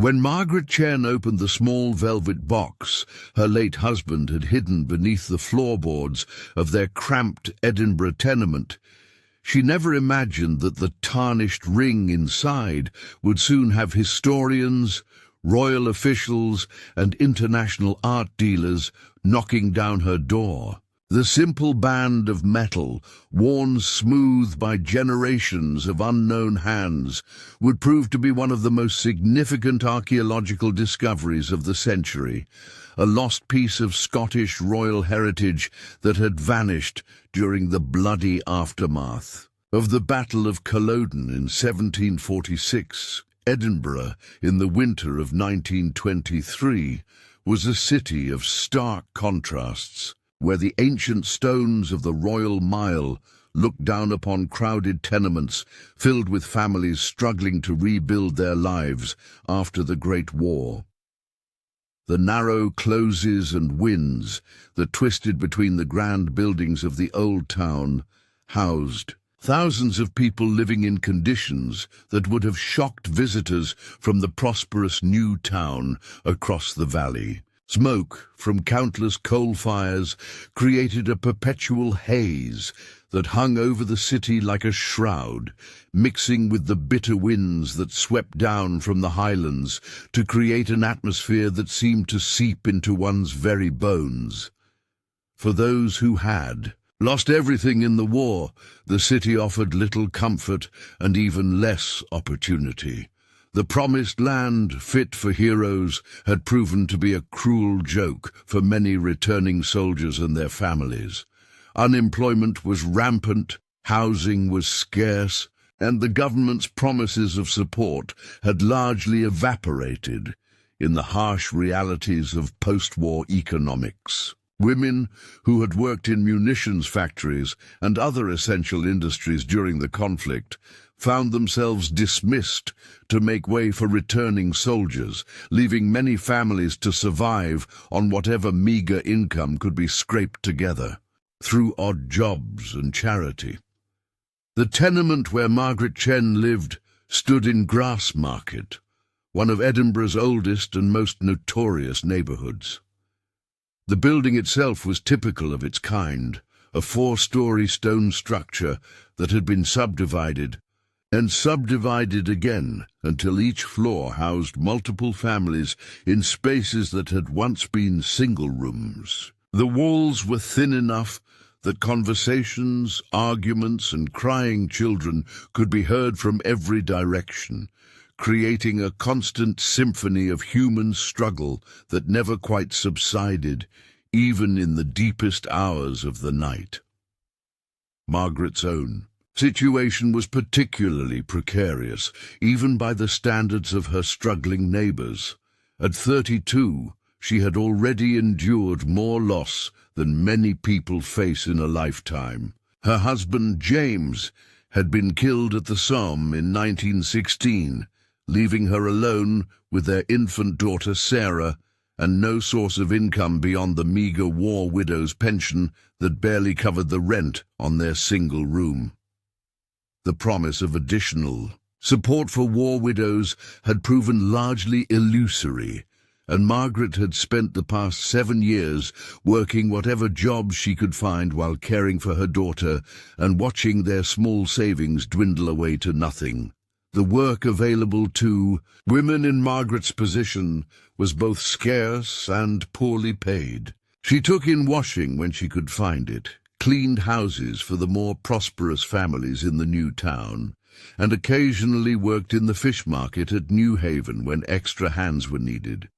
When Margaret Chen opened the small velvet box her late husband had hidden beneath the floorboards of their cramped Edinburgh tenement, she never imagined that the tarnished ring inside would soon have historians, royal officials, and international art dealers knocking down her door. The simple band of metal, worn smooth by generations of unknown hands, would prove to be one of the most significant archaeological discoveries of the century, a lost piece of Scottish royal heritage that had vanished during the bloody aftermath of the Battle of Culloden in 1746. Edinburgh, in the winter of 1923, was a city of stark contrasts, where the ancient stones of the Royal Mile looked down upon crowded tenements filled with families struggling to rebuild their lives after the Great War. The narrow closes and wynds that twisted between the grand buildings of the old town housed thousands of people living in conditions that would have shocked visitors from the prosperous new town across the valley. Smoke from countless coal fires created a perpetual haze that hung over the city like a shroud, mixing with the bitter winds that swept down from the highlands to create an atmosphere that seemed to seep into one's very bones. For those who had lost everything in the war, the city offered little comfort and even less opportunity. The promised land, fit for heroes, had proven to be a cruel joke for many returning soldiers and their families. Unemployment was rampant, housing was scarce, and the government's promises of support had largely evaporated in the harsh realities of post-war economics. Women who had worked in munitions factories and other essential industries during the conflict found themselves dismissed to make way for returning soldiers, leaving many families to survive on whatever meager income could be scraped together through odd jobs and charity. The tenement where Margaret Chen lived stood in Grassmarket, one of Edinburgh's oldest and most notorious neighbourhoods. The building itself was typical of its kind, a 4-story stone structure that had been subdivided and subdivided again until each floor housed multiple families in spaces that had once been single rooms. The walls were thin enough that conversations, arguments, and crying children could be heard from every direction, creating a constant symphony of human struggle that never quite subsided, even in the deepest hours of the night. Margaret's own situation was particularly precarious, even by the standards of her struggling neighbours. At 32, she had already endured more loss than many people face in a lifetime. Her husband, James, had been killed at the Somme in 1916, leaving her alone with their infant daughter Sarah and no source of income beyond the meagre war widow's pension that barely covered the rent on their single room. The promise of additional support for war widows had proven largely illusory, and Margaret had spent the past 7 years working whatever jobs she could find while caring for her daughter and watching their small savings dwindle away to nothing. The work available to women in Margaret's position was both scarce and poorly paid. She took in washing when she could find it, cleaned houses for the more prosperous families in the new town, and occasionally worked in the fish market at New Haven when extra hands were needed.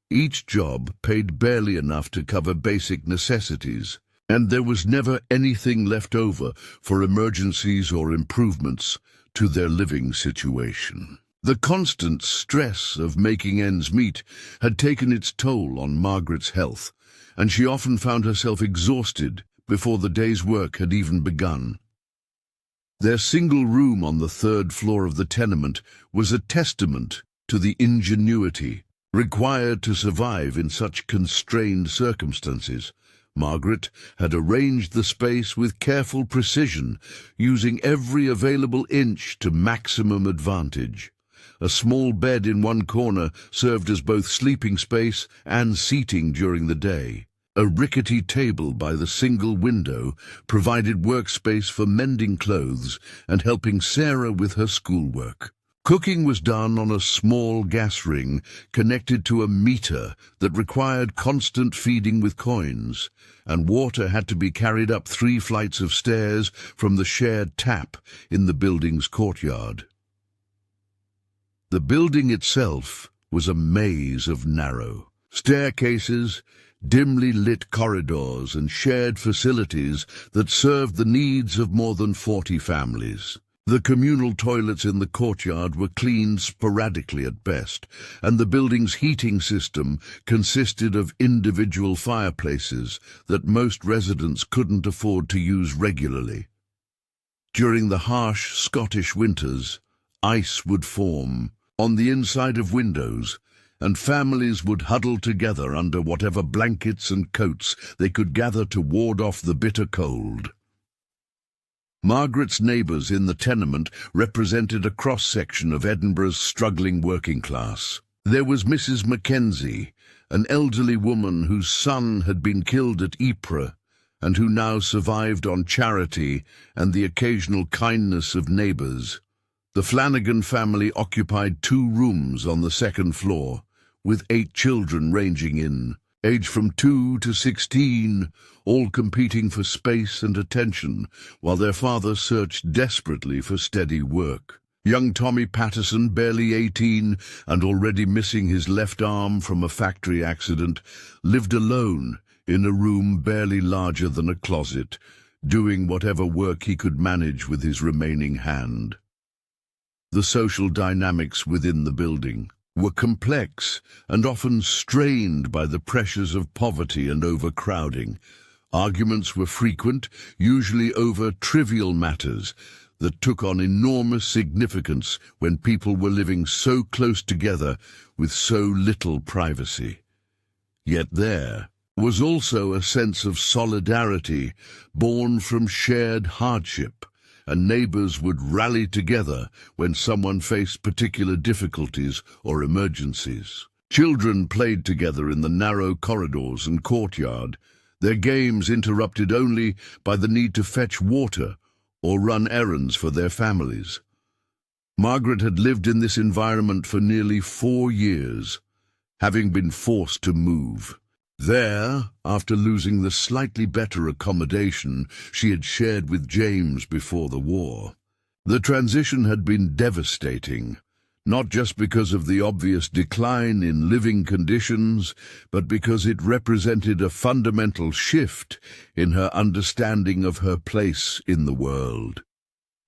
Each job paid barely enough to cover basic necessities, and there was never anything left over for emergencies or improvements to their living situation. The constant stress of making ends meet had taken its toll on Margaret's health, and she often found herself exhausted before the day's work had even begun. Their single room on the 3rd floor of the tenement was a testament to the ingenuity required to survive in such constrained circumstances. Margaret had arranged the space with careful precision, using every available inch to maximum advantage. A small bed in one corner served as both sleeping space and seating during the day. A rickety table by the single window provided workspace for mending clothes and helping Sarah with her schoolwork. Cooking was done on a small gas ring connected to a meter that required constant feeding with coins, and water had to be carried up 3 flights of stairs from the shared tap in the building's courtyard. The building itself was a maze of narrow staircases, dimly lit corridors, and shared facilities that served the needs of more than 40 families. The communal toilets in the courtyard were cleaned sporadically at best, and the building's heating system consisted of individual fireplaces that most residents couldn't afford to use regularly. During the harsh Scottish winters, ice would form on the inside of windows, and families would huddle together under whatever blankets and coats they could gather to ward off the bitter cold. Margaret's neighbours in the tenement represented a cross-section of Edinburgh's struggling working class. There was Mrs. Mackenzie, an elderly woman whose son had been killed at Ypres and who now survived on charity and the occasional kindness of neighbours. The Flanagan family occupied 2 rooms on the 2nd floor, with 8 children ranging in, aged from 2 to 16, all competing for space and attention, while their father searched desperately for steady work. Young Tommy Patterson, barely 18 and already missing his left arm from a factory accident, lived alone in a room barely larger than a closet, doing whatever work he could manage with his remaining hand. The social dynamics within the building were complex and often strained by the pressures of poverty and overcrowding. Arguments were frequent, usually over trivial matters that took on enormous significance when people were living so close together with so little privacy. Yet there was also a sense of solidarity born from shared hardship, and neighbours would rally together when someone faced particular difficulties or emergencies. Children played together in the narrow corridors and courtyard, their games interrupted only by the need to fetch water or run errands for their families. Margaret had lived in this environment for nearly 4 years, having been forced to move. There, after losing the slightly better accommodation she had shared with James before the war. The transition had been devastating, not just because of the obvious decline in living conditions, but because it represented a fundamental shift in her understanding of her place in the world.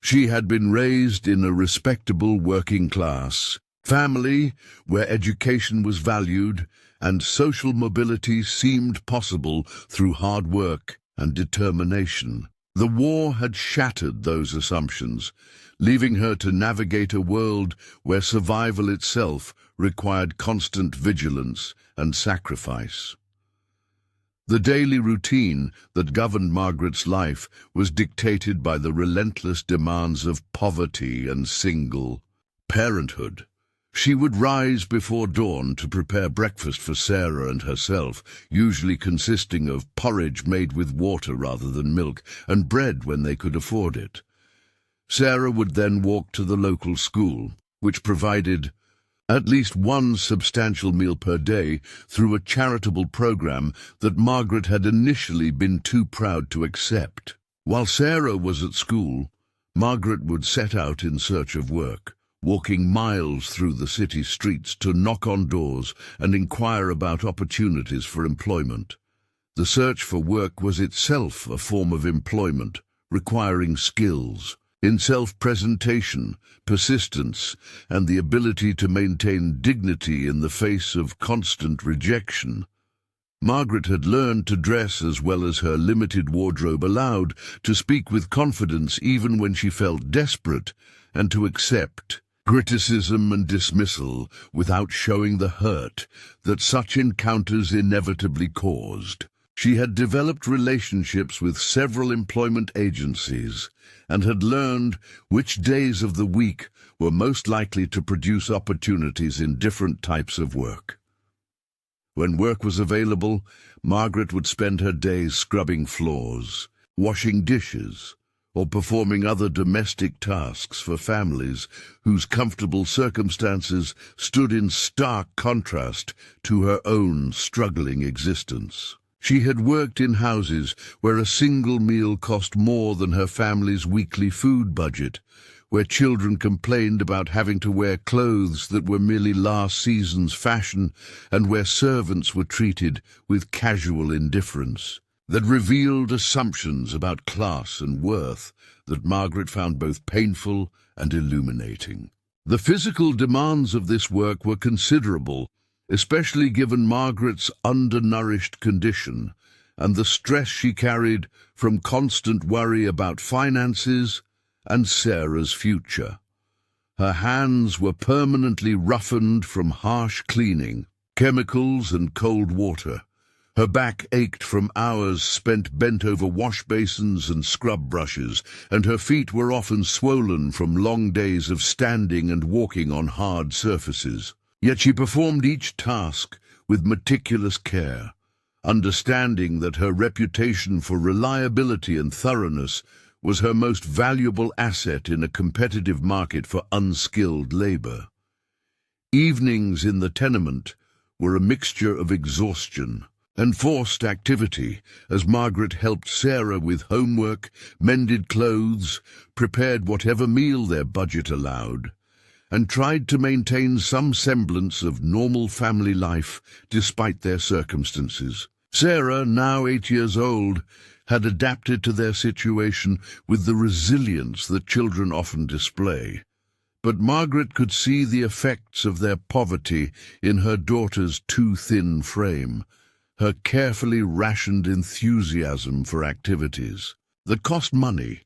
She had been raised in a respectable working-class family where education was valued and social mobility seemed possible through hard work and determination. The war had shattered those assumptions, leaving her to navigate a world where survival itself required constant vigilance and sacrifice. The daily routine that governed Margaret's life was dictated by the relentless demands of poverty and single parenthood. She would rise before dawn to prepare breakfast for Sarah and herself, usually consisting of porridge made with water rather than milk, and bread when they could afford it. Sarah would then walk to the local school, which provided at least one substantial meal per day through a charitable program that Margaret had initially been too proud to accept. While Sarah was at school, Margaret would set out in search of work, walking miles through the city streets to knock on doors and inquire about opportunities for employment. The search for work was itself a form of employment, requiring skills in self-presentation, persistence, and the ability to maintain dignity in the face of constant rejection. Margaret had learned to dress as well as her limited wardrobe allowed, to speak with confidence even when she felt desperate, and to accept criticism and dismissal without showing the hurt that such encounters inevitably caused. She had developed relationships with several employment agencies and had learned which days of the week were most likely to produce opportunities in different types of work. When work was available, Margaret would spend her days scrubbing floors, washing dishes, or performing other domestic tasks for families whose comfortable circumstances stood in stark contrast to her own struggling existence. She had worked in houses where a single meal cost more than her family's weekly food budget, where children complained about having to wear clothes that were merely last season's fashion, and where servants were treated with casual indifference, that revealed assumptions about class and worth that Margaret found both painful and illuminating. The physical demands of this work were considerable, especially given Margaret's undernourished condition and the stress she carried from constant worry about finances and Sarah's future. Her hands were permanently roughened from harsh cleaning, chemicals and cold water. Her back ached from hours spent bent over wash basins and scrub brushes, and her feet were often swollen from long days of standing and walking on hard surfaces. Yet she performed each task with meticulous care, understanding that her reputation for reliability and thoroughness was her most valuable asset in a competitive market for unskilled labor. Evenings in the tenement were a mixture of exhaustion and forced activity as Margaret helped Sarah with homework, mended clothes, prepared whatever meal their budget allowed, and tried to maintain some semblance of normal family life despite their circumstances. Sarah, now 8 years old, had adapted to their situation with the resilience that children often display. But Margaret could see the effects of their poverty in her daughter's too thin frame, her carefully rationed enthusiasm for activities that cost money,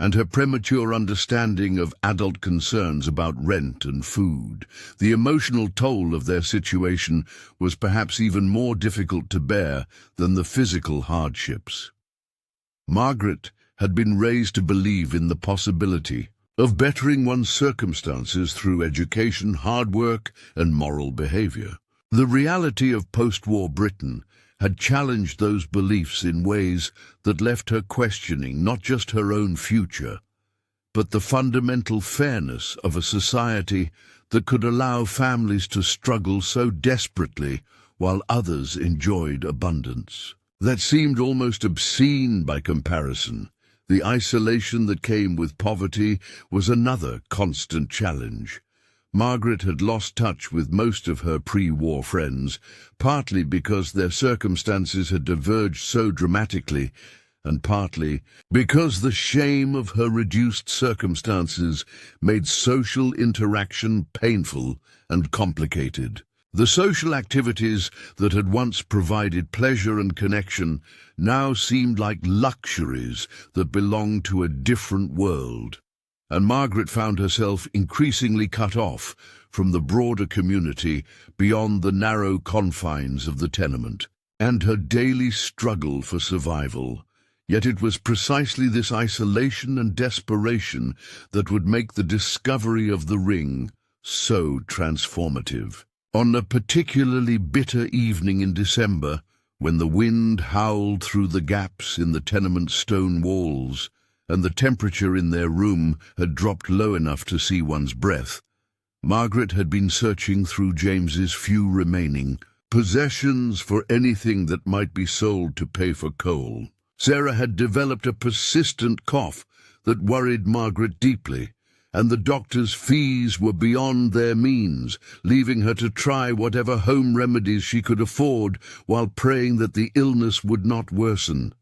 and her premature understanding of adult concerns about rent and food. The emotional toll of their situation was perhaps even more difficult to bear than the physical hardships. Margaret had been raised to believe in the possibility of bettering one's circumstances through education, hard work, and moral behavior. The reality of post-war Britain had challenged those beliefs in ways that left her questioning not just her own future, but the fundamental fairness of a society that could allow families to struggle so desperately while others enjoyed abundance. That seemed almost obscene by comparison. The isolation that came with poverty was another constant challenge. Margaret had lost touch with most of her pre-war friends, partly because their circumstances had diverged so dramatically, and partly because the shame of her reduced circumstances made social interaction painful and complicated. The social activities that had once provided pleasure and connection now seemed like luxuries that belonged to a different world, and Margaret found herself increasingly cut off from the broader community beyond the narrow confines of the tenement, and her daily struggle for survival. Yet it was precisely this isolation and desperation that would make the discovery of the ring so transformative. On a particularly bitter evening in December, when the wind howled through the gaps in the tenement's stone walls, and the temperature in their room had dropped low enough to see one's breath, Margaret had been searching through James's few remaining possessions for anything that might be sold to pay for coal. Sarah had developed a persistent cough that worried Margaret deeply, and the doctor's fees were beyond their means, leaving her to try whatever home remedies she could afford while praying that the illness would not worsen.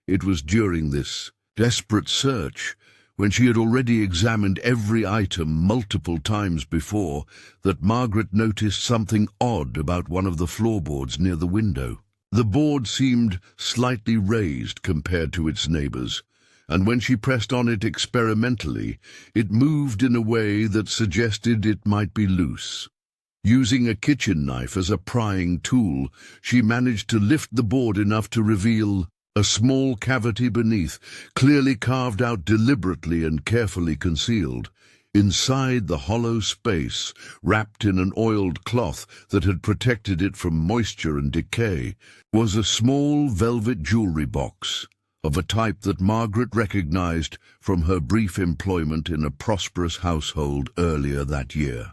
It was during this desperate search, when she had already examined every item multiple times before, that Margaret noticed something odd about one of the floorboards near the window. The board seemed slightly raised compared to its neighbors, and when she pressed on it experimentally, it moved in a way that suggested it might be loose. Using a kitchen knife as a prying tool, she managed to lift the board enough to reveal a small cavity beneath, clearly carved out deliberately and carefully concealed. Inside the hollow space, wrapped in an oiled cloth that had protected it from moisture and decay, was a small velvet jewelry box, of a type that Margaret recognized from her brief employment in a prosperous household earlier that year.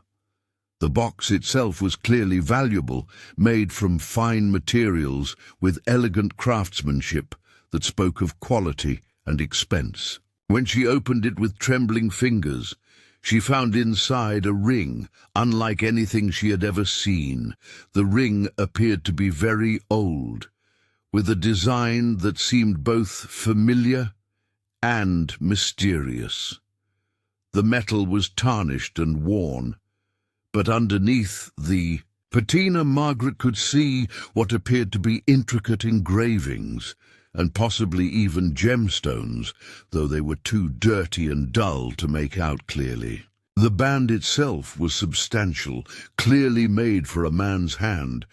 The box itself was clearly valuable, made from fine materials with elegant craftsmanship that spoke of quality and expense. When she opened it with trembling fingers, she found inside a ring, unlike anything she had ever seen. The ring appeared to be very old, with a design that seemed both familiar and mysterious. The metal was tarnished and worn, but underneath the patina Margaret could see what appeared to be intricate engravings, and possibly even gemstones, though they were too dirty and dull to make out clearly. The band itself was substantial, clearly made for a man's hand,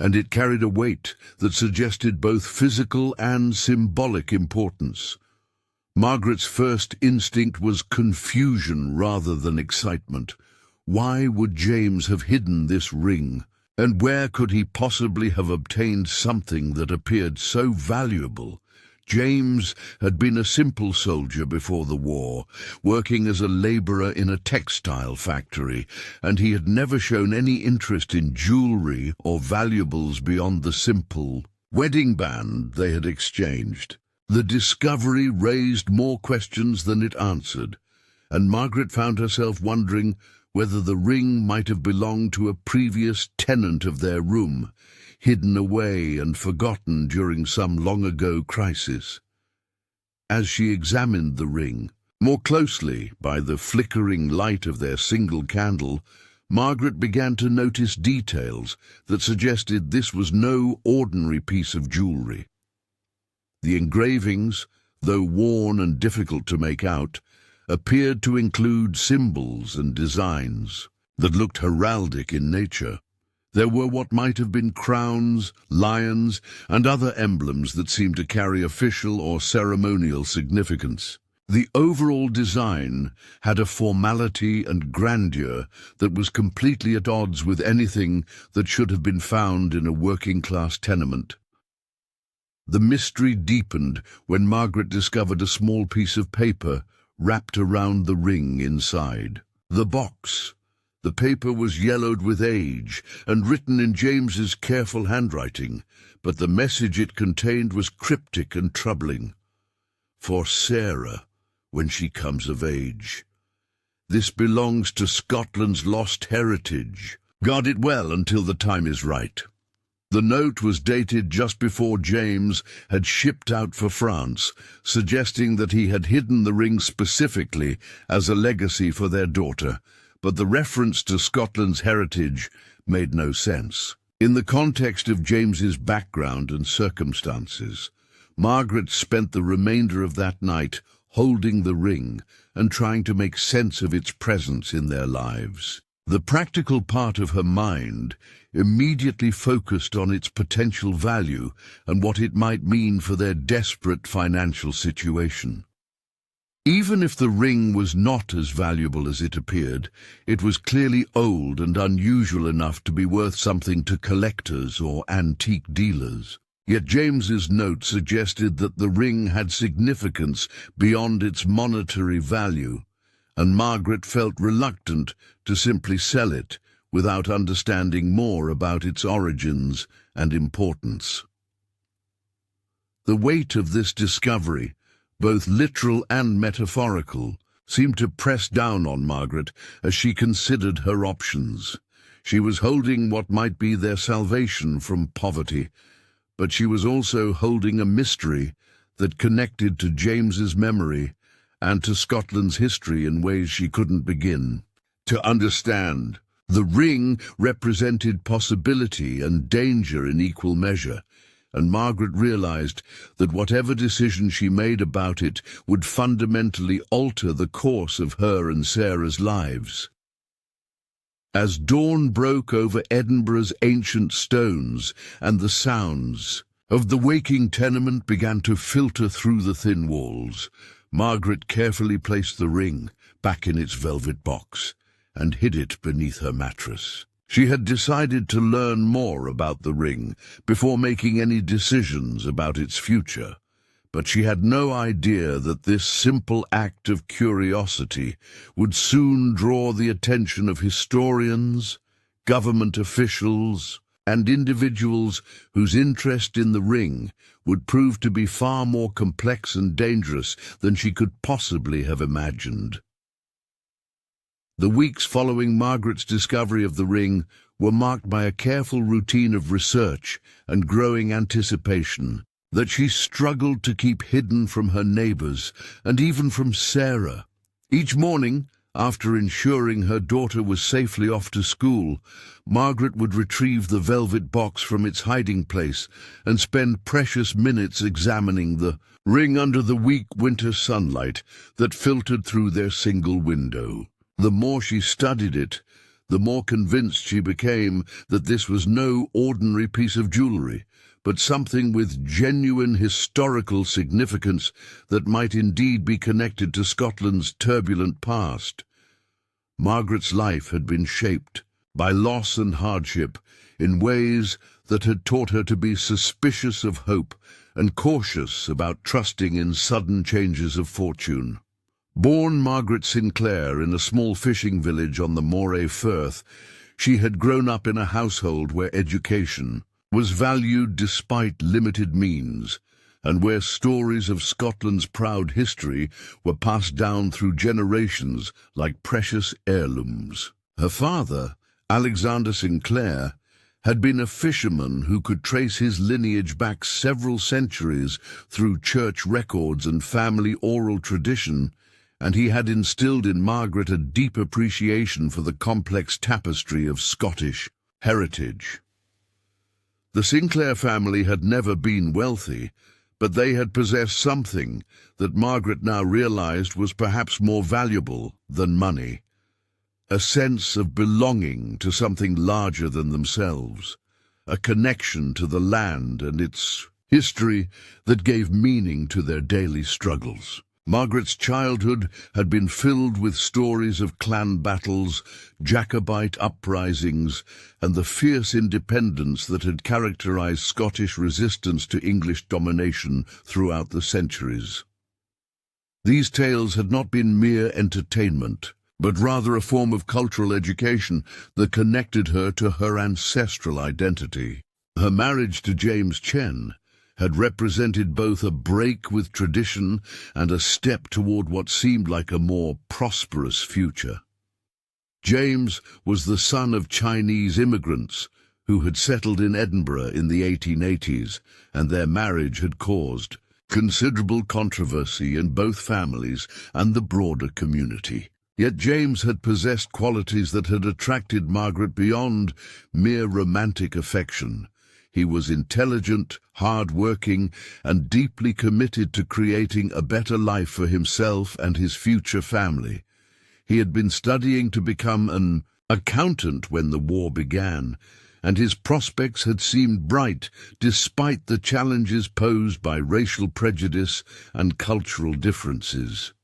and it carried a weight that suggested both physical and symbolic importance. Margaret's first instinct was confusion rather than excitement. Why would James have hidden this ring? And where could he possibly have obtained something that appeared so valuable? James had been a simple soldier before the war, working as a laborer in a textile factory, and he had never shown any interest in jewelry or valuables beyond the simple wedding band they had exchanged. The discovery raised more questions than it answered, and Margaret found herself wondering whether the ring might have belonged to a previous tenant of their room, hidden away and forgotten during some long-ago crisis. As she examined the ring more closely by the flickering light of their single candle, Margaret began to notice details that suggested this was no ordinary piece of jewelry. The engravings, though worn and difficult to make out, appeared to include symbols and designs that looked heraldic in nature. There were what might have been crowns, lions, and other emblems that seemed to carry official or ceremonial significance. The overall design had a formality and grandeur that was completely at odds with anything that should have been found in a working-class tenement. The mystery deepened when Margaret discovered a small piece of paper wrapped around the ring inside. The box. The paper was yellowed with age and written in James's careful handwriting, but the message it contained was cryptic and troubling. For Sarah, when she comes of age. This belongs to Scotland's lost heritage. Guard it well until the time is right. The note was dated just before James had shipped out for France, suggesting that he had hidden the ring specifically as a legacy for their daughter, but the reference to Scotland's heritage made no sense. In the context of James's background and circumstances, Margaret spent the remainder of that night holding the ring and trying to make sense of its presence in their lives. The practical part of her mind immediately focused on its potential value and what it might mean for their desperate financial situation. Even if the ring was not as valuable as it appeared, it was clearly old and unusual enough to be worth something to collectors or antique dealers. Yet James's note suggested that the ring had significance beyond its monetary value, and Margaret felt reluctant to simply sell it without understanding more about its origins and importance. The weight of this discovery, both literal and metaphorical, seemed to press down on Margaret as she considered her options. She was holding what might be their salvation from poverty, but she was also holding a mystery that connected to James's memory and to Scotland's history in ways she couldn't begin to understand. The ring represented possibility and danger in equal measure, and Margaret realized that whatever decision she made about it would fundamentally alter the course of her and Sarah's lives. As dawn broke over Edinburgh's ancient stones and the sounds of the waking tenement began to filter through the thin walls, Margaret carefully placed the ring back in its velvet box and hid it beneath her mattress. She had decided to learn more about the ring before making any decisions about its future, but she had no idea that this simple act of curiosity would soon draw the attention of historians, government officials, and individuals whose interest in the ring would prove to be far more complex and dangerous than she could possibly have imagined. The weeks following Margaret's discovery of the ring were marked by a careful routine of research and growing anticipation that she struggled to keep hidden from her neighbors and even from Sarah. Each morning, after ensuring her daughter was safely off to school, Margaret would retrieve the velvet box from its hiding place and spend precious minutes examining the ring under the weak winter sunlight that filtered through their single window. The more she studied it, the more convinced she became that this was no ordinary piece of jewelry, but something with genuine historical significance that might indeed be connected to Scotland's turbulent past. Margaret's life had been shaped by loss and hardship in ways that had taught her to be suspicious of hope and cautious about trusting in sudden changes of fortune. Born Margaret Sinclair in a small fishing village on the Moray Firth, she had grown up in a household where education was valued despite limited means, and where stories of Scotland's proud history were passed down through generations like precious heirlooms. Her father, Alexander Sinclair, had been a fisherman who could trace his lineage back several centuries through church records and family oral tradition, and he had instilled in Margaret a deep appreciation for the complex tapestry of Scottish heritage. The Sinclair family had never been wealthy, but they had possessed something that Margaret now realized was perhaps more valuable than money: a sense of belonging to something larger than themselves, a connection to the land and its history that gave meaning to their daily struggles. Margaret's childhood had been filled with stories of clan battles, Jacobite uprisings, and the fierce independence that had characterized Scottish resistance to English domination throughout the centuries. These tales had not been mere entertainment, but rather a form of cultural education that connected her to her ancestral identity. Her marriage to James Chen had represented both a break with tradition and a step toward what seemed like a more prosperous future. James was the son of Chinese immigrants who had settled in Edinburgh in the 1880s, and their marriage had caused considerable controversy in both families and the broader community. Yet James had possessed qualities that had attracted Margaret beyond mere romantic affection. He was intelligent, hard-working, and deeply committed to creating a better life for himself and his future family. He had been studying to become an accountant when the war began, and his prospects had seemed bright despite the challenges posed by racial prejudice and cultural differences.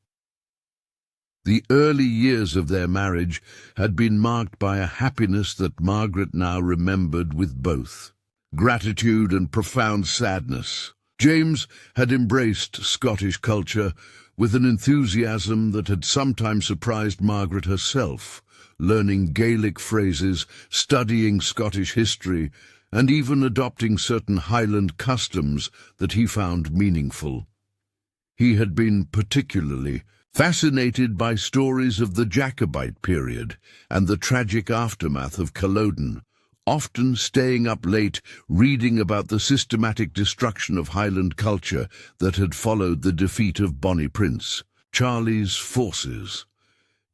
The early years of their marriage had been marked by a happiness that Margaret now remembered with both gratitude and profound sadness. James had embraced Scottish culture with an enthusiasm that had sometimes surprised Margaret herself, learning Gaelic phrases, studying Scottish history, and even adopting certain Highland customs that he found meaningful. He had been particularly fascinated by stories of the Jacobite period and the tragic aftermath of Culloden, often staying up late reading about the systematic destruction of Highland culture that had followed the defeat of Bonnie Prince Charlie's forces.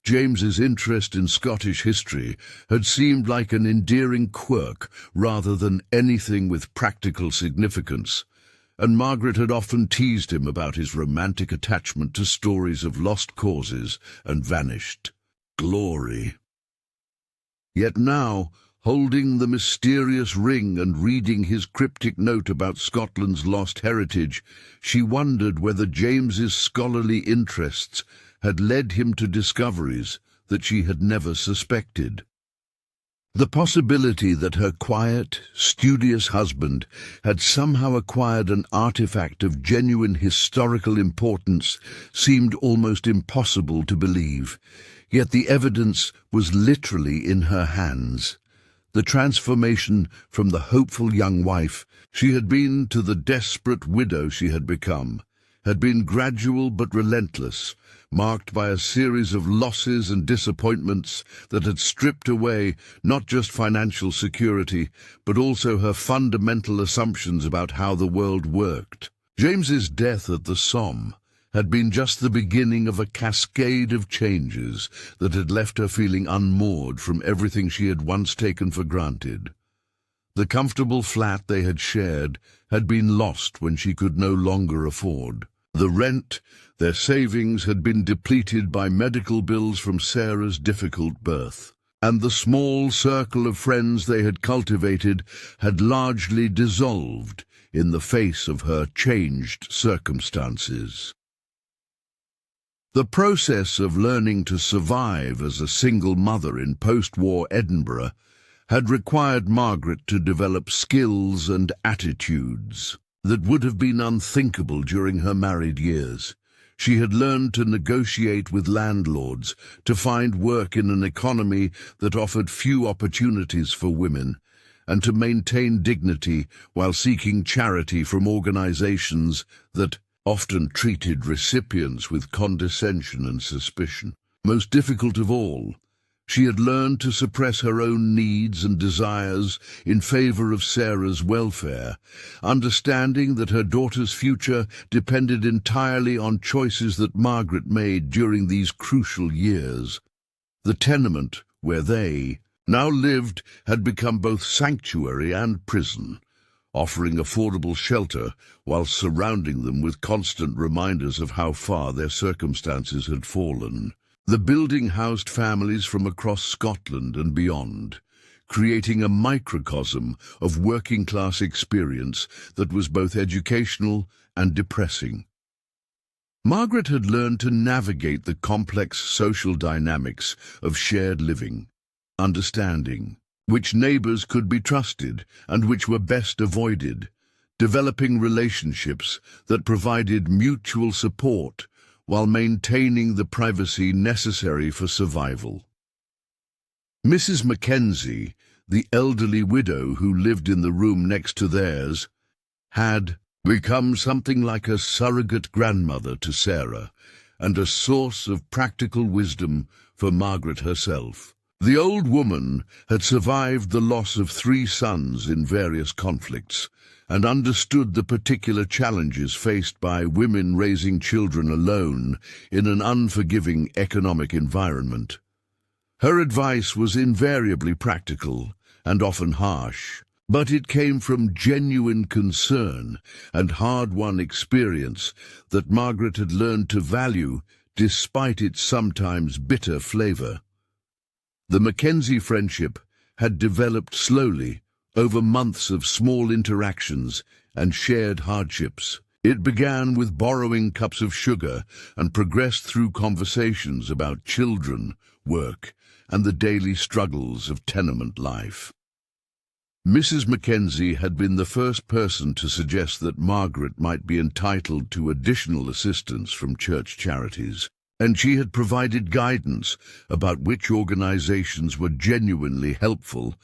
James's interest in Scottish history had seemed like an endearing quirk rather than anything with practical significance, and Margaret had often teased him about his romantic attachment to stories of lost causes and vanished glory. Yet now, holding the mysterious ring and reading his cryptic note about Scotland's lost heritage, she wondered whether James's scholarly interests had led him to discoveries that she had never suspected. The possibility that her quiet, studious husband had somehow acquired an artifact of genuine historical importance seemed almost impossible to believe, yet the evidence was literally in her hands. The transformation from the hopeful young wife she had been to the desperate widow she had become had been gradual but relentless, marked by a series of losses and disappointments that had stripped away not just financial security, but also her fundamental assumptions about how the world worked. James's death at the Somme had been just the beginning of a cascade of changes that had left her feeling unmoored from everything she had once taken for granted. The comfortable flat they had shared had been lost when she could no longer afford. The rent, their savings had been depleted by medical bills from Sarah's difficult birth, and the small circle of friends they had cultivated had largely dissolved in the face of her changed circumstances. The process of learning to survive as a single mother in post-war Edinburgh had required Margaret to develop skills and attitudes that would have been unthinkable during her married years. She had learned to negotiate with landlords, to find work in an economy that offered few opportunities for women, and to maintain dignity while seeking charity from organizations that often treated recipients with condescension and suspicion. Most difficult of all, she had learned to suppress her own needs and desires in favor of Sarah's welfare, understanding that her daughter's future depended entirely on choices that Margaret made during these crucial years. The tenement where they now lived had become both sanctuary and prison, offering affordable shelter while surrounding them with constant reminders of how far their circumstances had fallen. The building housed families from across Scotland and beyond, creating a microcosm of working-class experience that was both educational and depressing. Margaret had learned to navigate the complex social dynamics of shared living, understanding which neighbors could be trusted and which were best avoided, developing relationships that provided mutual support while maintaining the privacy necessary for survival. Mrs. Mackenzie, the elderly widow who lived in the room next to theirs, had become something like a surrogate grandmother to Sarah and a source of practical wisdom for Margaret herself. The old woman had survived the loss of 3 sons in various conflicts and understood the particular challenges faced by women raising children alone in an unforgiving economic environment. Her advice was invariably practical and often harsh, but it came from genuine concern and hard-won experience that Margaret had learned to value despite its sometimes bitter flavor. The Mackenzie friendship had developed slowly over months of small interactions and shared hardships. It began with borrowing cups of sugar and progressed through conversations about children, work, and the daily struggles of tenement life. Mrs. Mackenzie had been the first person to suggest that Margaret might be entitled to additional assistance from church charities, and she had provided guidance about which organizations were genuinely helpful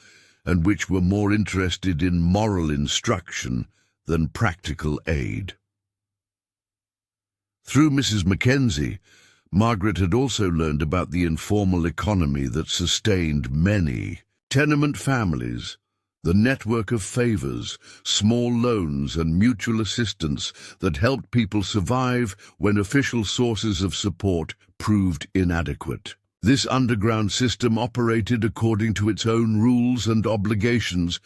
and which were more interested in moral instruction than practical aid. Through Mrs. Mackenzie, Margaret had also learned about the informal economy that sustained many tenement families, the network of favors, small loans and mutual assistance that helped people survive when official sources of support proved inadequate. This underground system operated according to its own rules and obligations,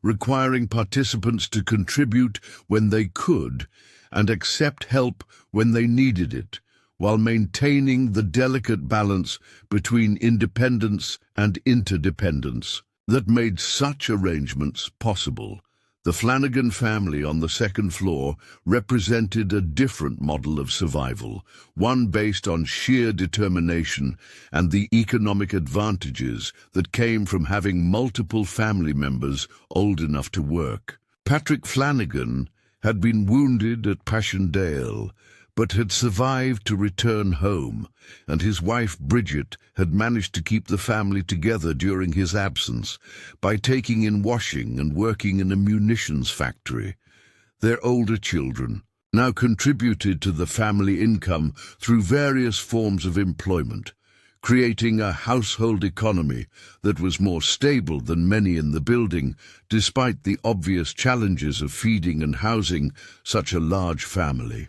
requiring participants to contribute when they could and accept help when they needed it, while maintaining the delicate balance between independence and interdependence that made such arrangements possible. The Flanagan family on the second floor represented a different model of survival, one based on sheer determination and the economic advantages that came from having multiple family members old enough to work. Patrick Flanagan had been wounded at Passchendaele, but had survived to return home, and his wife Bridget had managed to keep the family together during his absence by taking in washing and working in a munitions factory. Their older children now contributed to the family income through various forms of employment, creating a household economy that was more stable than many in the building, despite the obvious challenges of feeding and housing such a large family.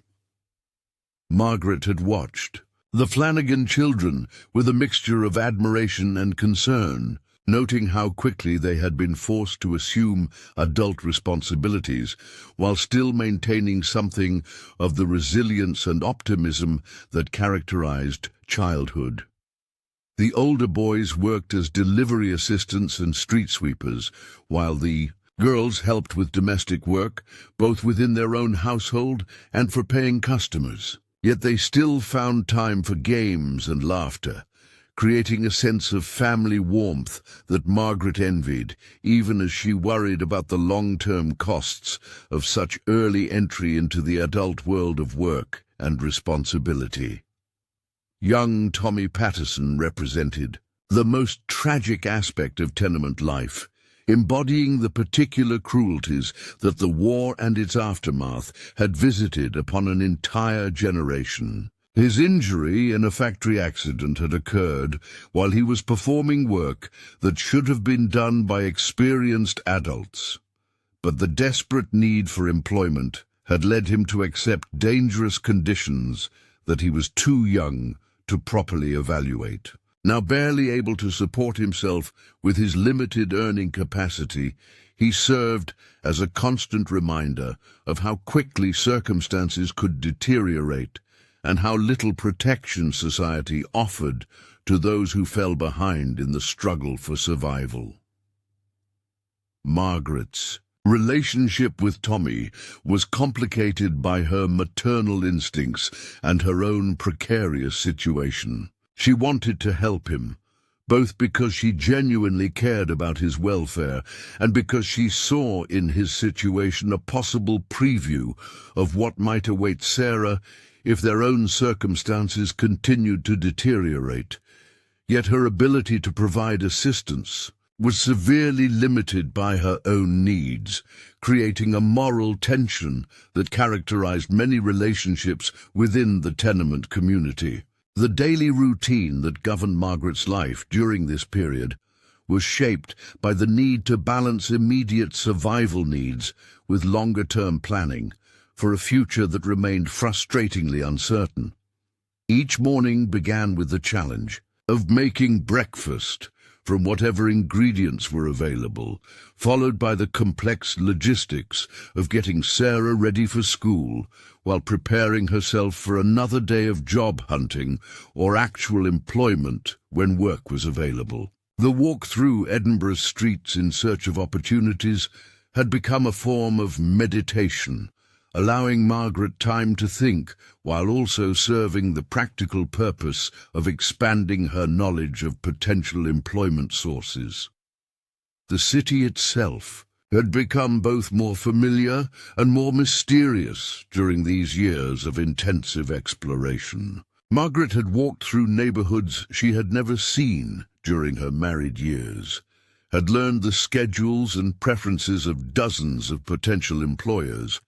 Margaret had watched the Flanagan children with a mixture of admiration and concern, noting how quickly they had been forced to assume adult responsibilities while still maintaining something of the resilience and optimism that characterized childhood. The older boys worked as delivery assistants and street sweepers, while the girls helped with domestic work, both within their own household and for paying customers. Yet they still found time for games and laughter, creating a sense of family warmth that Margaret envied, even as she worried about the long-term costs of such early entry into the adult world of work and responsibility. Young Tommy Patterson represented the most tragic aspect of tenement life, embodying the particular cruelties that the war and its aftermath had visited upon an entire generation. His injury in a factory accident had occurred while he was performing work that should have been done by experienced adults. But the desperate need for employment had led him to accept dangerous conditions that he was too young to properly evaluate. Now barely able to support himself with his limited earning capacity, he served as a constant reminder of how quickly circumstances could deteriorate and how little protection society offered to those who fell behind in the struggle for survival. Margaret's relationship with Tommy was complicated by her maternal instincts and her own precarious situation. She wanted to help him, both because she genuinely cared about his welfare and because she saw in his situation a possible preview of what might await Sarah if their own circumstances continued to deteriorate. Yet her ability to provide assistance was severely limited by her own needs, creating a moral tension that characterized many relationships within the tenement community. The daily routine that governed Margaret's life during this period was shaped by the need to balance immediate survival needs with longer-term planning for a future that remained frustratingly uncertain. Each morning began with the challenge of making breakfast from whatever ingredients were available, followed by the complex logistics of getting Sarah ready for school while preparing herself for another day of job hunting or actual employment when work was available. The walk through Edinburgh's streets in search of opportunities had become a form of meditation, allowing Margaret time to think while also serving the practical purpose of expanding her knowledge of potential employment sources. The city itself had become both more familiar and more mysterious during these years of intensive exploration. Margaret had walked through neighborhoods she had never seen during her married years, had learned the schedules and preferences of dozens of potential employers,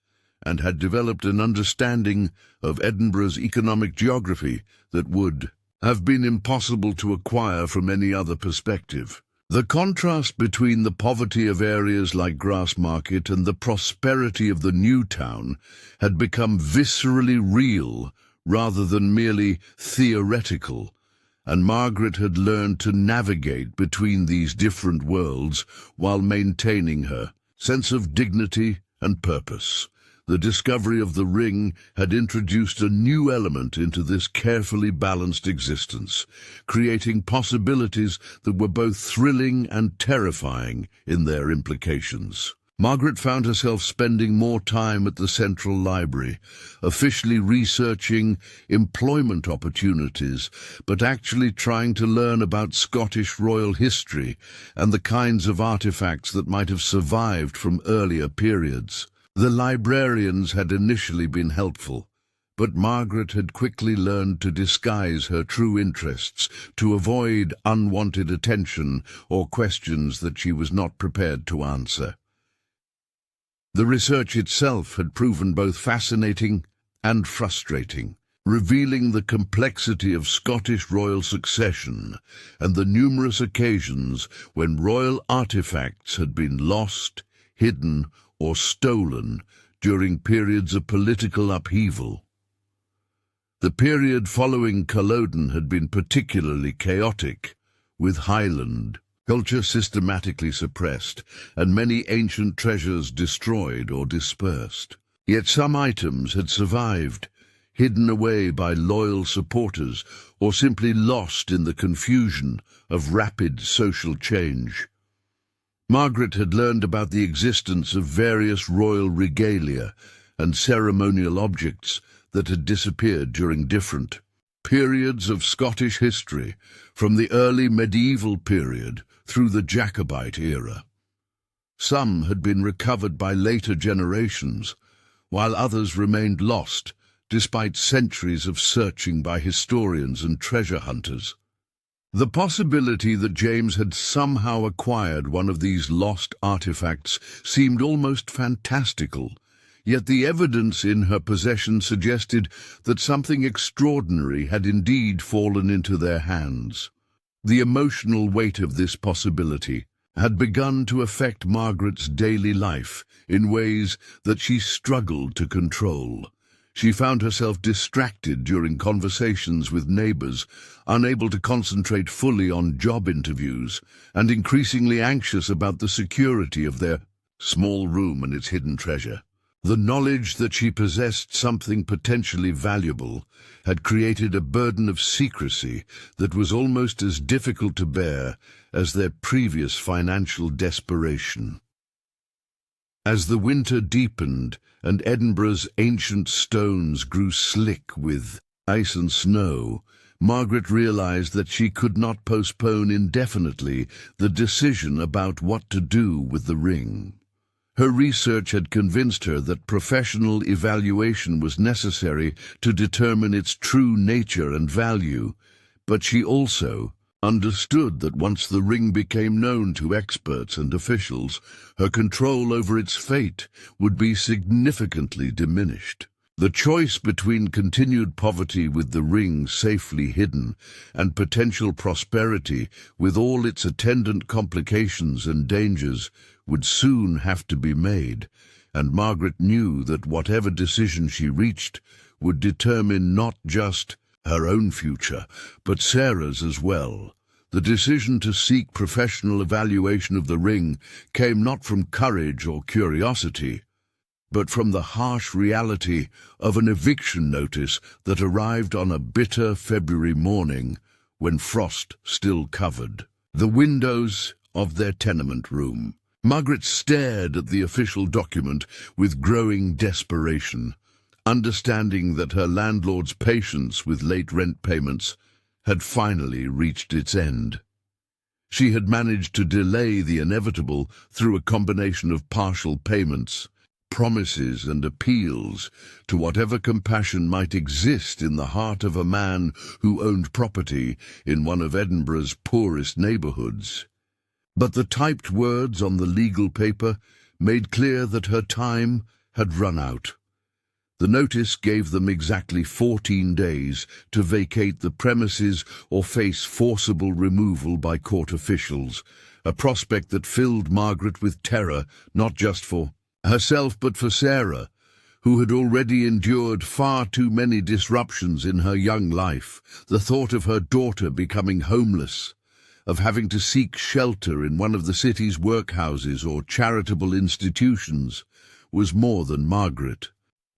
and had developed an understanding of Edinburgh's economic geography that would have been impossible to acquire from any other perspective. The contrast between the poverty of areas like Grassmarket and the prosperity of the new town had become viscerally real rather than merely theoretical, and Margaret had learned to navigate between these different worlds while maintaining her sense of dignity and purpose. The discovery of the ring had introduced a new element into this carefully balanced existence, creating possibilities that were both thrilling and terrifying in their implications. Margaret found herself spending more time at the Central Library, officially researching employment opportunities, but actually trying to learn about Scottish royal history and the kinds of artifacts that might have survived from earlier periods. The librarians had initially been helpful, but Margaret had quickly learned to disguise her true interests to avoid unwanted attention or questions that she was not prepared to answer. The research itself had proven both fascinating and frustrating, revealing the complexity of Scottish royal succession and the numerous occasions when royal artifacts had been lost, hidden, or stolen during periods of political upheaval. The period following Culloden had been particularly chaotic, with Highland culture systematically suppressed and many ancient treasures destroyed or dispersed. Yet some items had survived, hidden away by loyal supporters or simply lost in the confusion of rapid social change. Margaret had learned about the existence of various royal regalia and ceremonial objects that had disappeared during different periods of Scottish history, from the early medieval period through the Jacobite era. Some had been recovered by later generations, while others remained lost despite centuries of searching by historians and treasure hunters. The possibility that James had somehow acquired one of these lost artifacts seemed almost fantastical, yet the evidence in her possession suggested that something extraordinary had indeed fallen into their hands. The emotional weight of this possibility had begun to affect Margaret's daily life in ways that she struggled to control. She found herself distracted during conversations with neighbors, unable to concentrate fully on job interviews, and increasingly anxious about the security of their small room and its hidden treasure. The knowledge that she possessed something potentially valuable had created a burden of secrecy that was almost as difficult to bear as their previous financial desperation. As the winter deepened and Edinburgh's ancient stones grew slick with ice and snow, Margaret realized that she could not postpone indefinitely the decision about what to do with the ring. Her research had convinced her that professional evaluation was necessary to determine its true nature and value, but she also understood that once the ring became known to experts and officials, her control over its fate would be significantly diminished. The choice between continued poverty with the ring safely hidden and potential prosperity with all its attendant complications and dangers would soon have to be made, and Margaret knew that whatever decision she reached would determine not just her own future, but Sarah's as well. The decision to seek professional evaluation of the ring came not from courage or curiosity, but from the harsh reality of an eviction notice that arrived on a bitter February morning when frost still covered the windows of their tenement room. Margaret stared at the official document with growing desperation, understanding that her landlord's patience with late rent payments had finally reached its end. She had managed to delay the inevitable through a combination of partial payments, promises and appeals to whatever compassion might exist in the heart of a man who owned property in one of Edinburgh's poorest neighbourhoods. But the typed words on the legal paper made clear that her time had run out. The notice gave them exactly 14 days to vacate the premises or face forcible removal by court officials, a prospect that filled Margaret with terror, not just for herself but for Sarah, who had already endured far too many disruptions in her young life. The thought of her daughter becoming homeless, of having to seek shelter in one of the city's workhouses or charitable institutions, was more than Margaret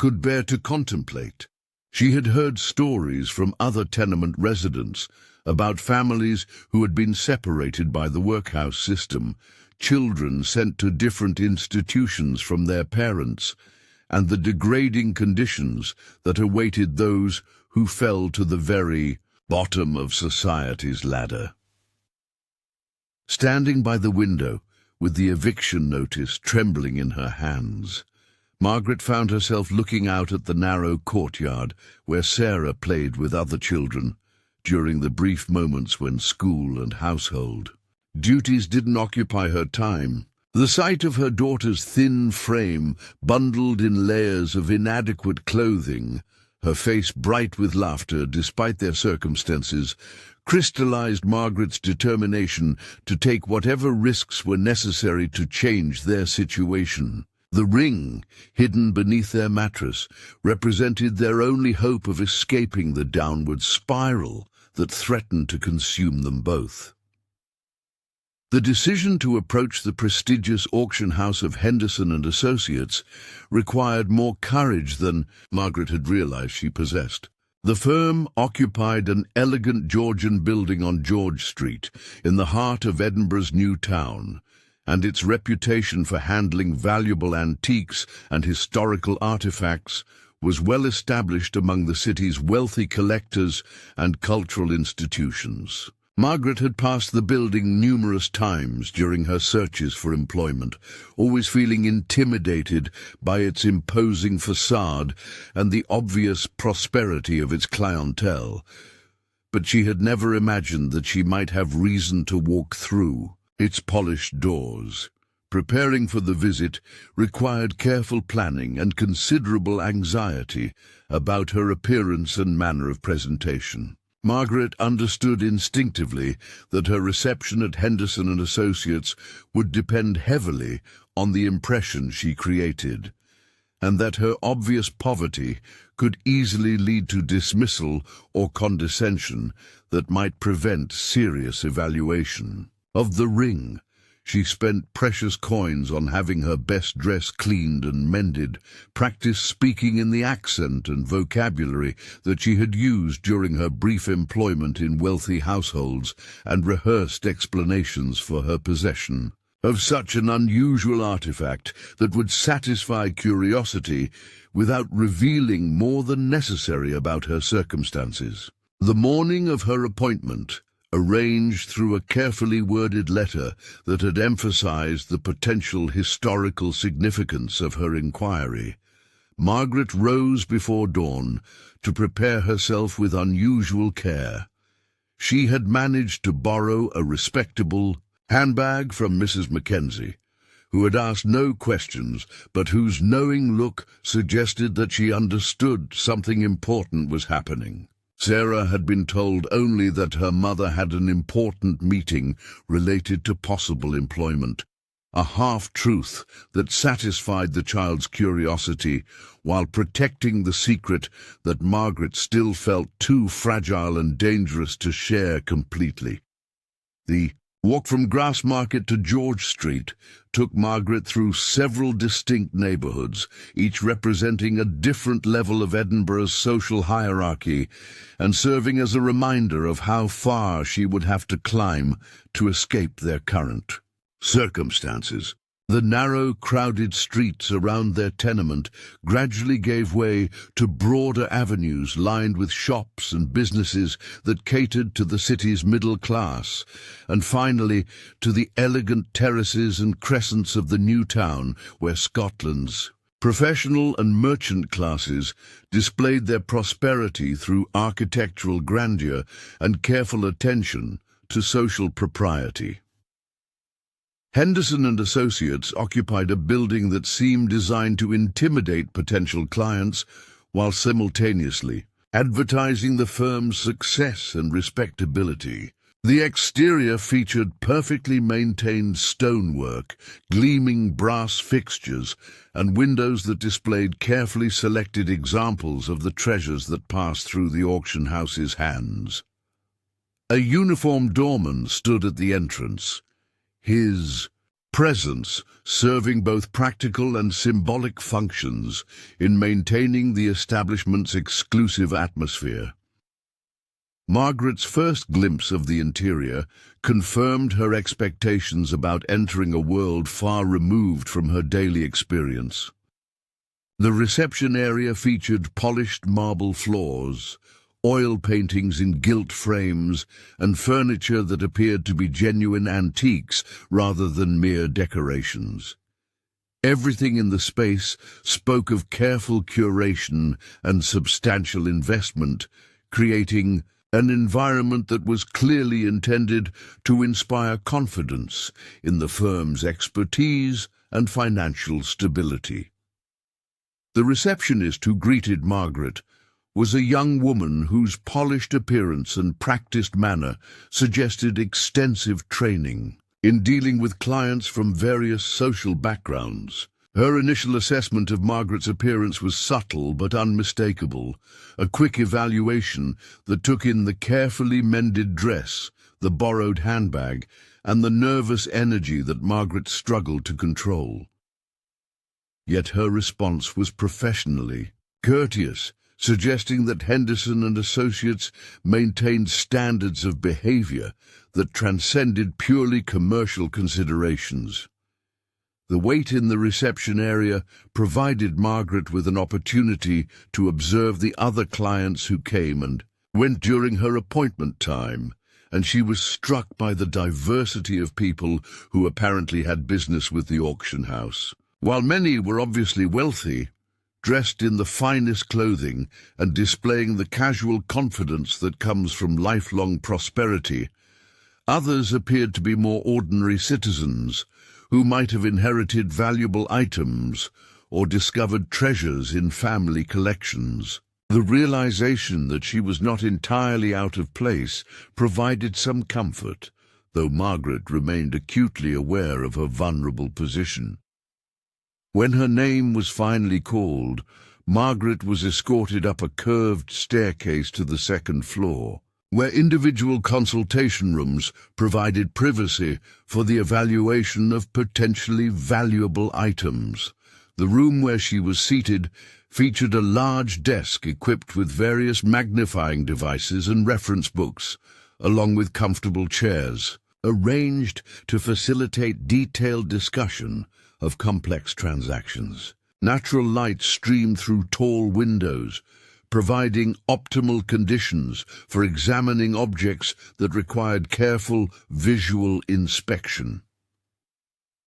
could bear to contemplate. She had heard stories from other tenement residents about families who had been separated by the workhouse system, children sent to different institutions from their parents, and the degrading conditions that awaited those who fell to the very bottom of society's ladder. Standing by the window, with the eviction notice trembling in her hands, Margaret found herself looking out at the narrow courtyard where Sarah played with other children during the brief moments when school and household duties didn't occupy her time. The sight of her daughter's thin frame, bundled in layers of inadequate clothing, her face bright with laughter despite their circumstances, crystallized Margaret's determination to take whatever risks were necessary to change their situation. The ring, hidden beneath their mattress, represented their only hope of escaping the downward spiral that threatened to consume them both. The decision to approach the prestigious auction house of Henderson and Associates required more courage than Margaret had realized she possessed. The firm occupied an elegant Georgian building on George Street, in the heart of Edinburgh's new town, and its reputation for handling valuable antiques and historical artifacts was well established among the city's wealthy collectors and cultural institutions. Margaret had passed the building numerous times during her searches for employment, always feeling intimidated by its imposing facade and the obvious prosperity of its clientele. But she had never imagined that she might have reason to walk through its polished doors. Preparing for the visit required careful planning and considerable anxiety about her appearance and manner of presentation. Margaret understood instinctively that her reception at Henderson and Associates would depend heavily on the impression she created, and that her obvious poverty could easily lead to dismissal or condescension that might prevent serious evaluation. Of the ring, she spent precious coins on having her best dress cleaned and mended, practiced speaking in the accent and vocabulary that she had used during her brief employment in wealthy households, and rehearsed explanations for her possession of such an unusual artifact that would satisfy curiosity without revealing more than necessary about her circumstances. The morning of her appointment, arranged through a carefully worded letter that had emphasized the potential historical significance of her inquiry, Margaret rose before dawn to prepare herself with unusual care. She had managed to borrow a respectable handbag from Mrs. Mackenzie, who had asked no questions, but whose knowing look suggested that she understood something important was happening. Sarah had been told only that her mother had an important meeting related to possible employment, a half-truth that satisfied the child's curiosity while protecting the secret that Margaret still felt too fragile and dangerous to share completely. The walk from Grassmarket to George Street took Margaret through several distinct neighbourhoods, each representing a different level of Edinburgh's social hierarchy, and serving as a reminder of how far she would have to climb to escape their current circumstances. The narrow, crowded streets around their tenement gradually gave way to broader avenues lined with shops and businesses that catered to the city's middle class, and finally to the elegant terraces and crescents of the new town where Scotland's professional and merchant classes displayed their prosperity through architectural grandeur and careful attention to social propriety. Henderson and Associates occupied a building that seemed designed to intimidate potential clients while simultaneously advertising the firm's success and respectability. The exterior featured perfectly maintained stonework, gleaming brass fixtures, and windows that displayed carefully selected examples of the treasures that passed through the auction house's hands. A uniformed doorman stood at the entrance, his presence serving both practical and symbolic functions in maintaining the establishment's exclusive atmosphere. Margaret's first glimpse of the interior confirmed her expectations about entering a world far removed from her daily experience. The reception area featured polished marble floors, oil paintings in gilt frames, and furniture that appeared to be genuine antiques rather than mere decorations. Everything in the space spoke of careful curation and substantial investment, creating an environment that was clearly intended to inspire confidence in the firm's expertise and financial stability. The receptionist who greeted Margaret was a young woman whose polished appearance and practiced manner suggested extensive training in dealing with clients from various social backgrounds. Her initial assessment of Margaret's appearance was subtle but unmistakable, a quick evaluation that took in the carefully mended dress, the borrowed handbag, and the nervous energy that Margaret struggled to control. Yet her response was professionally courteous, suggesting that Henderson and Associates maintained standards of behavior that transcended purely commercial considerations. The wait in the reception area provided Margaret with an opportunity to observe the other clients who came and went during her appointment time, and she was struck by the diversity of people who apparently had business with the auction house. While many were obviously wealthy, dressed in the finest clothing and displaying the casual confidence that comes from lifelong prosperity, others appeared to be more ordinary citizens who might have inherited valuable items or discovered treasures in family collections. The realization that she was not entirely out of place provided some comfort, though Margaret remained acutely aware of her vulnerable position. When her name was finally called, Margaret was escorted up a curved staircase to the second floor, where individual consultation rooms provided privacy for the evaluation of potentially valuable items. The room where she was seated featured a large desk equipped with various magnifying devices and reference books, along with comfortable chairs, arranged to facilitate detailed discussion of complex transactions. Natural light streamed through tall windows, providing optimal conditions for examining objects that required careful visual inspection.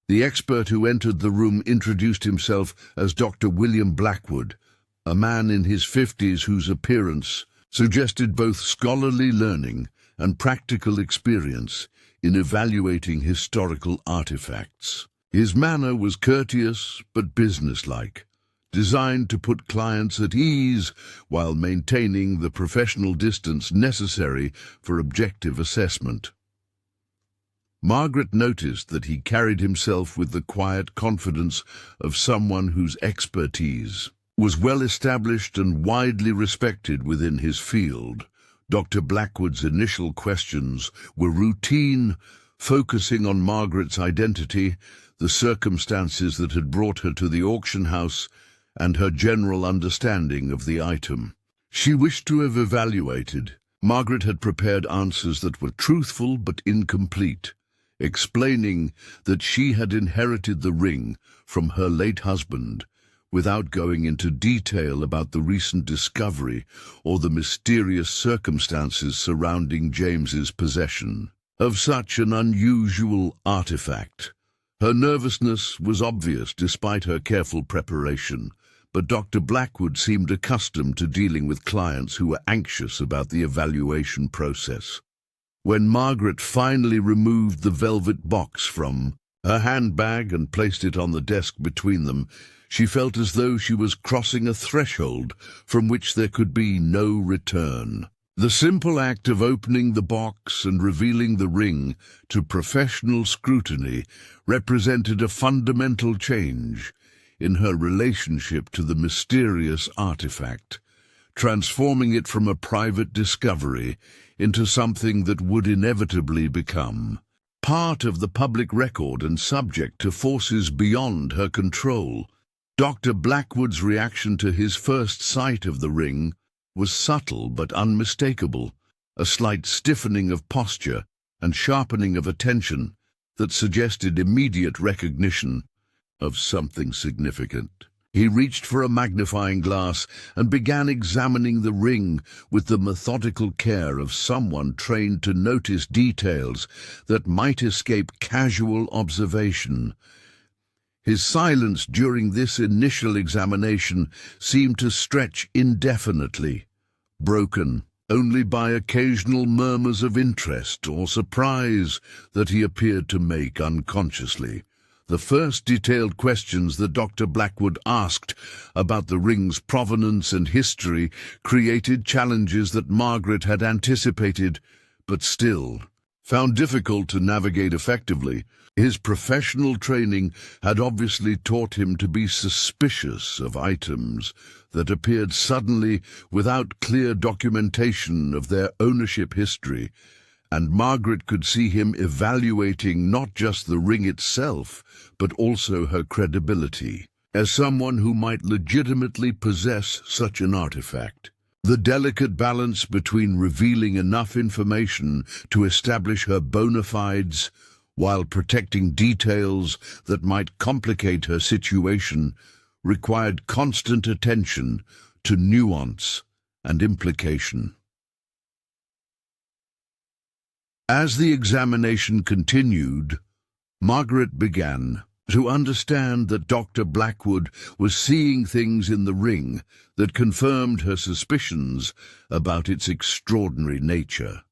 The expert who entered the room introduced himself as Dr. William Blackwood, a man in his 50s whose appearance suggested both scholarly learning and practical experience in evaluating historical artifacts. His manner was courteous but businesslike, designed to put clients at ease while maintaining the professional distance necessary for objective assessment. Margaret noticed that he carried himself with the quiet confidence of someone whose expertise was well established and widely respected within his field. Dr. Blackwood's initial questions were routine, focusing on Margaret's identity, the circumstances that had brought her to the auction house, and her general understanding of the item she wished to have evaluated. Margaret had prepared answers that were truthful but incomplete, explaining that she had inherited the ring from her late husband without going into detail about the recent discovery or the mysterious circumstances surrounding James's possession of such an unusual artifact. Her nervousness was obvious despite her careful preparation, but Dr. Blackwood seemed accustomed to dealing with clients who were anxious about the evaluation process. When Margaret finally removed the velvet box from her handbag and placed it on the desk between them, she felt as though she was crossing a threshold from which there could be no return. The simple act of opening the box and revealing the ring to professional scrutiny represented a fundamental change in her relationship to the mysterious artifact, transforming it from a private discovery into something that would inevitably become part of the public record and subject to forces beyond her control. Dr. Blackwood's reaction to his first sight of the ring was subtle but unmistakable, a slight stiffening of posture and sharpening of attention that suggested immediate recognition of something significant. He reached for a magnifying glass and began examining the ring with the methodical care of someone trained to notice details that might escape casual observation. His silence during this initial examination seemed to stretch indefinitely, broken only by occasional murmurs of interest or surprise that he appeared to make unconsciously. The first detailed questions that Dr. Blackwood asked about the ring's provenance and history created challenges that Margaret had anticipated, but still found difficult to navigate effectively. His professional training had obviously taught him to be suspicious of items that appeared suddenly without clear documentation of their ownership history, and Margaret could see him evaluating not just the ring itself, but also her credibility as someone who might legitimately possess such an artifact. The delicate balance between revealing enough information to establish her bona fides while protecting details that might complicate her situation required constant attention to nuance and implication. As the examination continued, Margaret began to understand that Dr. Blackwood was seeing things in the ring that confirmed her suspicions about its extraordinary nature.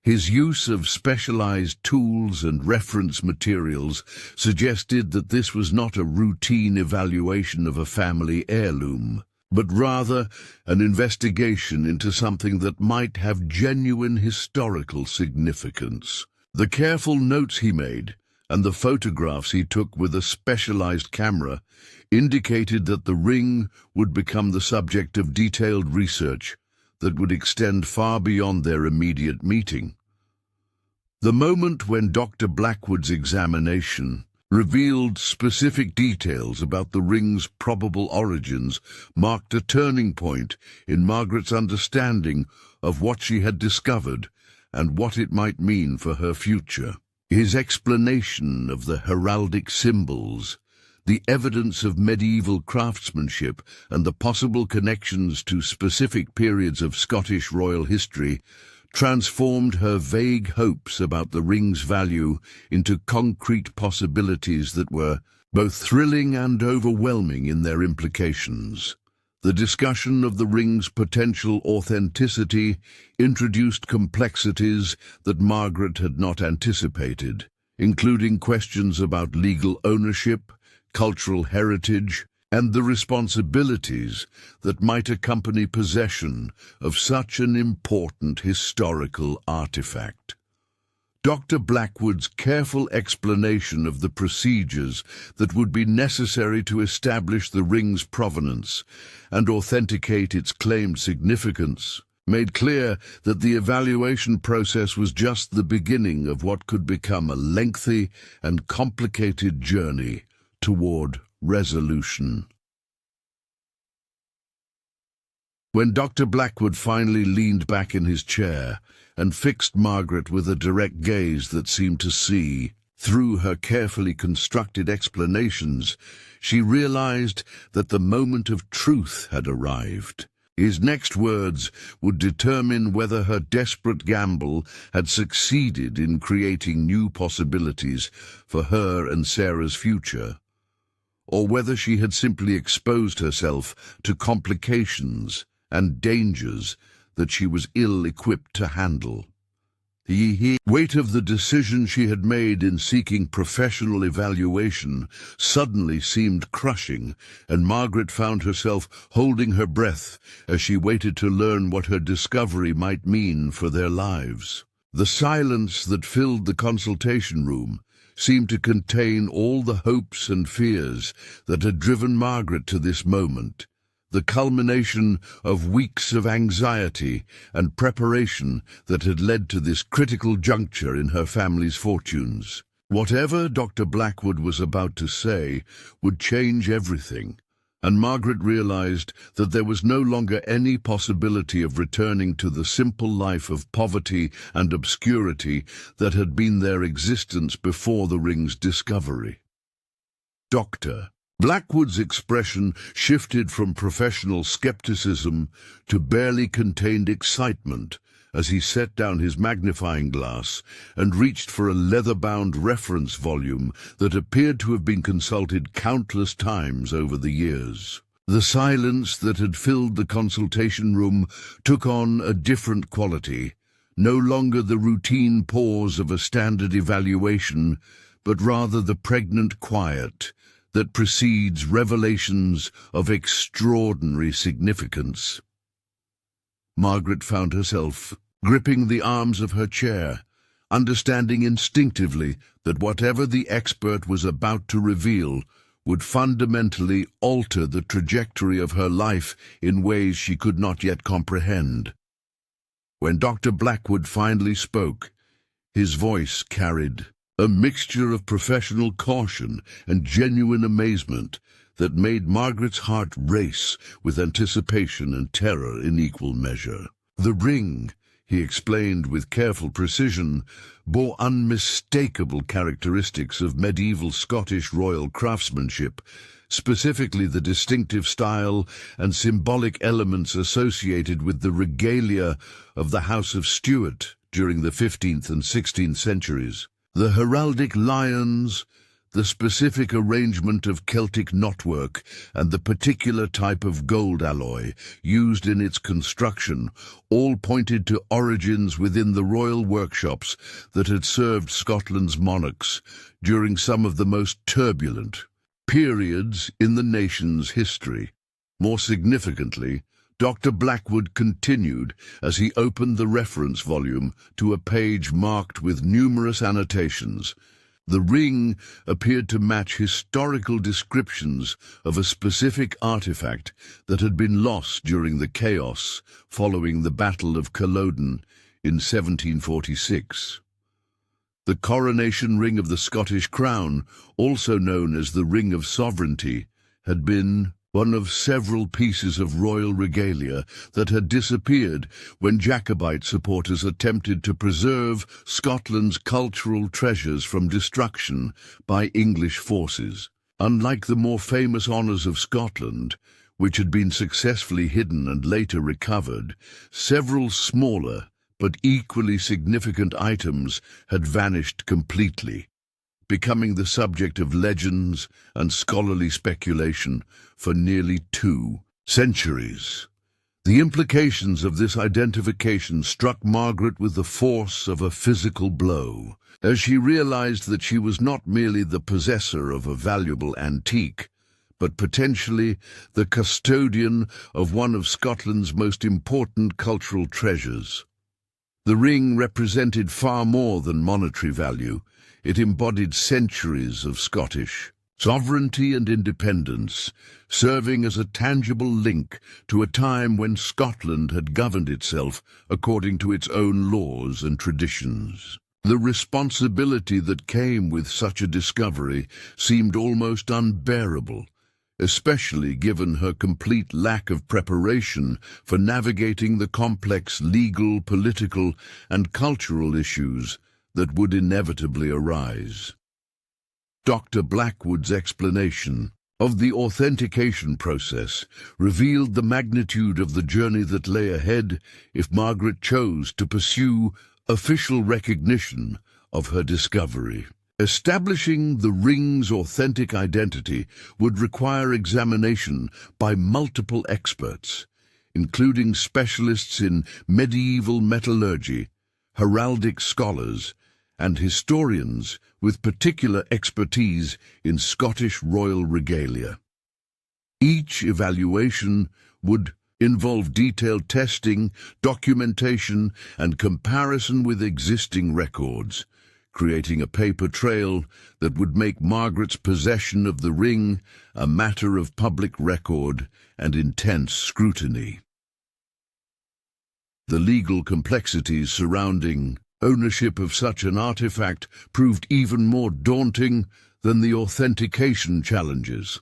His use of specialized tools and reference materials suggested that this was not a routine evaluation of a family heirloom, but rather an investigation into something that might have genuine historical significance. The careful notes he made and the photographs he took with a specialized camera indicated that the ring would become the subject of detailed research that would extend far beyond their immediate meeting. The moment when Dr. Blackwood's examination revealed specific details about the ring's probable origins marked a turning point in Margaret's understanding of what she had discovered and what it might mean for her future. His explanation of the heraldic symbols, the evidence of medieval craftsmanship, and the possible connections to specific periods of Scottish royal history transformed her vague hopes about the ring's value into concrete possibilities that were both thrilling and overwhelming in their implications. The discussion of the ring's potential authenticity introduced complexities that Margaret had not anticipated, including questions about legal ownership, cultural heritage, and the responsibilities that might accompany possession of such an important historical artifact. Dr. Blackwood's careful explanation of the procedures that would be necessary to establish the ring's provenance and authenticate its claimed significance made clear that the evaluation process was just the beginning of what could become a lengthy and complicated journey toward resolution. When Dr. Blackwood finally leaned back in his chair and fixed Margaret with a direct gaze that seemed to see through her carefully constructed explanations, she realized that the moment of truth had arrived. His next words would determine whether her desperate gamble had succeeded in creating new possibilities for her and Sarah's future, or whether she had simply exposed herself to complications and dangers that she was ill-equipped to handle. The weight of the decision she had made in seeking professional evaluation suddenly seemed crushing, and Margaret found herself holding her breath as she waited to learn what her discovery might mean for their lives. The silence that filled the consultation room seemed to contain all the hopes and fears that had driven Margaret to this moment. the culmination of weeks of anxiety and preparation that had led to this critical juncture in her family's fortunes. Whatever Dr. Blackwood was about to say would change everything, and Margaret realized that there was no longer any possibility of returning to the simple life of poverty and obscurity that had been their existence before the ring's discovery. Dr. Blackwood's expression shifted from professional skepticism to barely contained excitement as he set down his magnifying glass and reached for a leather-bound reference volume that appeared to have been consulted countless times over the years. The silence that had filled the consultation room took on a different quality, no longer the routine pause of a standard evaluation, but rather the pregnant quiet that precedes revelations of extraordinary significance. Margaret found herself gripping the arms of her chair, understanding instinctively that whatever the expert was about to reveal would fundamentally alter the trajectory of her life in ways she could not yet comprehend. When Dr. Blackwood finally spoke, his voice carried a mixture of professional caution and genuine amazement that made Margaret's heart race with anticipation and terror in equal measure. The ring, he explained with careful precision, bore unmistakable characteristics of medieval Scottish royal craftsmanship, specifically the distinctive style and symbolic elements associated with the regalia of the House of Stuart during the 15th and 16th centuries. The heraldic lions, the specific arrangement of Celtic knotwork, and the particular type of gold alloy used in its construction all pointed to origins within the royal workshops that had served Scotland's monarchs during some of the most turbulent periods in the nation's history. More significantly, Dr. Blackwood continued as he opened the reference volume to a page marked with numerous annotations. The ring appeared to match historical descriptions of a specific artifact that had been lost during the chaos following the Battle of Culloden in 1746. The coronation ring of the Scottish crown, also known as the Ring of Sovereignty, had been one of several pieces of royal regalia that had disappeared when Jacobite supporters attempted to preserve Scotland's cultural treasures from destruction by English forces. Unlike the more famous honours of Scotland, which had been successfully hidden and later recovered, several smaller but equally significant items had vanished completely, becoming the subject of legends and scholarly speculation for nearly 2 centuries. The implications of this identification struck Margaret with the force of a physical blow, as she realized that she was not merely the possessor of a valuable antique, but potentially the custodian of one of Scotland's most important cultural treasures. The ring represented far more than monetary value. It embodied centuries of Scottish sovereignty and independence, serving as a tangible link to a time when Scotland had governed itself according to its own laws and traditions. The responsibility that came with such a discovery seemed almost unbearable, especially given her complete lack of preparation for navigating the complex legal, political, and cultural issues that would inevitably arise. Dr. Blackwood's explanation of the authentication process revealed the magnitude of the journey that lay ahead if Margaret chose to pursue official recognition of her discovery. Establishing the ring's authentic identity would require examination by multiple experts, including specialists in medieval metallurgy, heraldic scholars, and historians with particular expertise in Scottish royal regalia. Each evaluation would involve detailed testing, documentation, and comparison with existing records, creating a paper trail that would make Margaret's possession of the ring a matter of public record and intense scrutiny. The legal complexities surrounding ownership of such an artifact proved even more daunting than the authentication challenges.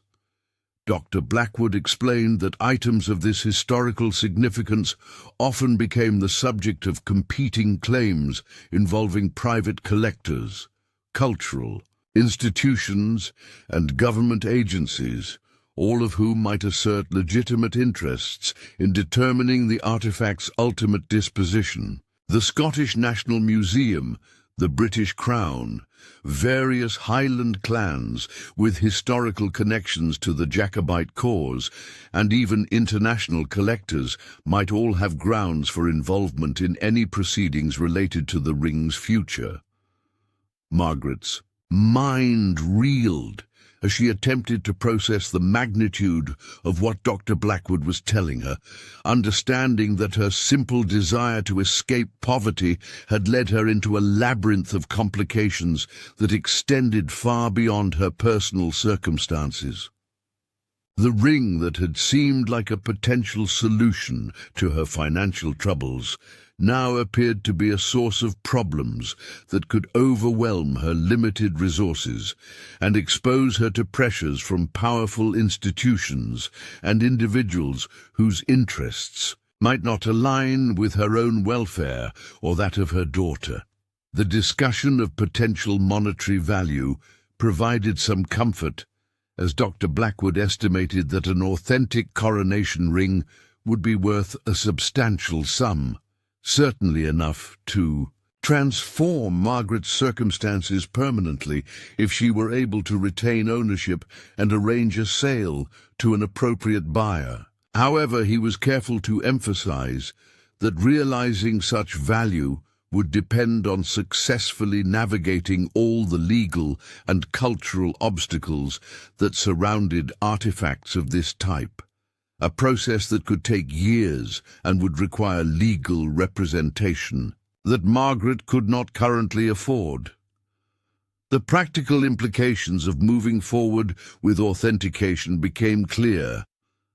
Dr. Blackwood explained that items of this historical significance often became the subject of competing claims involving private collectors, cultural institutions, and government agencies, all of whom might assert legitimate interests in determining the artifact's ultimate disposition. The Scottish National Museum, the British Crown, various Highland clans with historical connections to the Jacobite cause, and even international collectors might all have grounds for involvement in any proceedings related to the ring's future. Margaret's mind reeled as she attempted to process the magnitude of what Dr. Blackwood was telling her, understanding that her simple desire to escape poverty had led her into a labyrinth of complications that extended far beyond her personal circumstances. The ring that had seemed like a potential solution to her financial troubles now appeared to be a source of problems that could overwhelm her limited resources and expose her to pressures from powerful institutions and individuals whose interests might not align with her own welfare or that of her daughter. The discussion of potential monetary value provided some comfort, as Dr. Blackwood estimated that an authentic coronation ring would be worth a substantial sum, certainly enough to transform Margaret's circumstances permanently if she were able to retain ownership and arrange a sale to an appropriate buyer. However, he was careful to emphasize that realizing such value would depend on successfully navigating all the legal and cultural obstacles that surrounded artifacts of this type, a process that could take years and would require legal representation that Margaret could not currently afford. The practical implications of moving forward with authentication became clear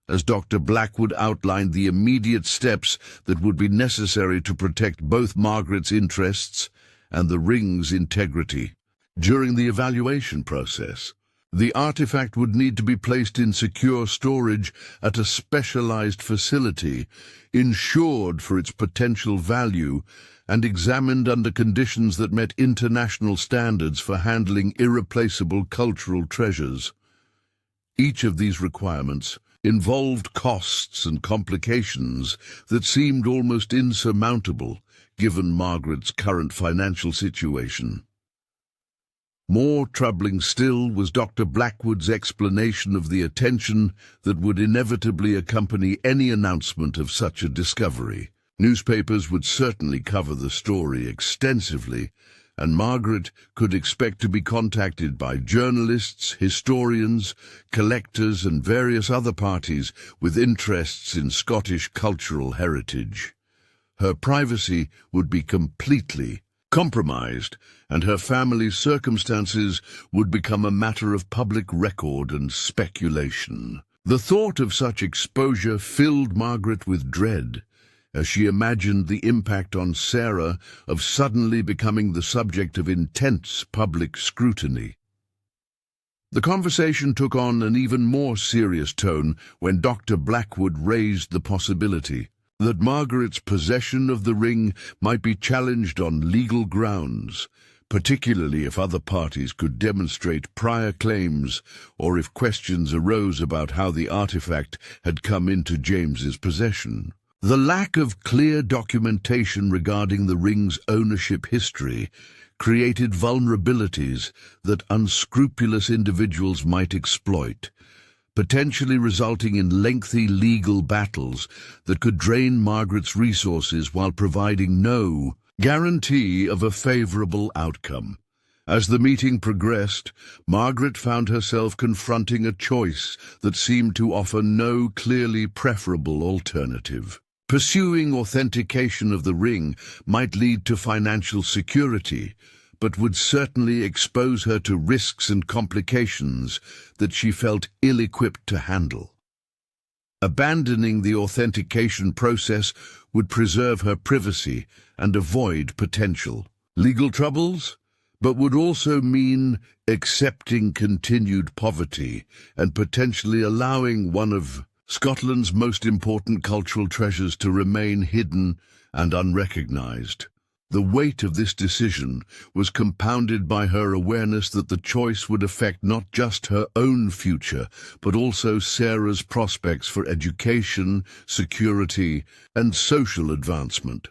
as Dr. Blackwood outlined the immediate steps that would be necessary to protect both Margaret's interests and the ring's integrity. During the evaluation process, the artifact would need to be placed in secure storage at a specialized facility, insured for its potential value, and examined under conditions that met international standards for handling irreplaceable cultural treasures. Each of these requirements involved costs and complications that seemed almost insurmountable given Margaret's current financial situation. More troubling still was Dr. Blackwood's explanation of the attention that would inevitably accompany any announcement of such a discovery. Newspapers would certainly cover the story extensively, and Margaret could expect to be contacted by journalists, historians, collectors, and various other parties with interests in Scottish cultural heritage. Her privacy would be completely compromised, and her family's circumstances would become a matter of public record and speculation. The thought of such exposure filled Margaret with dread, as she imagined the impact on Sarah of suddenly becoming the subject of intense public scrutiny. The conversation took on an even more serious tone when Dr. Blackwood raised the possibility that Margaret's possession of the ring might be challenged on legal grounds, particularly if other parties could demonstrate prior claims or if questions arose about how the artifact had come into James's possession. The lack of clear documentation regarding the ring's ownership history created vulnerabilities that unscrupulous individuals might exploit, potentially resulting in lengthy legal battles that could drain Margaret's resources while providing no guarantee of a favorable outcome. As the meeting progressed, Margaret found herself confronting a choice that seemed to offer no clearly preferable alternative. Pursuing authentication of the ring might lead to financial security, but would certainly expose her to risks and complications that she felt ill-equipped to handle. Abandoning the authentication process would preserve her privacy and avoid potential legal troubles, but would also mean accepting continued poverty and potentially allowing one of Scotland's most important cultural treasures to remain hidden and unrecognized. The weight of this decision was compounded by her awareness that the choice would affect not just her own future, but also Sarah's prospects for education, security, and social advancement.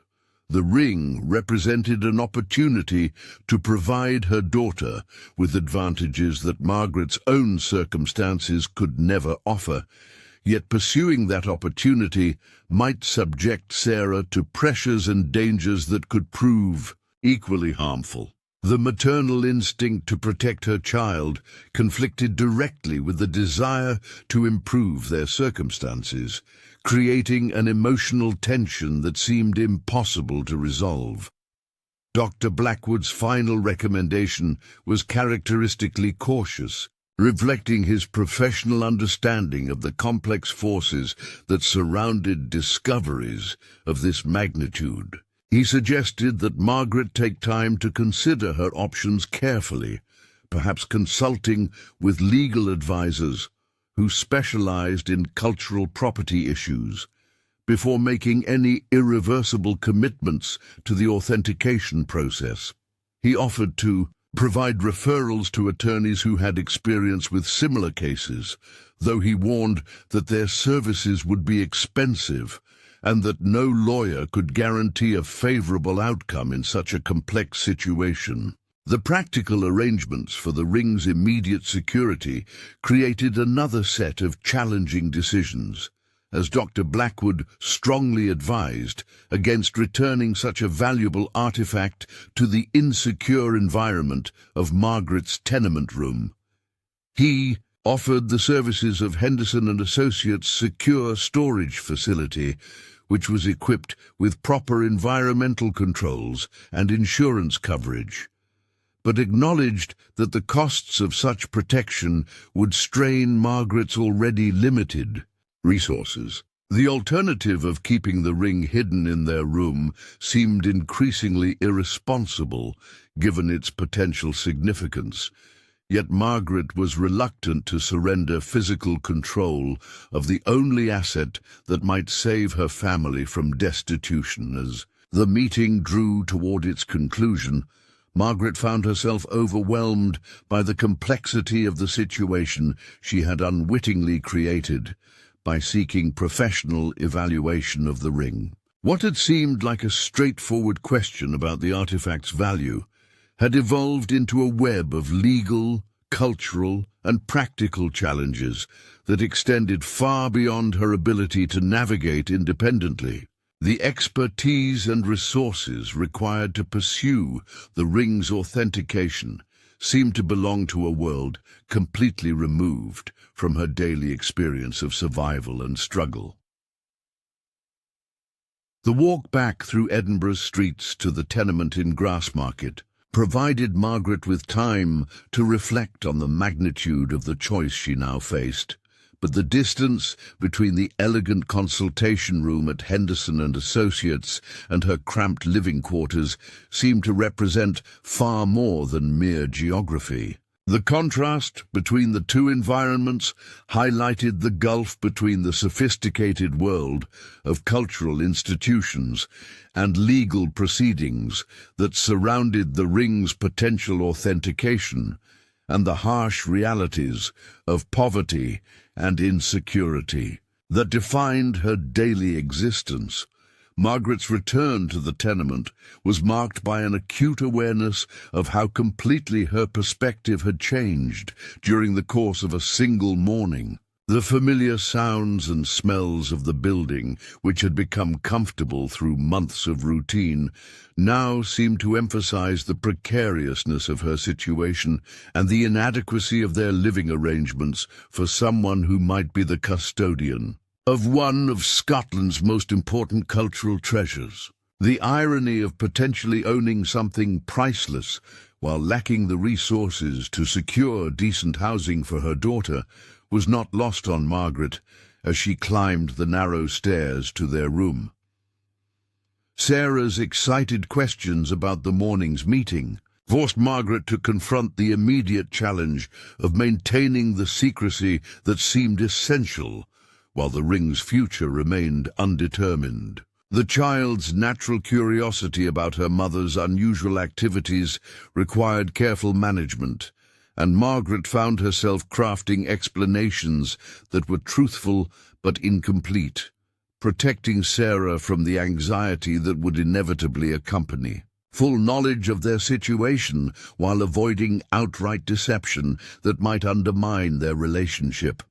The ring represented an opportunity to provide her daughter with advantages that Margaret's own circumstances could never offer. Yet pursuing that opportunity might subject Sarah to pressures and dangers that could prove equally harmful. The maternal instinct to protect her child conflicted directly with the desire to improve their circumstances, creating an emotional tension that seemed impossible to resolve. Dr. Blackwood's final recommendation was characteristically cautious, reflecting his professional understanding of the complex forces that surrounded discoveries of this magnitude. He suggested that Margaret take time to consider her options carefully, perhaps consulting with legal advisors who specialized in cultural property issues, before making any irreversible commitments to the authentication process. He offered to provide referrals to attorneys who had experience with similar cases, though he warned that their services would be expensive and that no lawyer could guarantee a favorable outcome in such a complex situation. The practical arrangements for the ring's immediate security created another set of challenging decisions, as Dr. Blackwood strongly advised against returning such a valuable artifact to the insecure environment of Margaret's tenement room. He offered the services of Henderson and Associates' secure storage facility, which was equipped with proper environmental controls and insurance coverage, but acknowledged that the costs of such protection would strain Margaret's already limited resources. The alternative of keeping the ring hidden in their room seemed increasingly irresponsible, given its potential significance. Yet Margaret was reluctant to surrender physical control of the only asset that might save her family from destitution. As the meeting drew toward its conclusion, Margaret found herself overwhelmed by the complexity of the situation she had unwittingly created by seeking professional evaluation of the ring. What had seemed like a straightforward question about the artifact's value had evolved into a web of legal, cultural, and practical challenges that extended far beyond her ability to navigate independently. The expertise and resources required to pursue the ring's authentication seemed to belong to a world completely removed from her daily experience of survival and struggle. The walk back through Edinburgh's streets to the tenement in Grassmarket provided Margaret with time to reflect on the magnitude of the choice she now faced. But the distance between the elegant consultation room at Henderson and Associates and her cramped living quarters seemed to represent far more than mere geography. The contrast between the two environments highlighted the gulf between the sophisticated world of cultural institutions and legal proceedings that surrounded the ring's potential authentication, and the harsh realities of poverty and insecurity that defined her daily existence. Margaret's return to the tenement was marked by an acute awareness of how completely her perspective had changed during the course of a single morning. The familiar sounds and smells of the building, which had become comfortable through months of routine, now seemed to emphasize the precariousness of her situation and the inadequacy of their living arrangements for someone who might be the custodian of one of Scotland's most important cultural treasures. The irony of potentially owning something priceless while lacking the resources to secure decent housing for her daughter, was not lost on Margaret as she climbed the narrow stairs to their room. Sarah's excited questions about the morning's meeting forced Margaret to confront the immediate challenge of maintaining the secrecy that seemed essential while the ring's future remained undetermined. The child's natural curiosity about her mother's unusual activities required careful management, and Margaret found herself crafting explanations that were truthful but incomplete, protecting Sarah from the anxiety that would inevitably accompany. Full knowledge of their situation while avoiding outright deception that might undermine their relationship.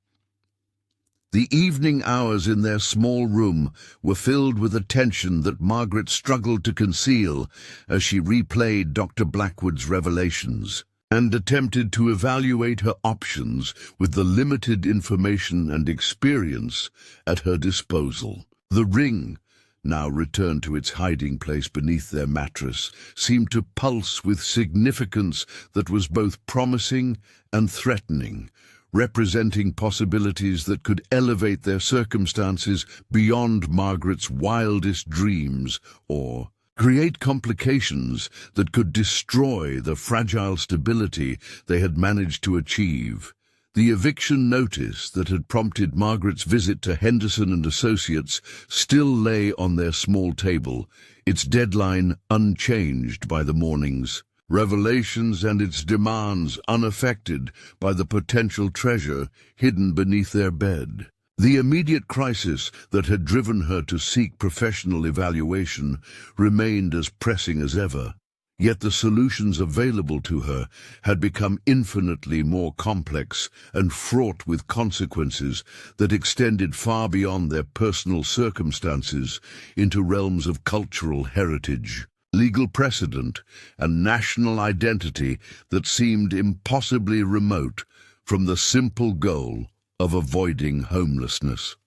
The evening hours in their small room were filled with a tension that Margaret struggled to conceal as she replayed Dr. Blackwood's revelations and attempted to evaluate her options with the limited information and experience at her disposal. The ring, now returned to its hiding place beneath their mattress, seemed to pulse with significance that was both promising and threatening, representing possibilities that could elevate their circumstances beyond Margaret's wildest dreams or create complications that could destroy the fragile stability they had managed to achieve. The eviction notice that had prompted Margaret's visit to Henderson and Associates still lay on their small table, its deadline unchanged by the morning's revelations and its demands unaffected by the potential treasure hidden beneath their bed. The immediate crisis that had driven her to seek professional evaluation remained as pressing as ever, yet the solutions available to her had become infinitely more complex and fraught with consequences that extended far beyond their personal circumstances into realms of cultural heritage, legal precedent, and national identity that seemed impossibly remote from the simple goal of avoiding homelessness.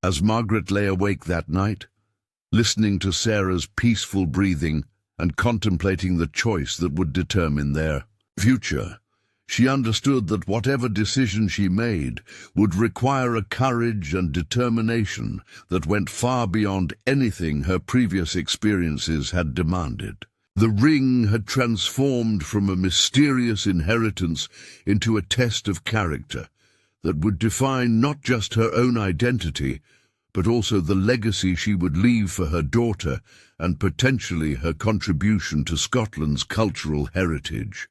As Margaret lay awake that night, listening to Sarah's peaceful breathing and contemplating the choice that would determine their future, she understood that whatever decision she made would require a courage and determination that went far beyond anything her previous experiences had demanded. The ring had transformed from a mysterious inheritance into a test of character that would define not just her own identity, but also the legacy she would leave for her daughter and potentially her contribution to Scotland's cultural heritage.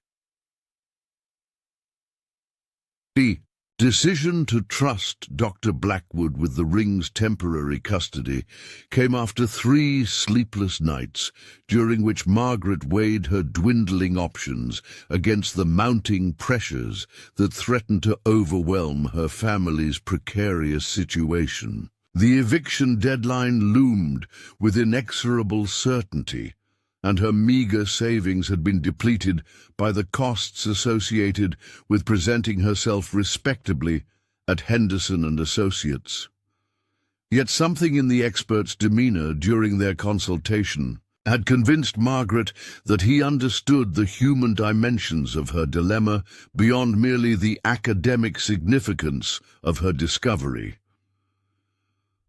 The decision to trust Dr. Blackwood with the ring's temporary custody came after 3 sleepless nights, during which Margaret weighed her dwindling options against the mounting pressures that threatened to overwhelm her family's precarious situation. The eviction deadline loomed with inexorable certainty, and her meager savings had been depleted by the costs associated with presenting herself respectably at Henderson and Associates. Yet something in the expert's demeanor during their consultation had convinced Margaret that he understood the human dimensions of her dilemma beyond merely the academic significance of her discovery.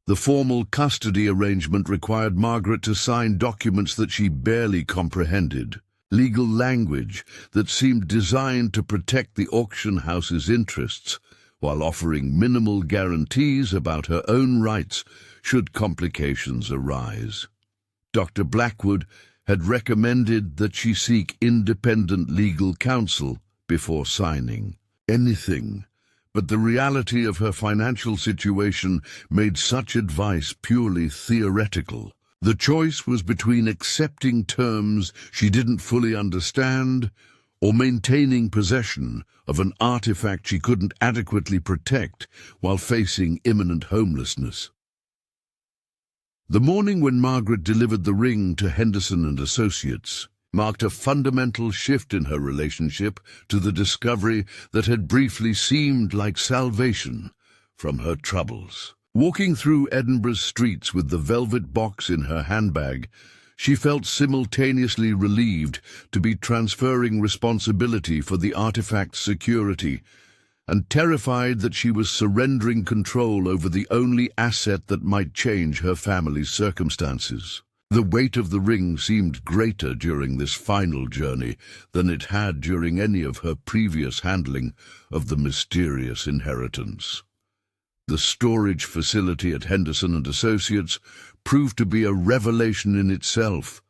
The formal custody arrangement required Margaret to sign documents that she barely comprehended, legal language that seemed designed to protect the auction house's interests, while offering minimal guarantees about her own rights should complications arise. Dr. Blackwood had recommended that she seek independent legal counsel before signing anything. But the reality of her financial situation made such advice purely theoretical. The choice was between accepting terms she didn't fully understand or maintaining possession of an artifact she couldn't adequately protect while facing imminent homelessness. The morning when Margaret delivered the ring to Henderson and Associates marked a fundamental shift in her relationship to the discovery that had briefly seemed like salvation from her troubles. Walking through Edinburgh's streets with the velvet box in her handbag, She felt simultaneously relieved to be transferring responsibility for the artifact's security, and terrified that she was surrendering control over the only asset that might change her family's circumstances. The weight of the ring seemed greater during this final journey than it had during any of her previous handling of the mysterious inheritance. The storage facility at Henderson and Associates proved to be a revelation in itself,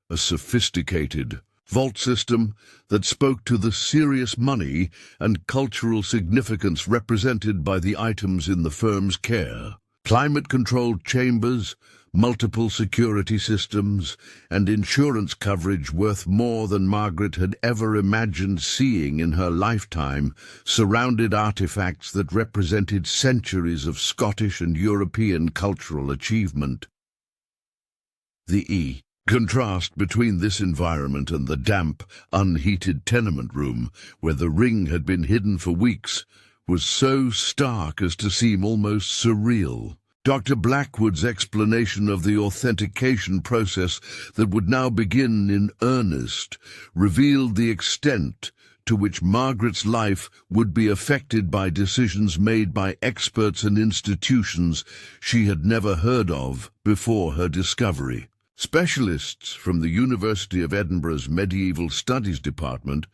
a sophisticated vault system that spoke to the serious money and cultural significance represented by the items in the firm's care. Climate-controlled chambers, multiple security systems, and insurance coverage worth more than Margaret had ever imagined seeing in her lifetime surrounded artifacts that represented centuries of Scottish and European cultural achievement. The contrast between this environment and the damp, unheated tenement room where the ring had been hidden for weeks was so stark as to seem almost surreal. Dr. Blackwood's explanation of the authentication process that would now begin in earnest revealed the extent to which Margaret's life would be affected by decisions made by experts and institutions she had never heard of before her discovery. Specialists from the University of Edinburgh's Medieval Studies Department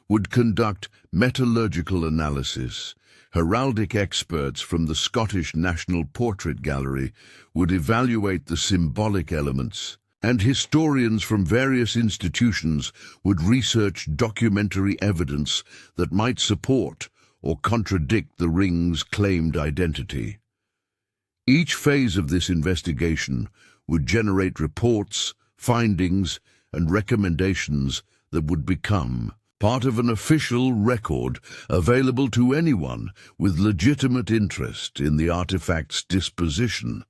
would conduct metallurgical analysis. Heraldic experts from the Scottish National Portrait Gallery would evaluate the symbolic elements, and historians from various institutions would research documentary evidence that might support or contradict the ring's claimed identity. Each phase of this investigation would generate reports, findings, and recommendations that would become part of an official record available to anyone with legitimate interest in the artifact's disposition.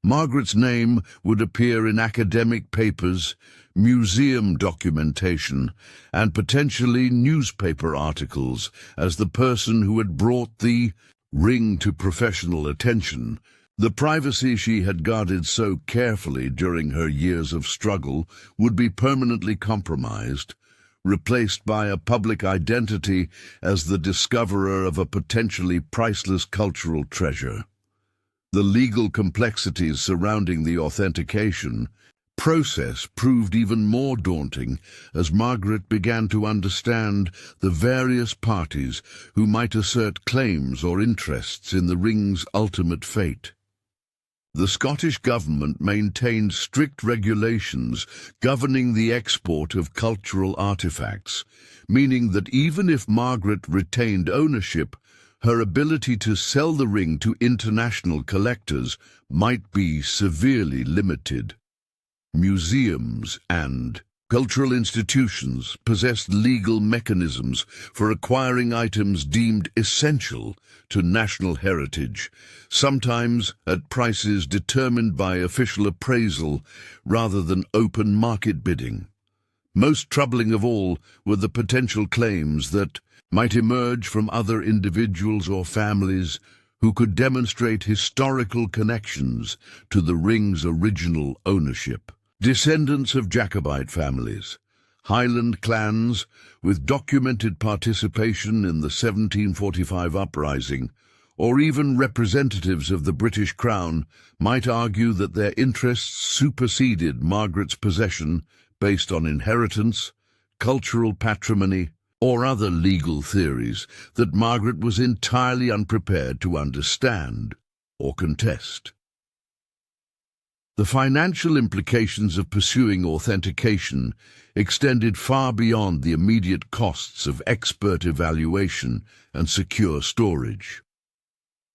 Margaret's name would appear in academic papers, museum documentation, and potentially newspaper articles as the person who had brought the ring to professional attention. The privacy she had guarded so carefully during her years of struggle would be permanently compromised, replaced by a public identity as the discoverer of a potentially priceless cultural treasure. The legal complexities surrounding the authentication process proved even more daunting as Margaret began to understand the various parties who might assert claims or interests in the ring's ultimate fate. The Scottish government maintained strict regulations governing the export of cultural artifacts, meaning that even if Margaret retained ownership, her ability to sell the ring to international collectors might be severely limited. Museums and cultural institutions possessed legal mechanisms for acquiring items deemed essential to national heritage, sometimes at prices determined by official appraisal rather than open market bidding. Most troubling of all were the potential claims that might emerge from other individuals or families who could demonstrate historical connections to the ring's original ownership. Descendants of Jacobite families, Highland clans with documented participation in the 1745 uprising, or even representatives of the British Crown might argue that their interests superseded Margaret's possession based on inheritance, cultural patrimony, or other legal theories that Margaret was entirely unprepared to understand or contest. The financial implications of pursuing authentication extended far beyond the immediate costs of expert evaluation and secure storage.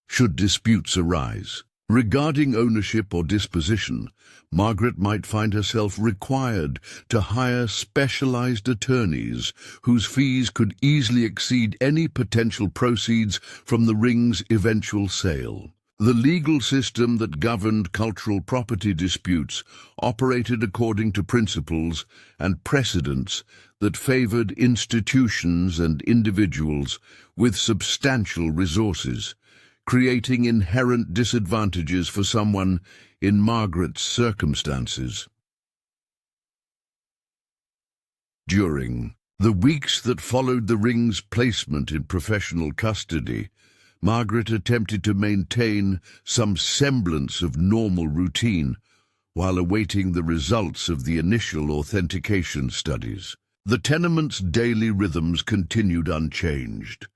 Should disputes arise regarding ownership or disposition, Margaret might find herself required to hire specialized attorneys whose fees could easily exceed any potential proceeds from the ring's eventual sale. The legal system that governed cultural property disputes operated according to principles and precedents that favored institutions and individuals with substantial resources, creating inherent disadvantages for someone in Margaret's circumstances. During the weeks that followed the ring's placement in professional custody, Margaret attempted to maintain some semblance of normal routine while awaiting the results of the initial authentication studies. The tenement's daily rhythms continued unchanged,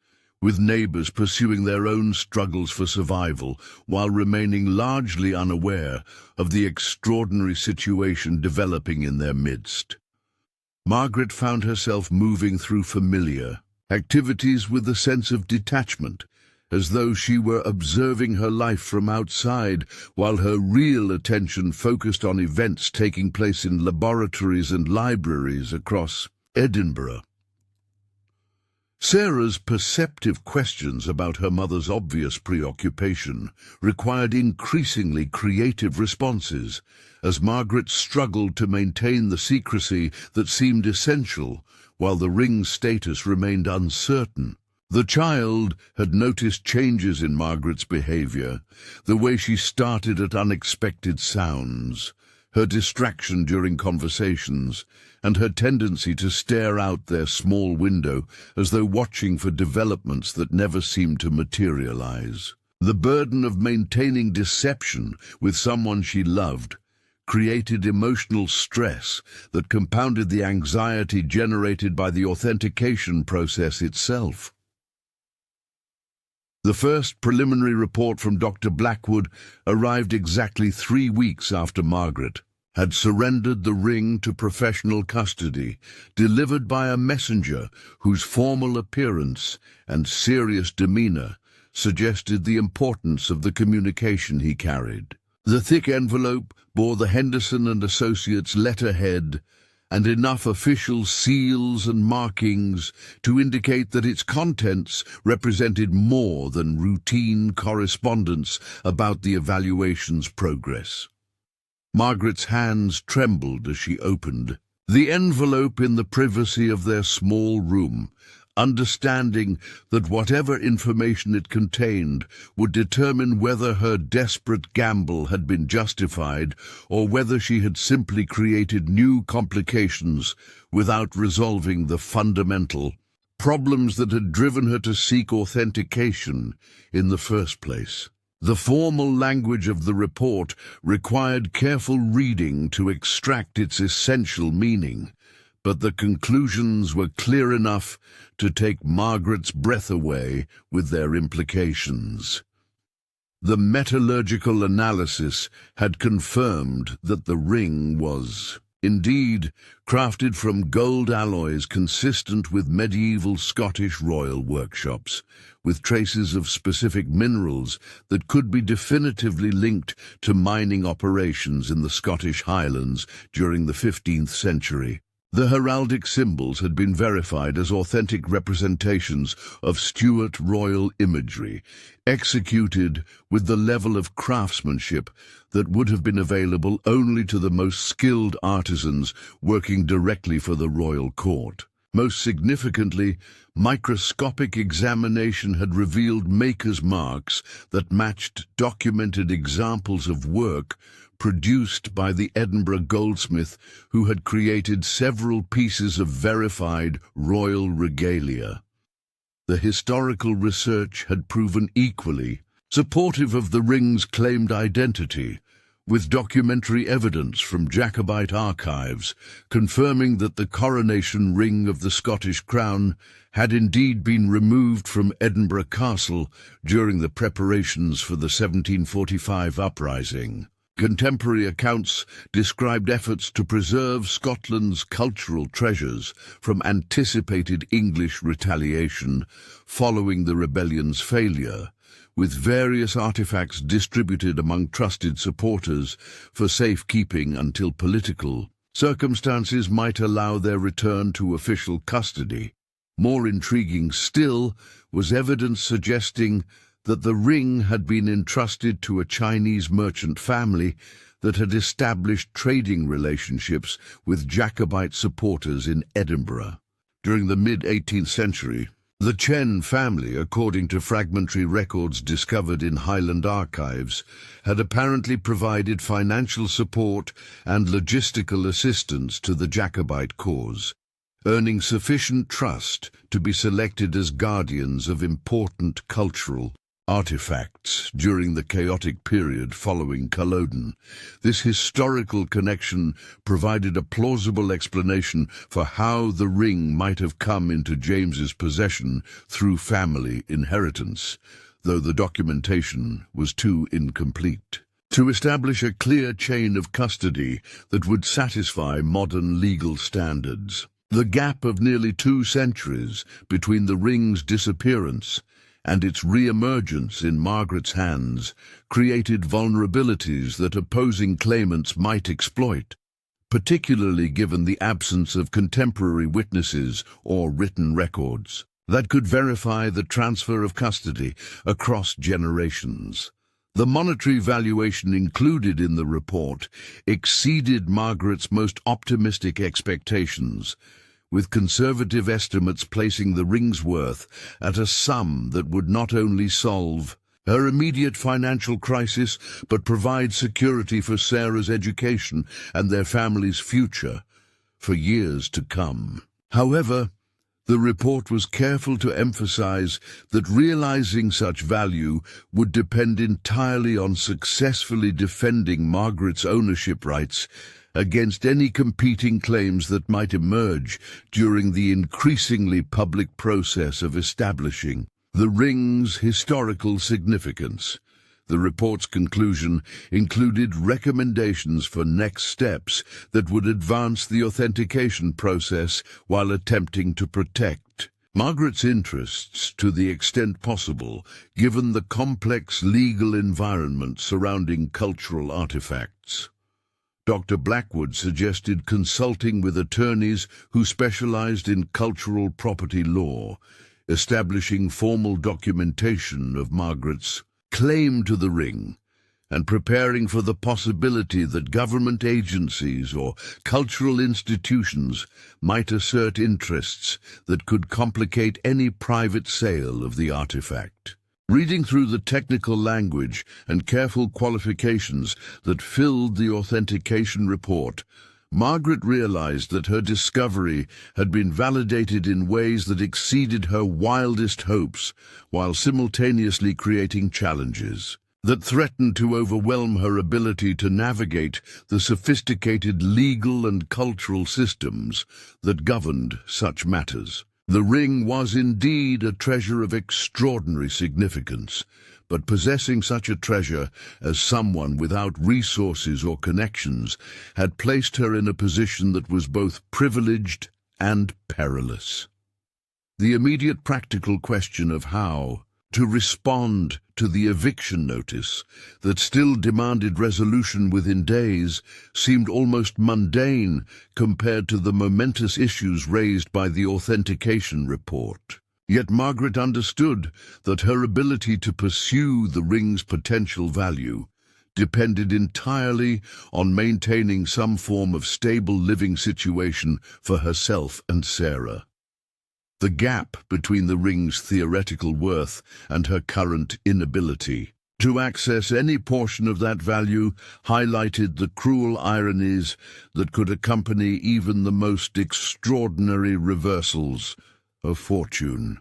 with neighbours pursuing their own struggles for survival while remaining largely unaware of the extraordinary situation developing in their midst. Margaret found herself moving through familiar activities with a sense of detachment, as though she were observing her life from outside, while her real attention focused on events taking place in laboratories and libraries across Edinburgh. Sarah's perceptive questions about her mother's obvious preoccupation required increasingly creative responses, as Margaret struggled to maintain the secrecy that seemed essential while the ring's status remained uncertain. The child had noticed changes in Margaret's behavior, the way she started at unexpected sounds, her distraction during conversations, and her tendency to stare out their small window as though watching for developments that never seemed to materialize. The burden of maintaining deception with someone she loved created emotional stress that compounded the anxiety generated by the authentication process itself. The first preliminary report from Dr. Blackwood arrived exactly 3 weeks after Margaret had surrendered the ring to professional custody, delivered by a messenger whose formal appearance and serious demeanour suggested the importance of the communication he carried. The thick envelope bore the Henderson and Associates letterhead and enough official seals and markings to indicate that its contents represented more than routine correspondence about the evaluation's progress. Margaret's hands trembled as she opened the envelope in the privacy of their small room, understanding that whatever information it contained would determine whether her desperate gamble had been justified or whether she had simply created new complications without resolving the fundamental problems that had driven her to seek authentication in the first place. The formal language of the report required careful reading to extract its essential meaning, but the conclusions were clear enough to take Margaret's breath away with their implications. The metallurgical analysis had confirmed that the ring was, indeed, crafted from gold alloys consistent with medieval Scottish royal workshops, with traces of specific minerals that could be definitively linked to mining operations in the Scottish Highlands during the 15th century. The heraldic symbols had been verified as authentic representations of Stuart royal imagery, executed with the level of craftsmanship that would have been available only to the most skilled artisans working directly for the royal court. Most significantly, microscopic examination had revealed makers' marks that matched documented examples of work produced by the Edinburgh goldsmith who had created several pieces of verified royal regalia. The historical research had proven equally supportive of the ring's claimed identity, with documentary evidence from Jacobite archives confirming that the coronation ring of the Scottish crown had indeed been removed from Edinburgh Castle during the preparations for the 1745 uprising. Contemporary accounts described efforts to preserve Scotland's cultural treasures from anticipated English retaliation following the rebellion's failure, with various artifacts distributed among trusted supporters for safekeeping until political circumstances might allow their return to official custody. More intriguing still was evidence suggesting that the ring had been entrusted to a Chinese merchant family that had established trading relationships with Jacobite supporters in Edinburgh. During the mid-18th century, the Chen family, according to fragmentary records discovered in Highland archives, had apparently provided financial support and logistical assistance to the Jacobite cause, earning sufficient trust to be selected as guardians of important cultural artifacts during the chaotic period following Culloden. This historical connection provided a plausible explanation for how the ring might have come into James's possession through family inheritance, though the documentation was too incomplete to establish a clear chain of custody that would satisfy modern legal standards. The gap of nearly 2 centuries between the ring's disappearance and its re-emergence in Margaret's hands created vulnerabilities that opposing claimants might exploit, particularly given the absence of contemporary witnesses or written records that could verify the transfer of custody across generations. The monetary valuation included in the report exceeded Margaret's most optimistic expectations, with conservative estimates placing the ring's worth at a sum that would not only solve her immediate financial crisis, but provide security for Sarah's education and their family's future for years to come. However, the report was careful to emphasize that realizing such value would depend entirely on successfully defending Margaret's ownership rights against any competing claims that might emerge during the increasingly public process of establishing the ring's historical significance. The report's conclusion included recommendations for next steps that would advance the authentication process while attempting to protect Margaret's interests to the extent possible, given the complex legal environment surrounding cultural artifacts. Dr. Blackwood suggested consulting with attorneys who specialized in cultural property law, establishing formal documentation of Margaret's claim to the ring, and preparing for the possibility that government agencies or cultural institutions might assert interests that could complicate any private sale of the artifact. Reading through the technical language and careful qualifications that filled the authentication report, Margaret realized that her discovery had been validated in ways that exceeded her wildest hopes, while simultaneously creating challenges that threatened to overwhelm her ability to navigate the sophisticated legal and cultural systems that governed such matters. The ring was indeed a treasure of extraordinary significance, but possessing such a treasure as someone without resources or connections had placed her in a position that was both privileged and perilous. The immediate practical question of how to respond to the eviction notice that still demanded resolution within days seemed almost mundane compared to the momentous issues raised by the authentication report. Yet Margaret understood that her ability to pursue the ring's potential value depended entirely on maintaining some form of stable living situation for herself and Sarah. The gap between the ring's theoretical worth and her current inability to access any portion of that value highlighted the cruel ironies that could accompany even the most extraordinary reversals of fortune.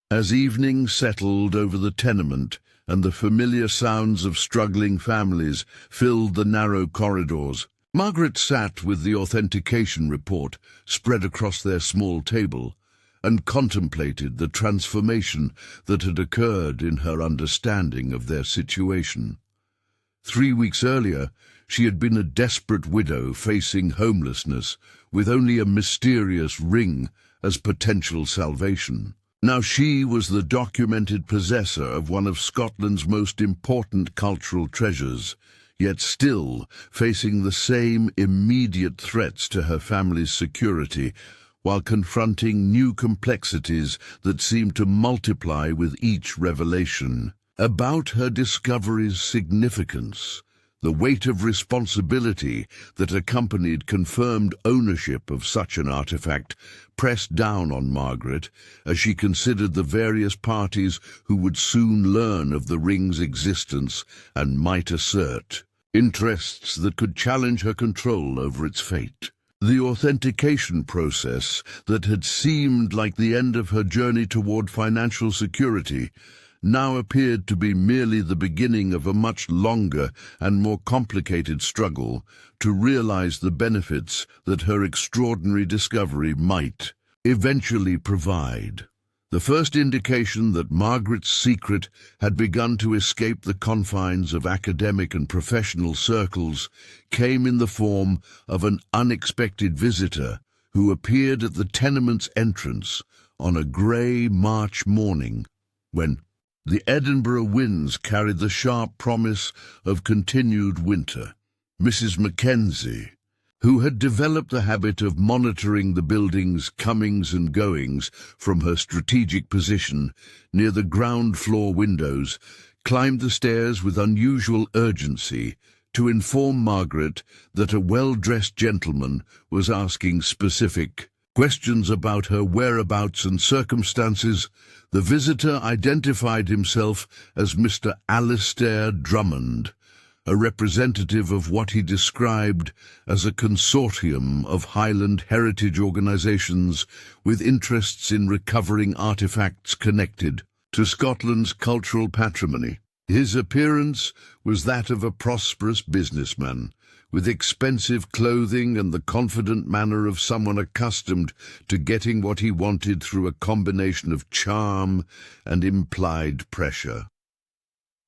As evening settled over the tenement and the familiar sounds of struggling families filled the narrow corridors, Margaret sat with the authentication report spread across their small table and contemplated the transformation that had occurred in her understanding of their situation. 3 weeks earlier, she had been a desperate widow facing homelessness with only a mysterious ring as potential salvation. Now she was the documented possessor of one of Scotland's most important cultural treasures, yet still facing the same immediate threats to her family's security, while confronting new complexities that seemed to multiply with each revelation. About her discovery's significance, the weight of responsibility that accompanied confirmed ownership of such an artifact pressed down on Margaret as she considered the various parties who would soon learn of the ring's existence and might assert interests that could challenge her control over its fate. The authentication process that had seemed like the end of her journey toward financial security now appeared to be merely the beginning of a much longer and more complicated struggle to realize the benefits that her extraordinary discovery might eventually provide. The first indication that Margaret's secret had begun to escape the confines of academic and professional circles came in the form of an unexpected visitor who appeared at the tenement's entrance on a grey March morning when the Edinburgh winds carried the sharp promise of continued winter. Mrs. Mackenzie, who had developed the habit of monitoring the building's comings and goings from her strategic position near the ground floor windows, climbed the stairs with unusual urgency to inform Margaret that a well-dressed gentleman was asking specific questions about her whereabouts and circumstances. The visitor identified himself as Mr. Alistair Drummond, a representative of what he described as a consortium of Highland heritage organisations with interests in recovering artefacts connected to Scotland's cultural patrimony. His appearance was that of a prosperous businessman, with expensive clothing and the confident manner of someone accustomed to getting what he wanted through a combination of charm and implied pressure.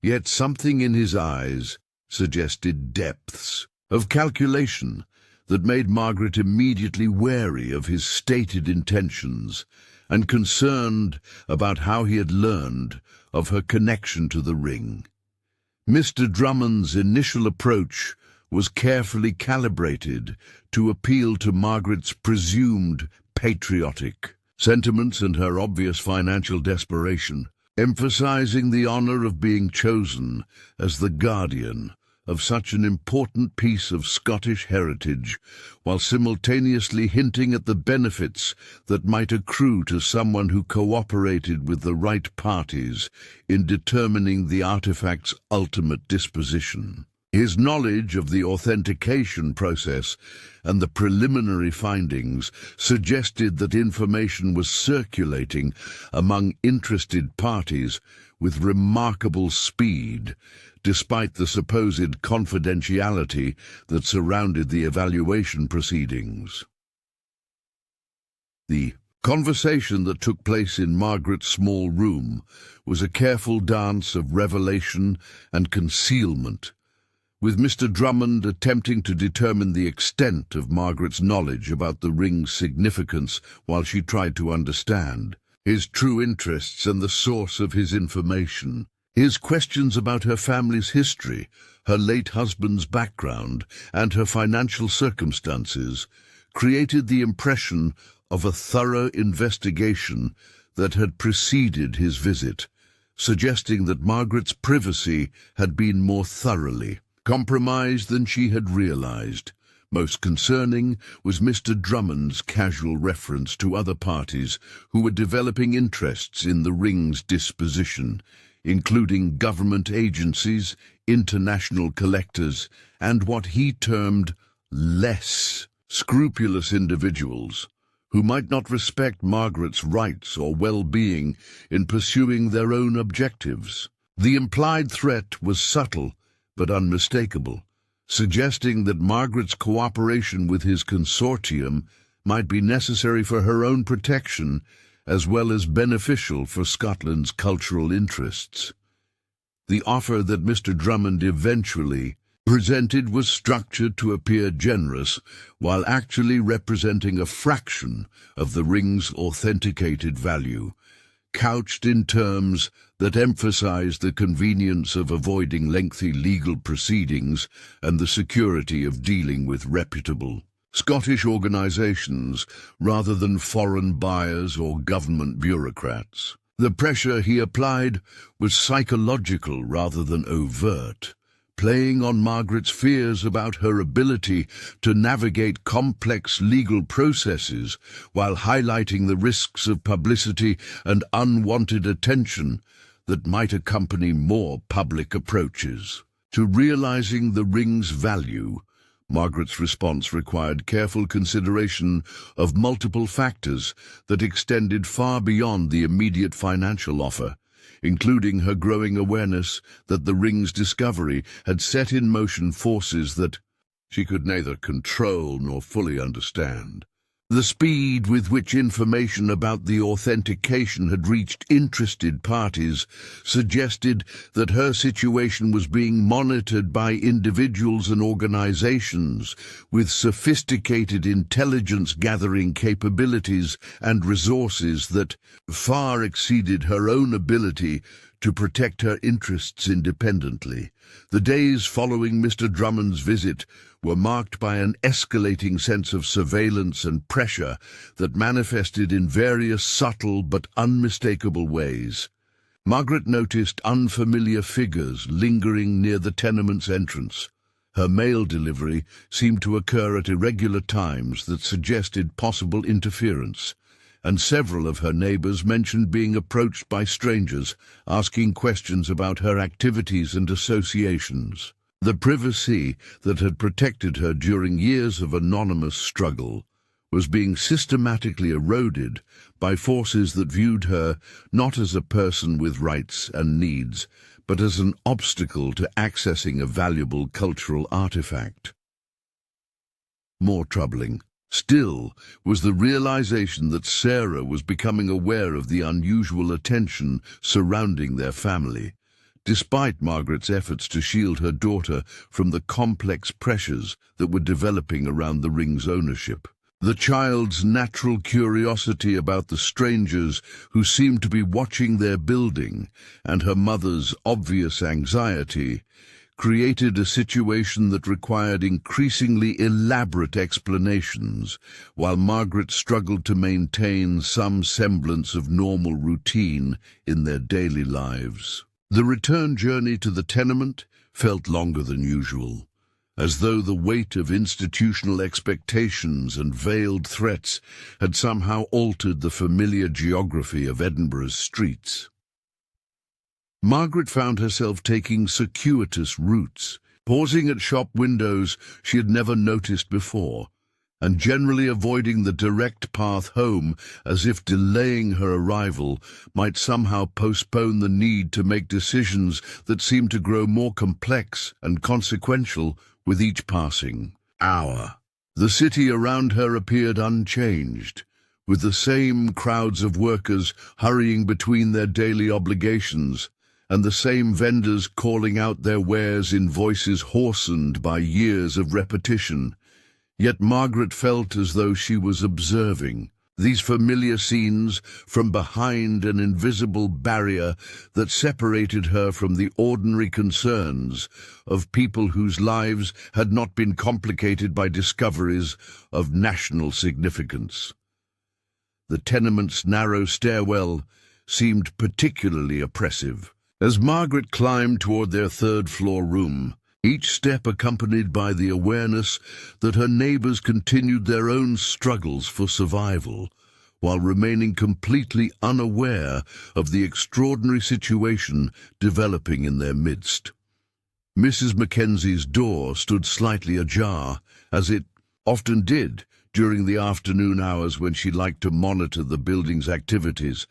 Yet something in his eyes suggested depths of calculation that made Margaret immediately wary of his stated intentions and concerned about how he had learned of her connection to the ring. Mr. Drummond's initial approach was carefully calibrated to appeal to Margaret's presumed patriotic sentiments and her obvious financial desperation, emphasizing the honor of being chosen as the guardian of such an important piece of Scottish heritage, while simultaneously hinting at the benefits that might accrue to someone who cooperated with the right parties in determining the artifact's ultimate disposition. His knowledge of the authentication process and the preliminary findings suggested that information was circulating among interested parties with remarkable speed, despite the supposed confidentiality that surrounded the evaluation proceedings. The conversation that took place in Margaret's small room was a careful dance of revelation and concealment, with Mr. Drummond attempting to determine the extent of Margaret's knowledge about the ring's significance while she tried to understand his true interests and the source of his information. His questions about her family's history, her late husband's background, and her financial circumstances created the impression of a thorough investigation that had preceded his visit, suggesting that Margaret's privacy had been more thoroughly compromised than she had realized. Most concerning was Mr. Drummond's casual reference to other parties who were developing interests in the ring's disposition, including government agencies, international collectors, and what he termed less scrupulous individuals who might not respect Margaret's rights or well-being in pursuing their own objectives. The implied threat was subtle but unmistakable, suggesting that Margaret's cooperation with his consortium might be necessary for her own protection as well as beneficial for Scotland's cultural interests. The offer that Mr. Drummond eventually presented was structured to appear generous, while actually representing a fraction of the ring's authenticated value, couched in terms that emphasized the convenience of avoiding lengthy legal proceedings and the security of dealing with reputable Scottish organisations rather than foreign buyers or government bureaucrats. The pressure he applied was psychological rather than overt, playing on Margaret's fears about her ability to navigate complex legal processes while highlighting the risks of publicity and unwanted attention that might accompany more public approaches. To realizing the ring's value, Margaret's response required careful consideration of multiple factors that extended far beyond the immediate financial offer, including her growing awareness that the ring's discovery had set in motion forces that she could neither control nor fully understand. The speed with which information about the authentication had reached interested parties suggested that her situation was being monitored by individuals and organizations with sophisticated intelligence-gathering capabilities and resources that far exceeded her own ability to protect her interests independently. The days following Mr. Drummond's visit were marked by an escalating sense of surveillance and pressure that manifested in various subtle but unmistakable ways. Margaret noticed unfamiliar figures lingering near the tenement's entrance. Her mail delivery seemed to occur at irregular times that suggested possible interference, and several of her neighbors mentioned being approached by strangers, asking questions about her activities and associations. The privacy that had protected her during years of anonymous struggle was being systematically eroded by forces that viewed her not as a person with rights and needs, but as an obstacle to accessing a valuable cultural artifact. More troubling still was the realization that Sarah was becoming aware of the unusual attention surrounding their family. Despite Margaret's efforts to shield her daughter from the complex pressures that were developing around the ring's ownership, the child's natural curiosity about the strangers who seemed to be watching their building and her mother's obvious anxiety created a situation that required increasingly elaborate explanations, while Margaret struggled to maintain some semblance of normal routine in their daily lives. The return journey to the tenement felt longer than usual, as though the weight of institutional expectations and veiled threats had somehow altered the familiar geography of Edinburgh's streets. Margaret found herself taking circuitous routes, pausing at shop windows she had never noticed before, and generally avoiding the direct path home as if delaying her arrival might somehow postpone the need to make decisions that seemed to grow more complex and consequential with each passing hour. The city around her appeared unchanged, with the same crowds of workers hurrying between their daily obligations, and the same vendors calling out their wares in voices hoarsened by years of repetition. Yet Margaret felt as though she was observing these familiar scenes from behind an invisible barrier that separated her from the ordinary concerns of people whose lives had not been complicated by discoveries of national significance. The tenement's narrow stairwell seemed particularly oppressive. As Margaret climbed toward their third-floor room, each step accompanied by the awareness that her neighbors continued their own struggles for survival, while remaining completely unaware of the extraordinary situation developing in their midst. Mrs. Mackenzie's door stood slightly ajar, as it often did during the afternoon hours when she liked to monitor the building's activities,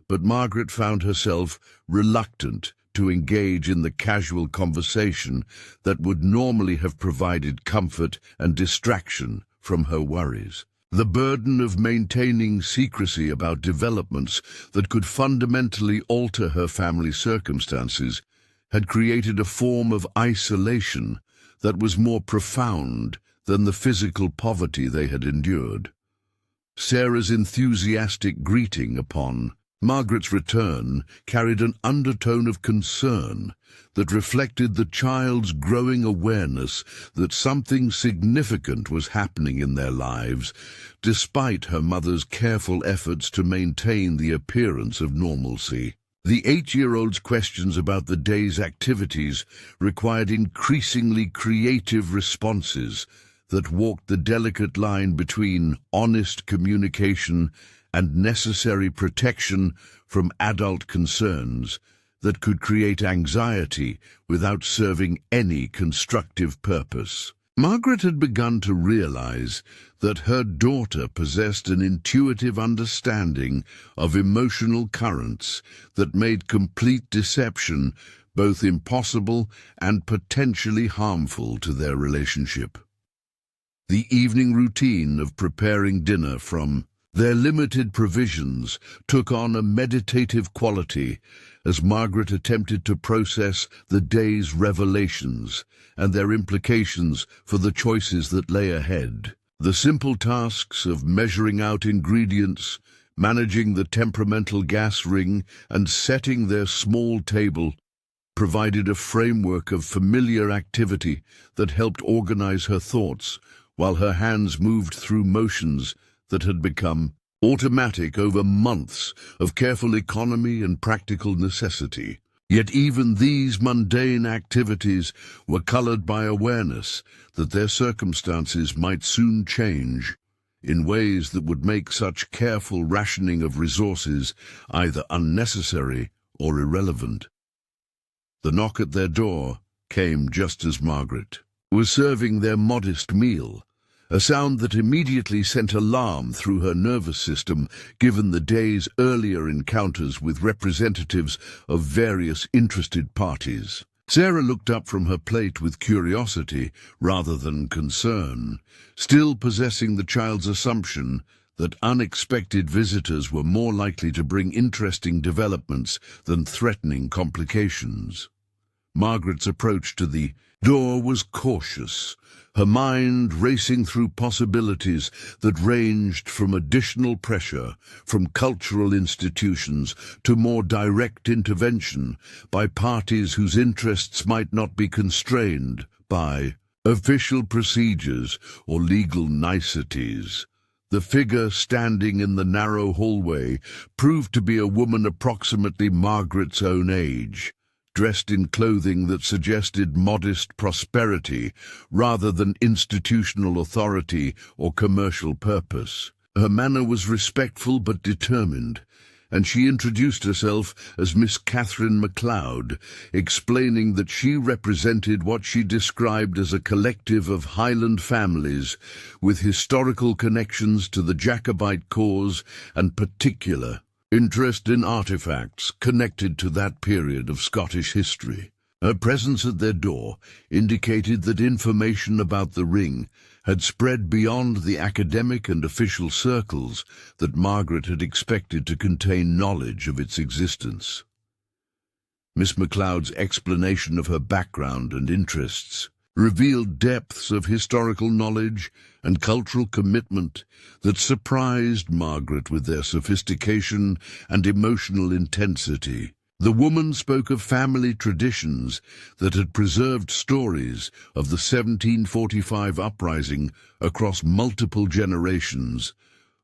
but Margaret found herself reluctant to engage in the casual conversation that would normally have provided comfort and distraction from her worries. The burden of maintaining secrecy about developments that could fundamentally alter her family's circumstances had created a form of isolation that was more profound than the physical poverty they had endured. Sarah's enthusiastic greeting upon Margaret's return carried an undertone of concern that reflected the child's growing awareness that something significant was happening in their lives, despite her mother's careful efforts to maintain the appearance of normalcy. The 8-year-old's questions about the day's activities required increasingly creative responses that walked the delicate line between honest communication and necessary protection from adult concerns that could create anxiety without serving any constructive purpose. Margaret had begun to realize that her daughter possessed an intuitive understanding of emotional currents that made complete deception both impossible and potentially harmful to their relationship. The evening routine of preparing dinner from their limited provisions took on a meditative quality as Margaret attempted to process the day's revelations and their implications for the choices that lay ahead. The simple tasks of measuring out ingredients, managing the temperamental gas ring, and setting their small table provided a framework of familiar activity that helped organize her thoughts, while her hands moved through motions that had become automatic over months of careful economy and practical necessity. Yet even these mundane activities were colored by awareness that their circumstances might soon change in ways that would make such careful rationing of resources either unnecessary or irrelevant. The knock at their door came just as Margaret was serving their modest meal, a sound that immediately sent alarm through her nervous system given the day's earlier encounters with representatives of various interested parties. Sarah looked up from her plate with curiosity rather than concern, still possessing the child's assumption that unexpected visitors were more likely to bring interesting developments than threatening complications. Margaret's approach to the door was cautious, her mind racing through possibilities that ranged from additional pressure from cultural institutions to more direct intervention by parties whose interests might not be constrained by official procedures or legal niceties. The figure standing in the narrow hallway proved to be a woman approximately Margaret's own age, dressed in clothing that suggested modest prosperity rather than institutional authority or commercial purpose. Her manner was respectful but determined, and she introduced herself as Miss Catherine MacLeod, explaining that she represented what she described as a collective of Highland families with historical connections to the Jacobite cause and particular interest in artifacts connected to that period of Scottish history. Her presence at their door indicated that information about the ring had spread beyond the academic and official circles that Margaret had expected to contain knowledge of its existence. Miss MacLeod's explanation of her background and interests revealed depths of historical knowledge and cultural commitment that surprised Margaret with their sophistication and emotional intensity. The woman spoke of family traditions that had preserved stories of the 1745 uprising across multiple generations,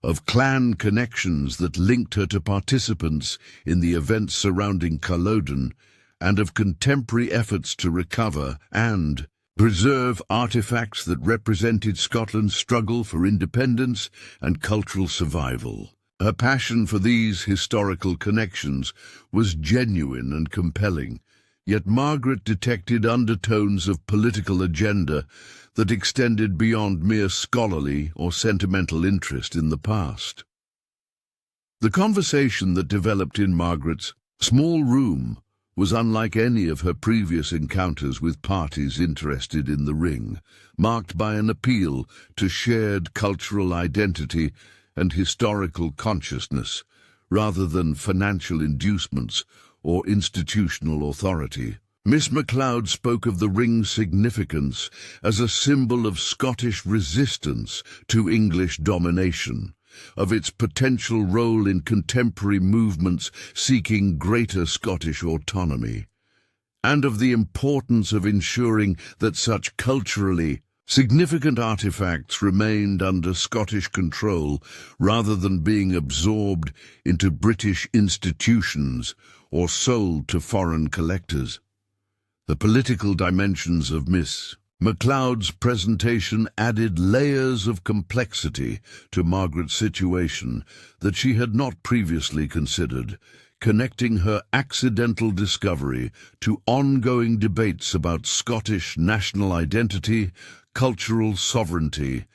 of clan connections that linked her to participants in the events surrounding Culloden, and of contemporary efforts to recover and preserve artifacts that represented Scotland's struggle for independence and cultural survival. Her passion for these historical connections was genuine and compelling, yet Margaret detected undertones of political agenda that extended beyond mere scholarly or sentimental interest in the past. The conversation that developed in Margaret's small room was unlike any of her previous encounters with parties interested in the ring, marked by an appeal to shared cultural identity and historical consciousness, rather than financial inducements or institutional authority. Miss MacLeod spoke of the ring's significance as a symbol of Scottish resistance to English domination, of its potential role in contemporary movements seeking greater Scottish autonomy, and of the importance of ensuring that such culturally significant artifacts remained under Scottish control rather than being absorbed into British institutions or sold to foreign collectors. The political dimensions of Miss MacLeod's presentation added layers of complexity to Margaret's situation that she had not previously considered, connecting her accidental discovery to ongoing debates about Scottish national identity, cultural sovereignty,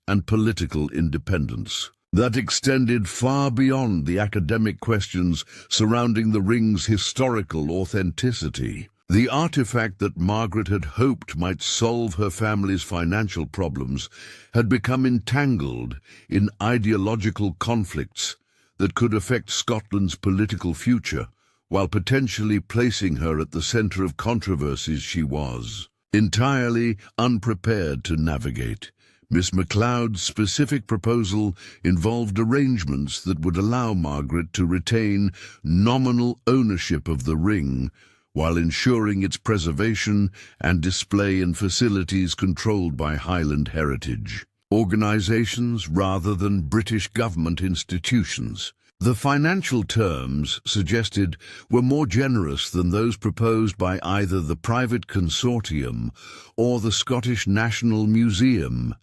and political independence that extended far beyond the academic questions surrounding the ring's historical authenticity. The artifact that Margaret had hoped might solve her family's financial problems had become entangled in ideological conflicts that could affect Scotland's political future, while potentially placing her at the centre of controversies she was entirely unprepared to navigate. Miss MacLeod's specific proposal involved arrangements that would allow Margaret to retain nominal ownership of the ring, while ensuring its preservation and display in facilities controlled by Highland heritage organisations rather than British government institutions. The financial terms suggested were more generous than those proposed by either the private consortium or the Scottish National Museum,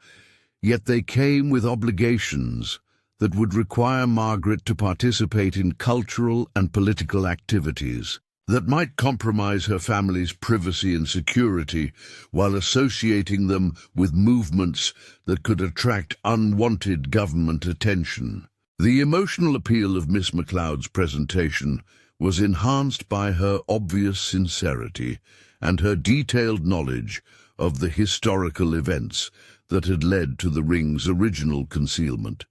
yet they came with obligations that would require Margaret to participate in cultural and political activities that might compromise her family's privacy and security while associating them with movements that could attract unwanted government attention. The emotional appeal of Miss MacLeod's presentation was enhanced by her obvious sincerity and her detailed knowledge of the historical events that had led to the ring's original concealment.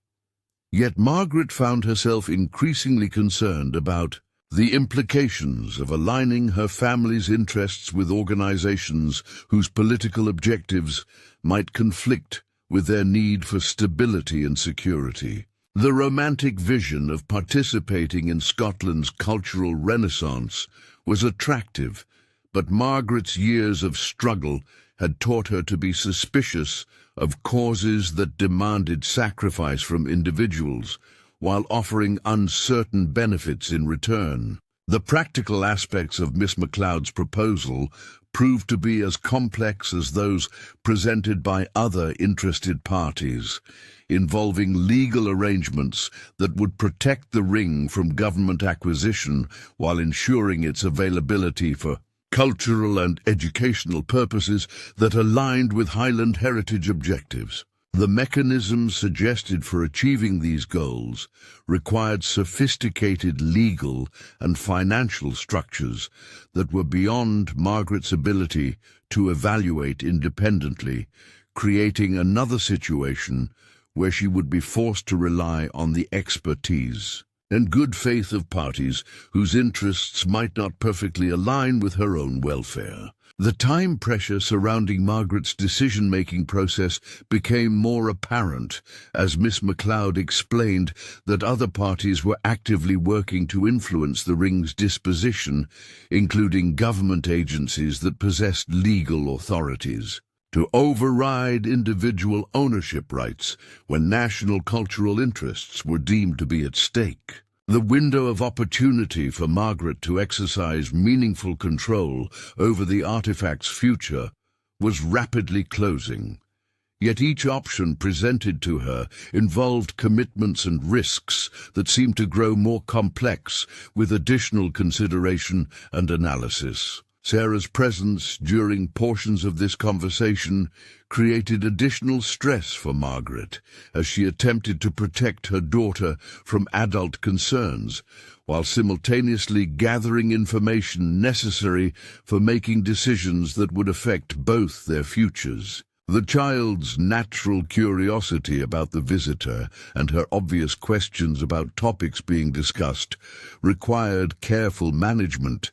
Yet Margaret found herself increasingly concerned about the implications of aligning her family's interests with organizations whose political objectives might conflict with their need for stability and security. The romantic vision of participating in Scotland's cultural renaissance was attractive, but Margaret's years of struggle had taught her to be suspicious of causes that demanded sacrifice from individuals, while offering uncertain benefits in return. The practical aspects of Miss MacLeod's proposal proved to be as complex as those presented by other interested parties, involving legal arrangements that would protect the ring from government acquisition while ensuring its availability for cultural and educational purposes that aligned with Highland heritage objectives. The mechanisms suggested for achieving these goals required sophisticated legal and financial structures that were beyond Margaret's ability to evaluate independently, creating another situation where she would be forced to rely on the expertise and good faith of parties whose interests might not perfectly align with her own welfare. The time pressure surrounding Margaret's decision-making process became more apparent as Miss MacLeod explained that other parties were actively working to influence the ring's disposition, including government agencies that possessed legal authorities to override individual ownership rights when national cultural interests were deemed to be at stake. The window of opportunity for Margaret to exercise meaningful control over the artifact's future was rapidly closing. Yet each option presented to her involved commitments and risks that seemed to grow more complex with additional consideration and analysis. Sarah's presence during portions of this conversation created additional stress for Margaret as she attempted to protect her daughter from adult concerns, while simultaneously gathering information necessary for making decisions that would affect both their futures. The child's natural curiosity about the visitor and her obvious questions about topics being discussed required careful management.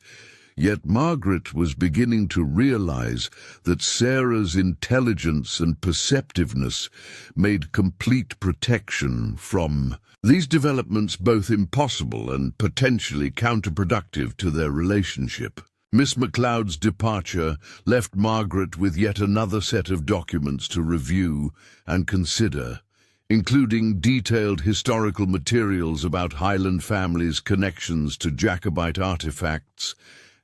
Yet Margaret was beginning to realize that Sarah's intelligence and perceptiveness made complete protection from these developments both impossible and potentially counterproductive to their relationship. Miss MacLeod's departure left Margaret with yet another set of documents to review and consider, including detailed historical materials about Highland families' connections to Jacobite artifacts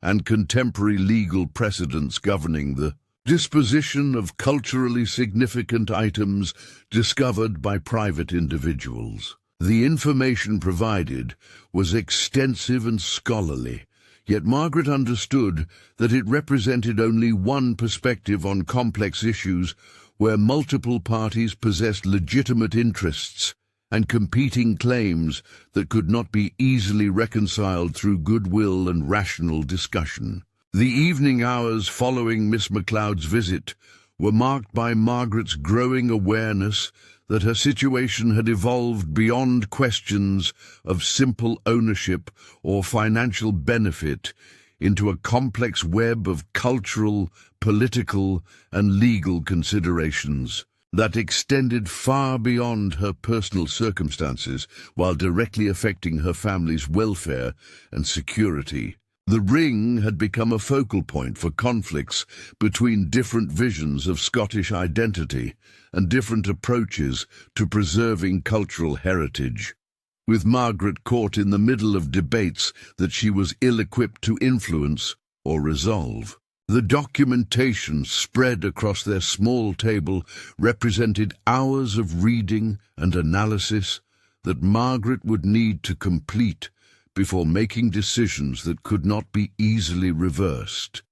and contemporary legal precedents governing the disposition of culturally significant items discovered by private individuals. The information provided was extensive and scholarly, yet Margaret understood that it represented only one perspective on complex issues, where multiple parties possessed legitimate interests and competing claims that could not be easily reconciled through goodwill and rational discussion. The evening hours following Miss MacLeod's visit were marked by Margaret's growing awareness that her situation had evolved beyond questions of simple ownership or financial benefit into a complex web of cultural, political, and legal considerations that extended far beyond her personal circumstances while directly affecting her family's welfare and security. The ring had become a focal point for conflicts between different visions of Scottish identity and different approaches to preserving cultural heritage, with Margaret caught in the middle of debates that she was ill-equipped to influence or resolve. The documentation spread across their small table represented hours of reading and analysis that Margaret would need to complete before making decisions that could not be easily reversed.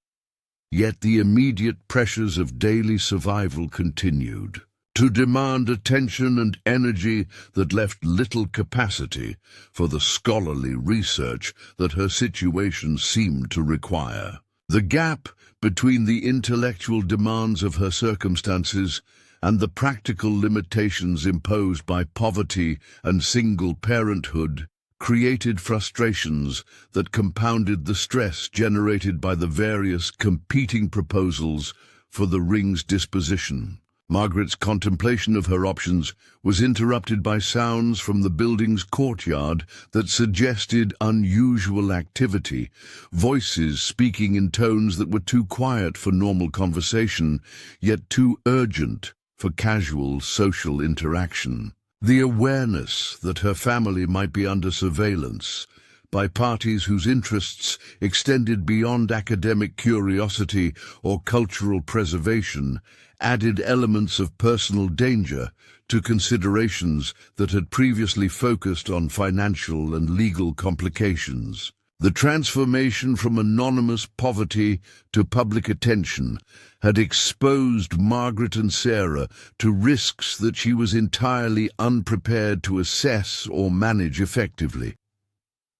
Yet the immediate pressures of daily survival continued to demand attention and energy that left little capacity for the scholarly research that her situation seemed to require. The gap between the intellectual demands of her circumstances and the practical limitations imposed by poverty and single parenthood created frustrations that compounded the stress generated by the various competing proposals for the ring's disposition. Margaret's contemplation of her options was interrupted by sounds from the building's courtyard that suggested unusual activity, voices speaking in tones that were too quiet for normal conversation, yet too urgent for casual social interaction. The awareness that her family might be under surveillance by parties whose interests extended beyond academic curiosity or cultural preservation added elements of personal danger to considerations that had previously focused on financial and legal complications. The transformation from anonymous poverty to public attention had exposed Margaret and Sarah to risks that she was entirely unprepared to assess or manage effectively.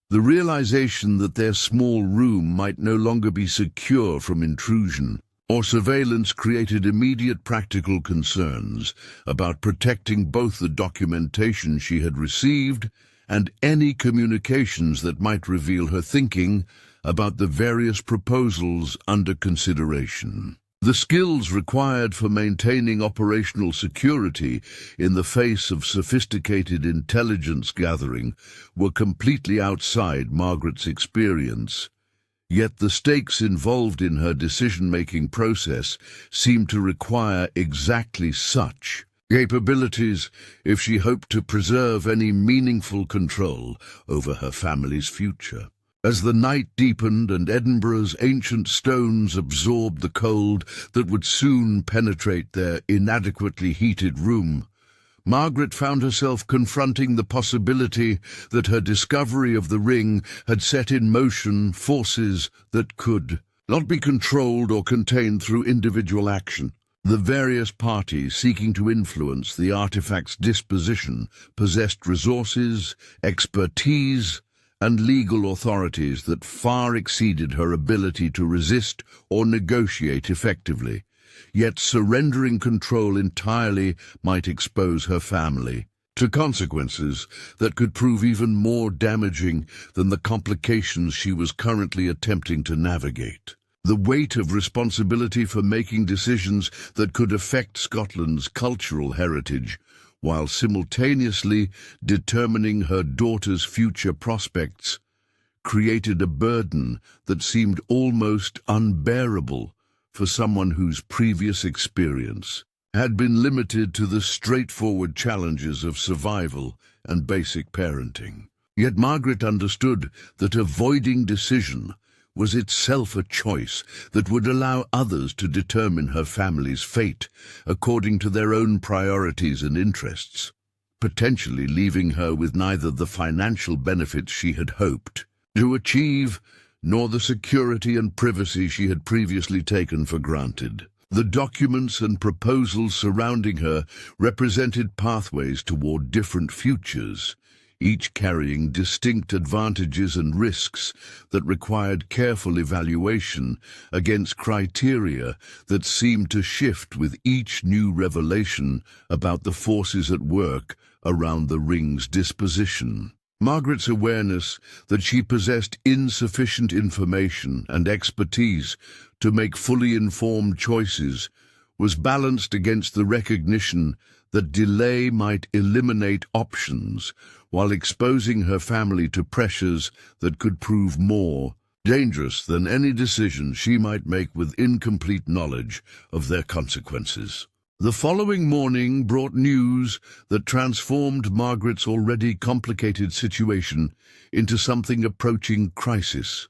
The realization that their small room might no longer be secure from intrusion or surveillance created immediate practical concerns about protecting both the documentation she had received and any communications that might reveal her thinking about the various proposals under consideration. The skills required for maintaining operational security in the face of sophisticated intelligence gathering were completely outside Margaret's experience. Yet the stakes involved in her decision-making process seemed to require exactly such capabilities if she hoped to preserve any meaningful control over her family's future. As the night deepened and Edinburgh's ancient stones absorbed the cold that would soon penetrate their inadequately heated room, Margaret found herself confronting the possibility that her discovery of the ring had set in motion forces that could not be controlled or contained through individual action. The various parties seeking to influence the artifact's disposition possessed resources, expertise, and legal authorities that far exceeded her ability to resist or negotiate effectively. Yet surrendering control entirely might expose her family to consequences that could prove even more damaging than the complications she was currently attempting to navigate. The weight of responsibility for making decisions that could affect Scotland's cultural heritage, while simultaneously determining her daughter's future prospects, created a burden that seemed almost unbearable for someone whose previous experience had been limited to the straightforward challenges of survival and basic parenting. Yet Margaret understood that avoiding decision was itself a choice that would allow others to determine her family's fate according to their own priorities and interests, potentially leaving her with neither the financial benefits she had hoped to achieve nor the security and privacy she had previously taken for granted. The documents and proposals surrounding her represented pathways toward different futures, each carrying distinct advantages and risks that required careful evaluation against criteria that seemed to shift with each new revelation about the forces at work around the ring's disposition. Margaret's awareness that she possessed insufficient information and expertise to make fully informed choices was balanced against the recognition that delay might eliminate options while exposing her family to pressures that could prove more dangerous than any decision she might make with incomplete knowledge of their consequences. The following morning brought news that transformed Margaret's already complicated situation into something approaching crisis,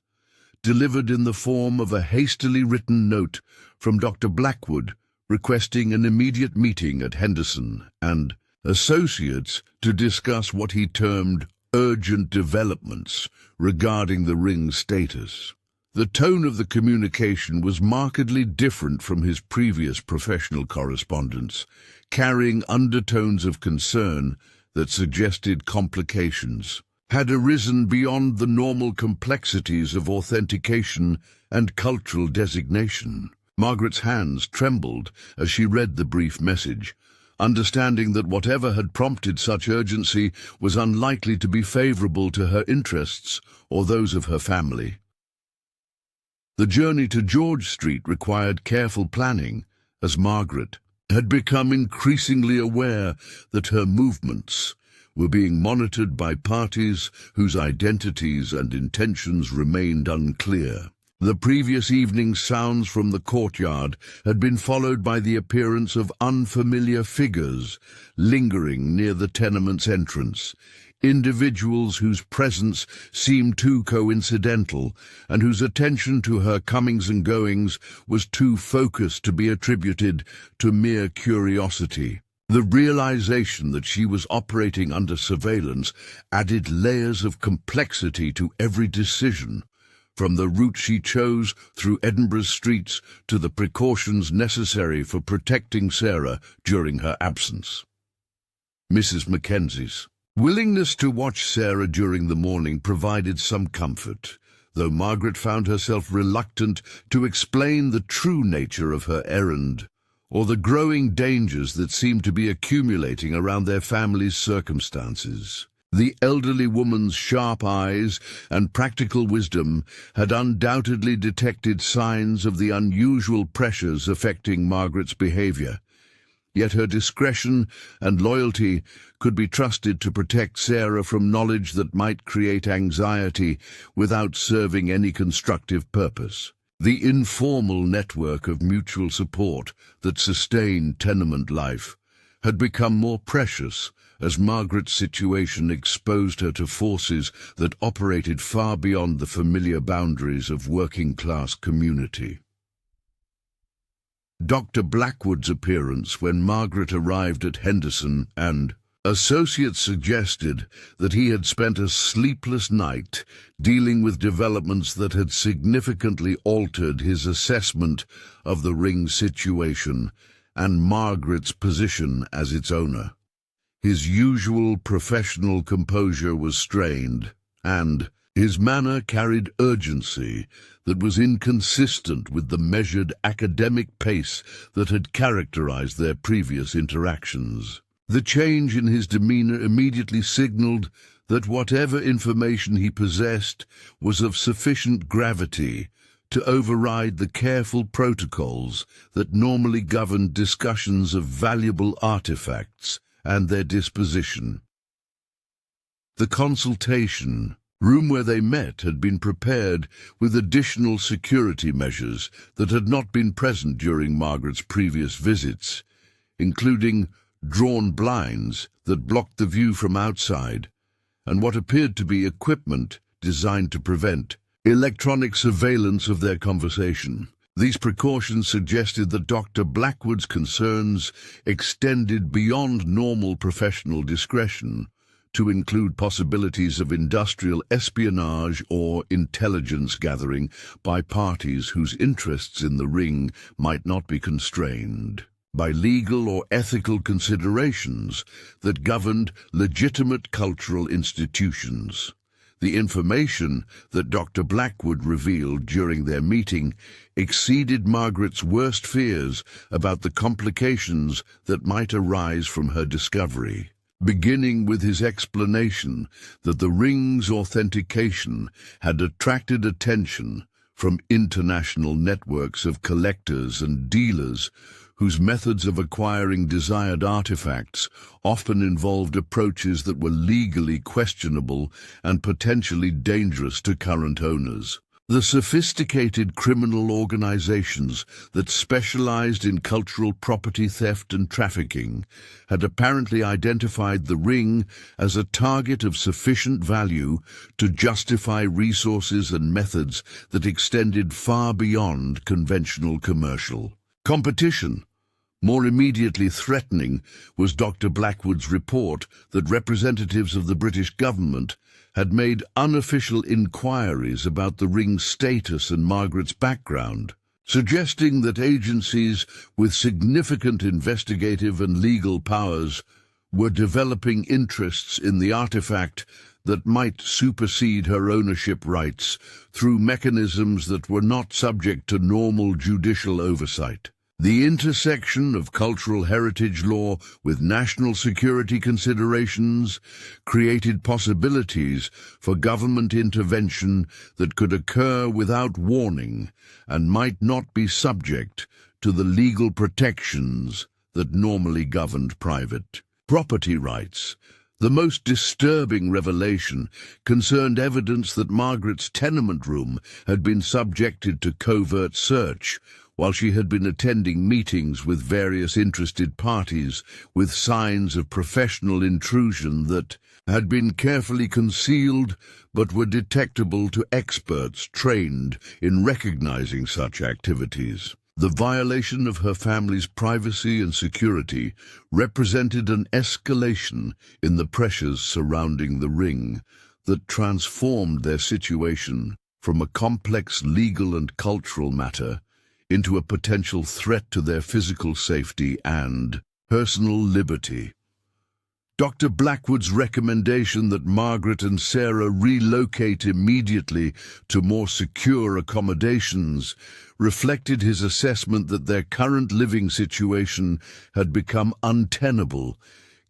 delivered in the form of a hastily written note from Dr. Blackwood requesting an immediate meeting at Henderson and associates to discuss what he termed urgent developments regarding the ring's status. The tone of the communication was markedly different from his previous professional correspondence, carrying undertones of concern that suggested complications had arisen beyond the normal complexities of authentication and cultural designation. Margaret's hands trembled as she read the brief message, understanding that whatever had prompted such urgency was unlikely to be favorable to her interests or those of her family. The journey to George Street required careful planning, as Margaret had become increasingly aware that her movements were being monitored by parties whose identities and intentions remained unclear. The previous evening's sounds from the courtyard had been followed by the appearance of unfamiliar figures lingering near the tenement's entrance, individuals whose presence seemed too coincidental and whose attention to her comings and goings was too focused to be attributed to mere curiosity. The realization that she was operating under surveillance added layers of complexity to every decision, from the route she chose through Edinburgh's streets to the precautions necessary for protecting Sarah during her absence. Mrs. Mackenzie's willingness to watch Sarah during the morning provided some comfort, though Margaret found herself reluctant to explain the true nature of her errand, or the growing dangers that seemed to be accumulating around their family's circumstances. The elderly woman's sharp eyes and practical wisdom had undoubtedly detected signs of the unusual pressures affecting Margaret's behavior, yet her discretion and loyalty could be trusted to protect Sarah from knowledge that might create anxiety without serving any constructive purpose. The informal network of mutual support that sustained tenement life had become more precious as Margaret's situation exposed her to forces that operated far beyond the familiar boundaries of working-class community. Dr. Blackwood's appearance when Margaret arrived at Henderson and associates suggested that he had spent a sleepless night dealing with developments that had significantly altered his assessment of the ring situation and Margaret's position as its owner. His usual professional composure was strained, and his manner carried urgency that was inconsistent with the measured academic pace that had characterized their previous interactions. The change in his demeanor immediately signaled that whatever information he possessed was of sufficient gravity to override the careful protocols that normally governed discussions of valuable artifacts and their disposition. The consultation room where they met had been prepared with additional security measures that had not been present during Margaret's previous visits, including drawn blinds that blocked the view from outside, and what appeared to be equipment designed to prevent electronic surveillance of their conversation. These precautions suggested that Dr. Blackwood's concerns extended beyond normal professional discretion to include possibilities of industrial espionage or intelligence gathering by parties whose interests in the ring might not be constrained by legal or ethical considerations that governed legitimate cultural institutions. The information that Dr. Blackwood revealed during their meeting exceeded Margaret's worst fears about the complications that might arise from her discovery, beginning with his explanation that the ring's authentication had attracted attention from international networks of collectors and dealers whose methods of acquiring desired artifacts often involved approaches that were legally questionable and potentially dangerous to current owners. The sophisticated criminal organizations that specialized in cultural property theft and trafficking had apparently identified the ring as a target of sufficient value to justify resources and methods that extended far beyond conventional commercial competition. More immediately threatening was Dr. Blackwood's report that representatives of the British government had made unofficial inquiries about the ring's status and Margaret's background, suggesting that agencies with significant investigative and legal powers were developing interests in the artifact that might supersede her ownership rights through mechanisms that were not subject to normal judicial oversight. The intersection of cultural heritage law with national security considerations created possibilities for government intervention that could occur without warning and might not be subject to the legal protections that normally governed private property rights. The most disturbing revelation concerned evidence that Margaret's tenement room had been subjected to covert search while she had been attending meetings with various interested parties, with signs of professional intrusion that had been carefully concealed but were detectable to experts trained in recognizing such activities. The violation of her family's privacy and security represented an escalation in the pressures surrounding the ring that transformed their situation from a complex legal and cultural matter into a potential threat to their physical safety and personal liberty. Dr. Blackwood's recommendation that Margaret and Sarah relocate immediately to more secure accommodations reflected his assessment that their current living situation had become untenable,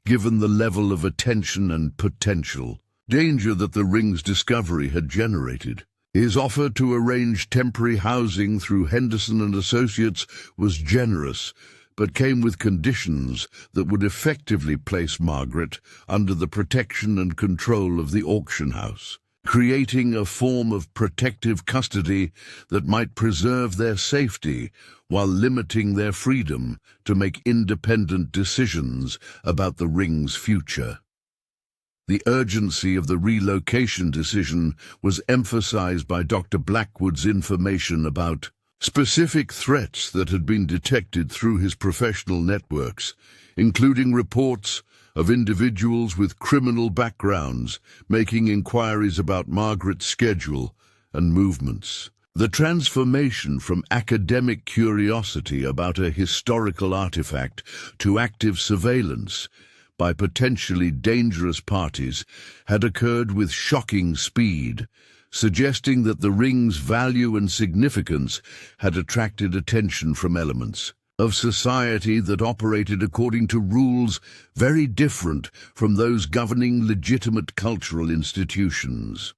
given the level of attention and potential danger that the ring's discovery had generated. His offer to arrange temporary housing through Henderson and Associates was generous, but came with conditions that would effectively place Margaret under the protection and control of the auction house, creating a form of protective custody that might preserve their safety while limiting their freedom to make independent decisions about the ring's future. The urgency of the relocation decision was emphasized by Dr. Blackwood's information about specific threats that had been detected through his professional networks, including reports of individuals with criminal backgrounds making inquiries about Margaret's schedule and movements. The transformation from academic curiosity about a historical artifact to active surveillance by potentially dangerous parties had occurred with shocking speed, suggesting that the ring's value and significance had attracted attention from elements of society that operated according to rules very different from those governing legitimate cultural institutions.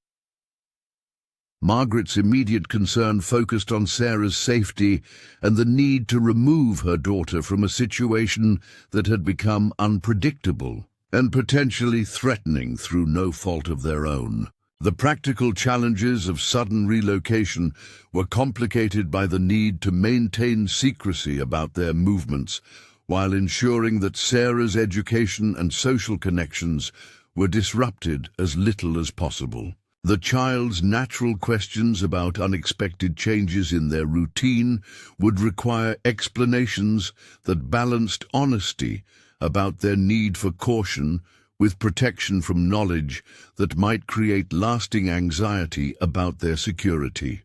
Margaret's immediate concern focused on Sarah's safety and the need to remove her daughter from a situation that had become unpredictable and potentially threatening through no fault of their own. The practical challenges of sudden relocation were complicated by the need to maintain secrecy about their movements while ensuring that Sarah's education and social connections were disrupted as little as possible. The child's natural questions about unexpected changes in their routine would require explanations that balanced honesty about their need for caution with protection from knowledge that might create lasting anxiety about their security.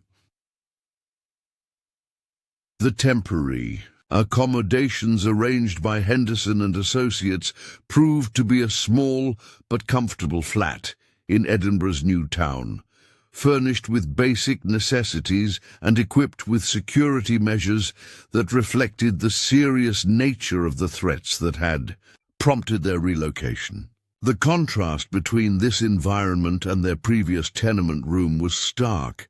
The temporary accommodations arranged by Henderson and Associates proved to be a small but comfortable flat in Edinburgh's new town, furnished with basic necessities and equipped with security measures that reflected the serious nature of the threats that had prompted their relocation. The contrast between this environment and their previous tenement room was stark,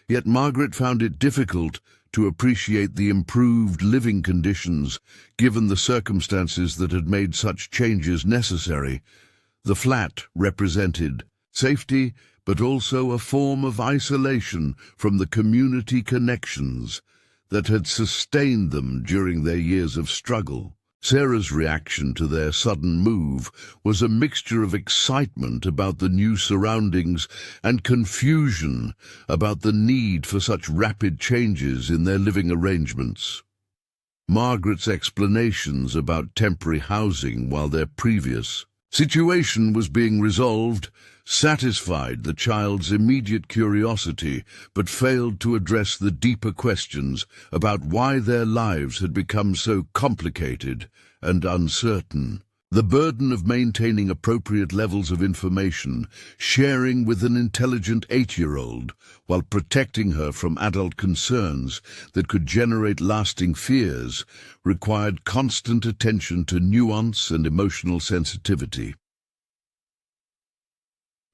yet Margaret found it difficult to appreciate the improved living conditions given the circumstances that had made such changes necessary. The flat represented safety, but also a form of isolation from the community connections that had sustained them during their years of struggle. Sarah's reaction to their sudden move was a mixture of excitement about the new surroundings and confusion about the need for such rapid changes in their living arrangements. Margaret's explanations about temporary housing while their previous situation was being resolved satisfied the child's immediate curiosity, but failed to address the deeper questions about why their lives had become so complicated and uncertain. The burden of maintaining appropriate levels of information, sharing with an intelligent 8-year-old, while protecting her from adult concerns that could generate lasting fears, required constant attention to nuance and emotional sensitivity.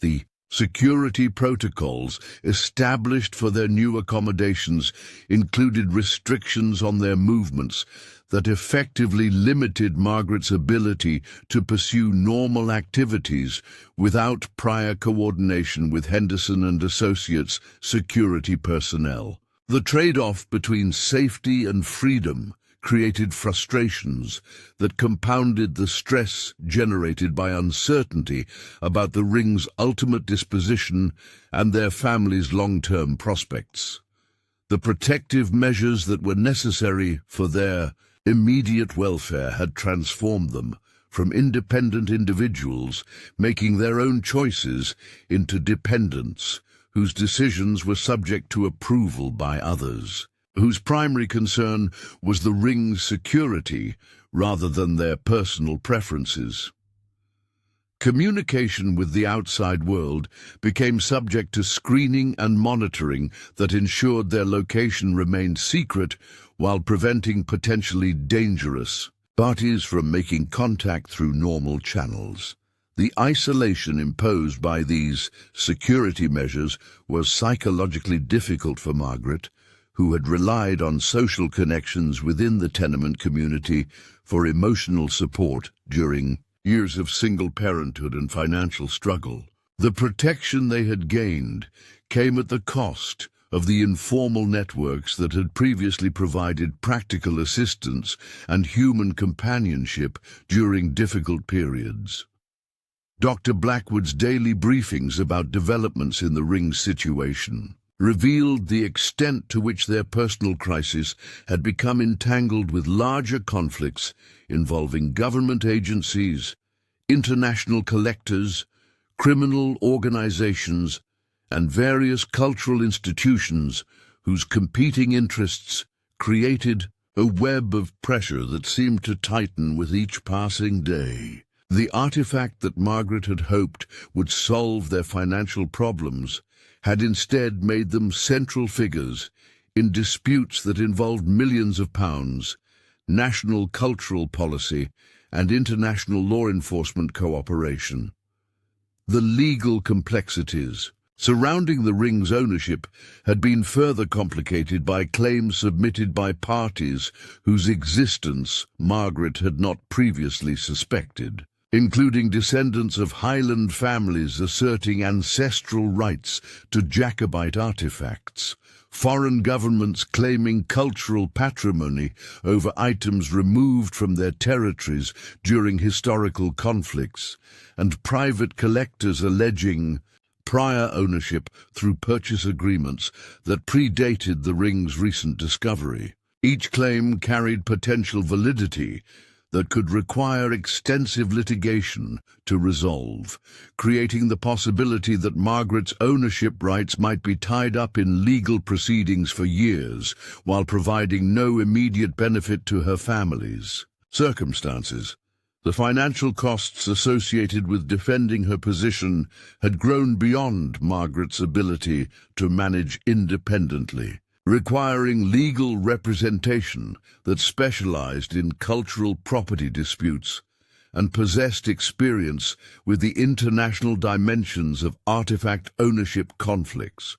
The security protocols established for their new accommodations included restrictions on their movements that effectively limited Margaret's ability to pursue normal activities without prior coordination with Henderson and Associates security personnel. The trade-off between safety and freedom created frustrations that compounded the stress generated by uncertainty about the ring's ultimate disposition and their family's long-term prospects. The protective measures that were necessary for their immediate welfare had transformed them from independent individuals making their own choices into dependents whose decisions were subject to approval by others, whose primary concern was the ring's security rather than their personal preferences. Communication with the outside world became subject to screening and monitoring that ensured their location remained secret while preventing potentially dangerous parties from making contact through normal channels. The isolation imposed by these security measures was psychologically difficult for Margaret, who had relied on social connections within the tenement community for emotional support during years of single parenthood and financial struggle. The protection they had gained came at the cost of the informal networks that had previously provided practical assistance and human companionship during difficult periods. Dr. Blackwood's daily briefings about developments in the ring's situation revealed the extent to which their personal crisis had become entangled with larger conflicts involving government agencies, international collectors, criminal organizations, and various cultural institutions whose competing interests created a web of pressure that seemed to tighten with each passing day. The artifact that Margaret had hoped would solve their financial problems had instead made them central figures in disputes that involved millions of pounds, national cultural policy, and international law enforcement cooperation. The legal complexities surrounding the ring's ownership had been further complicated by claims submitted by parties whose existence Margaret had not previously suspected, including descendants of Highland families asserting ancestral rights to Jacobite artifacts, foreign governments claiming cultural patrimony over items removed from their territories during historical conflicts, and private collectors alleging prior ownership through purchase agreements that predated the ring's recent discovery. Each claim carried potential validity, that could require extensive litigation to resolve, creating the possibility that Margaret's ownership rights might be tied up in legal proceedings for years, while providing no immediate benefit to her family's circumstances. The financial costs associated with defending her position had grown beyond Margaret's ability to manage independently, requiring legal representation that specialized in cultural property disputes and possessed experience with the international dimensions of artifact ownership conflicts.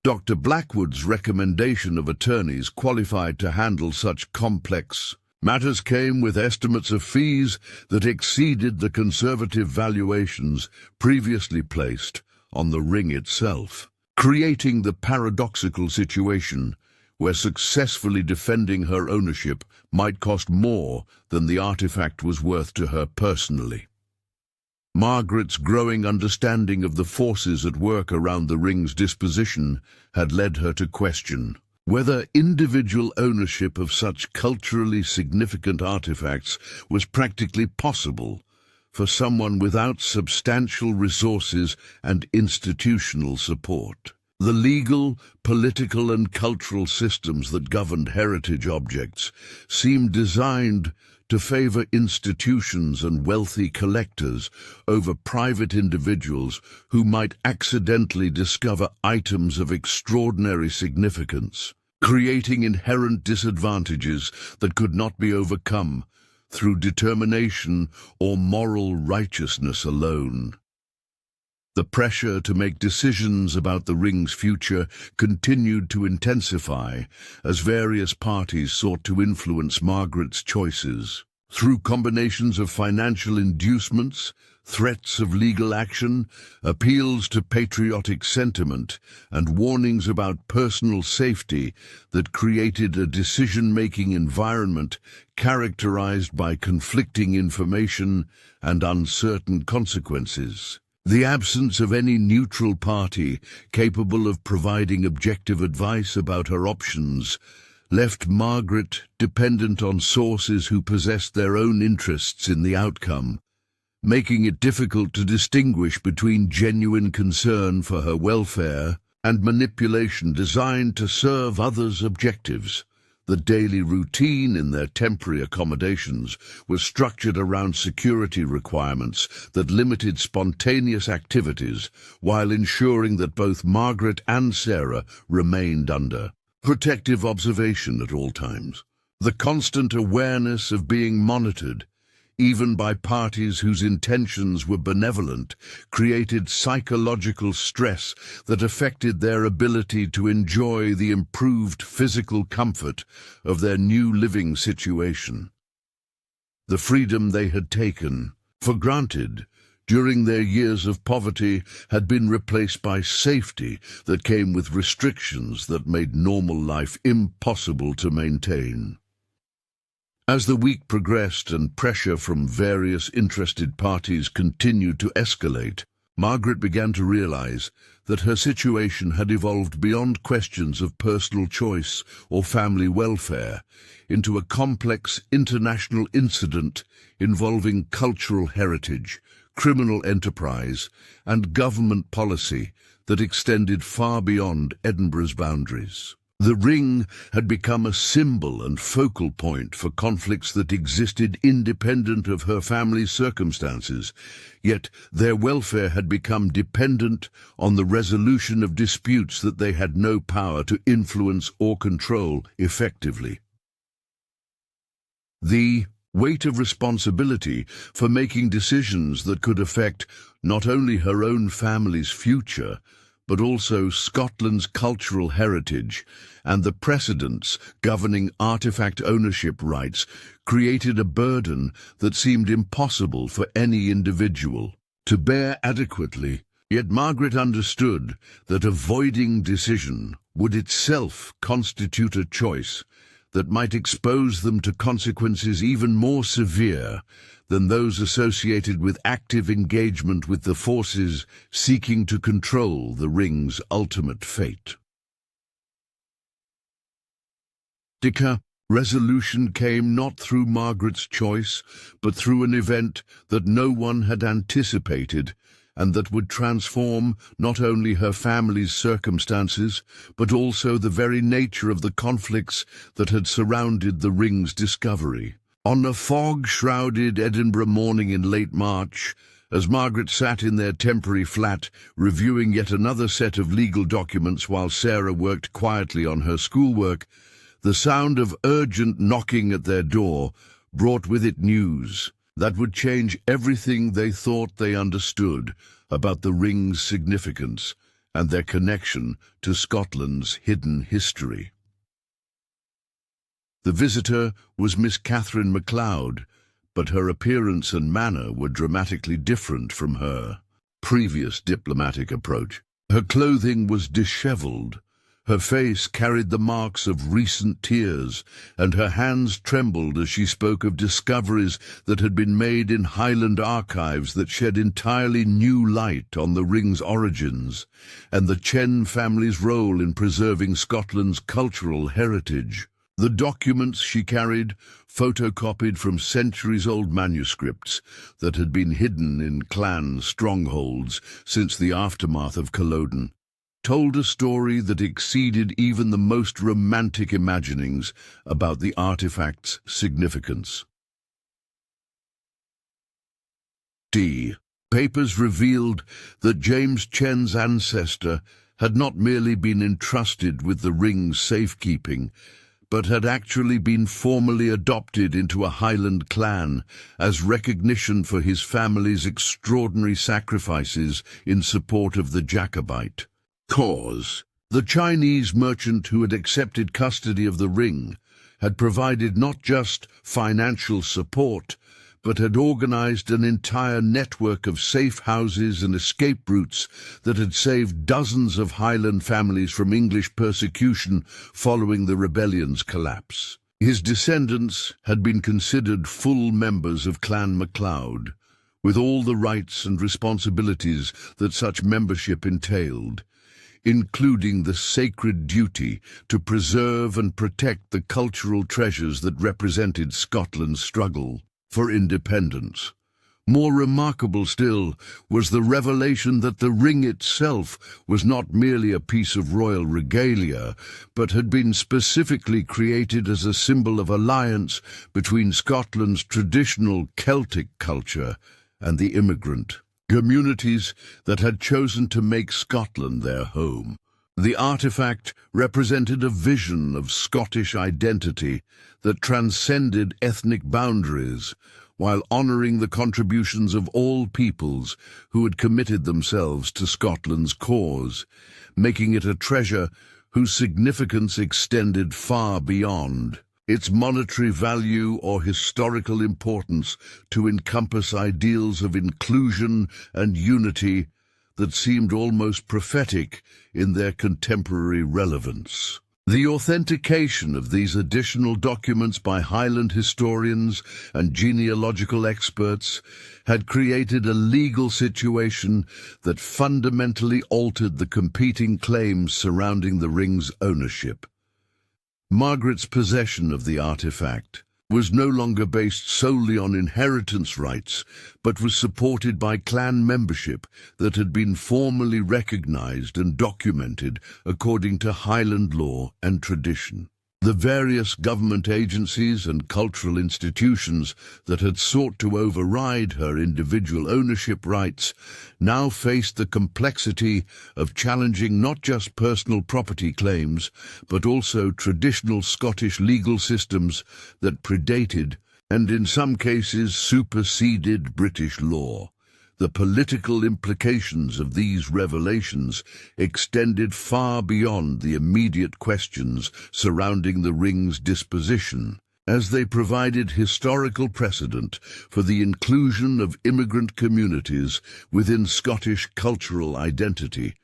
Dr. Blackwood's recommendation of attorneys qualified to handle such complex matters came with estimates of fees that exceeded the conservative valuations previously placed on the ring itself, creating the paradoxical situation where successfully defending her ownership might cost more than the artifact was worth to her personally. Margaret's growing understanding of the forces at work around the ring's disposition had led her to question whether individual ownership of such culturally significant artifacts was practically possible for someone without substantial resources and institutional support. The legal, political, and cultural systems that governed heritage objects seemed designed to favor institutions and wealthy collectors over private individuals who might accidentally discover items of extraordinary significance, creating inherent disadvantages that could not be overcome through determination or moral righteousness alone. The pressure to make decisions about the ring's future continued to intensify as various parties sought to influence Margaret's choices. Through combinations of financial inducements, threats of legal action, appeals to patriotic sentiment, and warnings about personal safety that created a decision-making environment characterized by conflicting information and uncertain consequences. The absence of any neutral party capable of providing objective advice about her options left Margaret dependent on sources who possessed their own interests in the outcome, making it difficult to distinguish between genuine concern for her welfare and manipulation designed to serve others' objectives. The daily routine in their temporary accommodations was structured around security requirements that limited spontaneous activities while ensuring that both Margaret and Sarah remained under protective observation at all times. The constant awareness of being monitored, even by parties whose intentions were benevolent, created psychological stress that affected their ability to enjoy the improved physical comfort of their new living situation. The freedom they had taken for granted during their years of poverty had been replaced by safety that came with restrictions that made normal life impossible to maintain. As the week progressed and pressure from various interested parties continued to escalate, Margaret began to realize that her situation had evolved beyond questions of personal choice or family welfare into a complex international incident involving cultural heritage, criminal enterprise, and government policy that extended far beyond Edinburgh's boundaries. The ring had become a symbol and focal point for conflicts that existed independent of her family's circumstances, yet their welfare had become dependent on the resolution of disputes that they had no power to influence or control effectively. The weight of responsibility for making decisions that could affect not only her own family's future, but also Scotland's cultural heritage and the precedents governing artifact ownership rights created a burden that seemed impossible for any individual to bear adequately. Yet Margaret understood that avoiding decision would itself constitute a choice that might expose them to consequences even more severe than those associated with active engagement with the forces seeking to control the ring's ultimate fate. Resolution came not through Margaret's choice, but through an event that no one had anticipated, and that would transform not only her family's circumstances, but also the very nature of the conflicts that had surrounded the ring's discovery. On a fog-shrouded Edinburgh morning in late March, as Margaret sat in their temporary flat, reviewing yet another set of legal documents while Sarah worked quietly on her schoolwork, the sound of urgent knocking at their door brought with it news that would change everything they thought they understood about the ring's significance and their connection to Scotland's hidden history. The visitor was Miss Catherine MacLeod, but her appearance and manner were dramatically different from her previous diplomatic approach. Her clothing was dishevelled, her face carried the marks of recent tears, and her hands trembled as she spoke of discoveries that had been made in Highland archives that shed entirely new light on the ring's origins and the Chen family's role in preserving Scotland's cultural heritage. The documents she carried, photocopied from centuries-old manuscripts that had been hidden in clan strongholds since the aftermath of Culloden, told a story that exceeded even the most romantic imaginings about the artifact's significance. Papers revealed that James Chen's ancestor had not merely been entrusted with the ring's safekeeping, but had actually been formally adopted into a Highland clan as recognition for his family's extraordinary sacrifices in support of the Jacobite cause. The Chinese merchant who had accepted custody of the ring had provided not just financial support, but had organized an entire network of safe houses and escape routes that had saved dozens of Highland families from English persecution following the rebellion's collapse. His descendants had been considered full members of Clan MacLeod, with all the rights and responsibilities that such membership entailed, including the sacred duty to preserve and protect the cultural treasures that represented Scotland's struggle for independence. More remarkable still was the revelation that the ring itself was not merely a piece of royal regalia, but had been specifically created as a symbol of alliance between Scotland's traditional Celtic culture and the immigrant communities that had chosen to make Scotland their home. The artifact represented a vision of Scottish identity that transcended ethnic boundaries, while honouring the contributions of all peoples who had committed themselves to Scotland's cause, making it a treasure whose significance extended far beyond its monetary value or historical importance to encompass ideals of inclusion and unity that seemed almost prophetic in their contemporary relevance. The authentication of these additional documents by Highland historians and genealogical experts had created a legal situation that fundamentally altered the competing claims surrounding the ring's ownership. Margaret's possession of the artifact was no longer based solely on inheritance rights, but was supported by clan membership that had been formally recognized and documented according to Highland law and tradition. The various government agencies and cultural institutions that had sought to override her individual ownership rights now faced the complexity of challenging not just personal property claims, but also traditional Scottish legal systems that predated and in some cases superseded British law. The political implications of these revelations extended far beyond the immediate questions surrounding the ring's disposition, as they provided historical precedent for the inclusion of immigrant communities within Scottish cultural identity,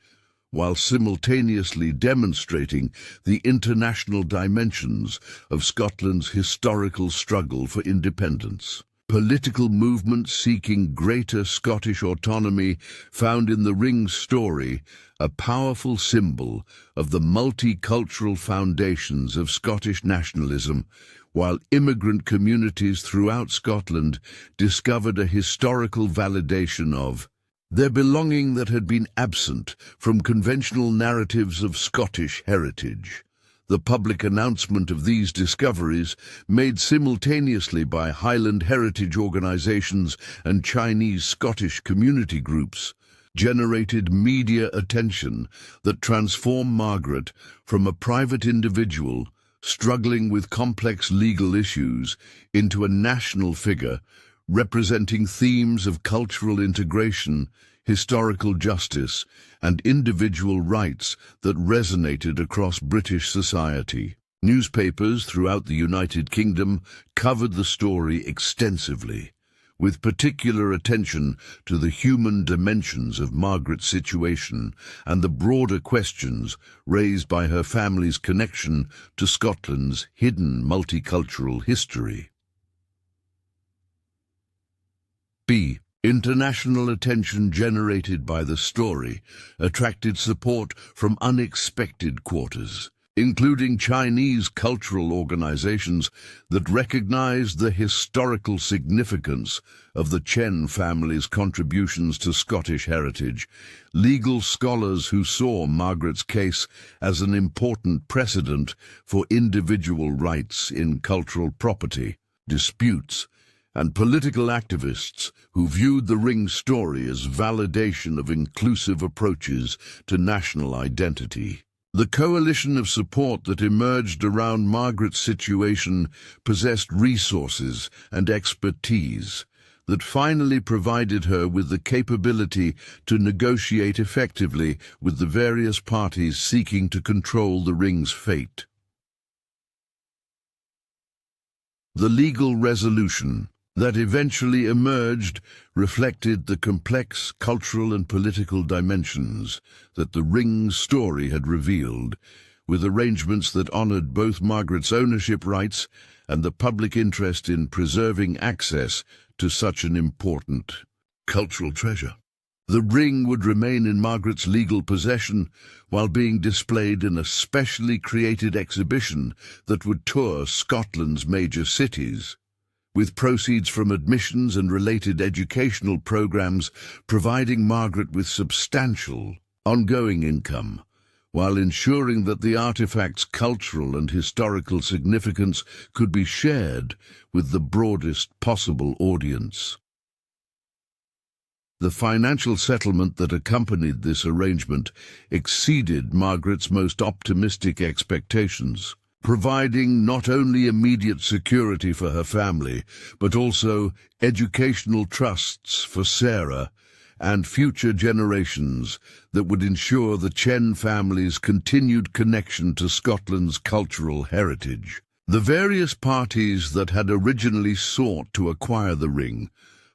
while simultaneously demonstrating the international dimensions of Scotland's historical struggle for independence. Political movements seeking greater Scottish autonomy found in the Ring's story a powerful symbol of the multicultural foundations of Scottish nationalism, while immigrant communities throughout Scotland discovered a historical validation of their belonging that had been absent from conventional narratives of Scottish heritage. The public announcement of these discoveries, made simultaneously by Highland heritage organisations and Chinese Scottish community groups, generated media attention that transformed Margaret from a private individual struggling with complex legal issues into a national figure representing themes of cultural integration, historical justice, and individual rights that resonated across British society. Newspapers throughout the United Kingdom covered the story extensively, with particular attention to the human dimensions of Margaret's situation and the broader questions raised by her family's connection to Scotland's hidden multicultural history. B. International attention generated by the story attracted support from unexpected quarters, including Chinese cultural organizations that recognized the historical significance of the Chen family's contributions to Scottish heritage, legal scholars who saw Margaret's case as an important precedent for individual rights in cultural property disputes, and political activists who viewed the Ring story as validation of inclusive approaches to national identity. The coalition of support that emerged around Margaret's situation possessed resources and expertise that finally provided her with the capability to negotiate effectively with the various parties seeking to control the Ring's fate. The legal resolution that eventually emerged reflected the complex cultural and political dimensions that the Ring's story had revealed, with arrangements that honored both Margaret's ownership rights and the public interest in preserving access to such an important cultural treasure. The Ring would remain in Margaret's legal possession while being displayed in a specially created exhibition that would tour Scotland's major cities, with proceeds from admissions and related educational programs providing Margaret with substantial, ongoing income, while ensuring that the artifact's cultural and historical significance could be shared with the broadest possible audience. The financial settlement that accompanied this arrangement exceeded Margaret's most optimistic expectations, providing not only immediate security for her family, but also educational trusts for Sarah and future generations that would ensure the Chen family's continued connection to Scotland's cultural heritage. The various parties that had originally sought to acquire the Ring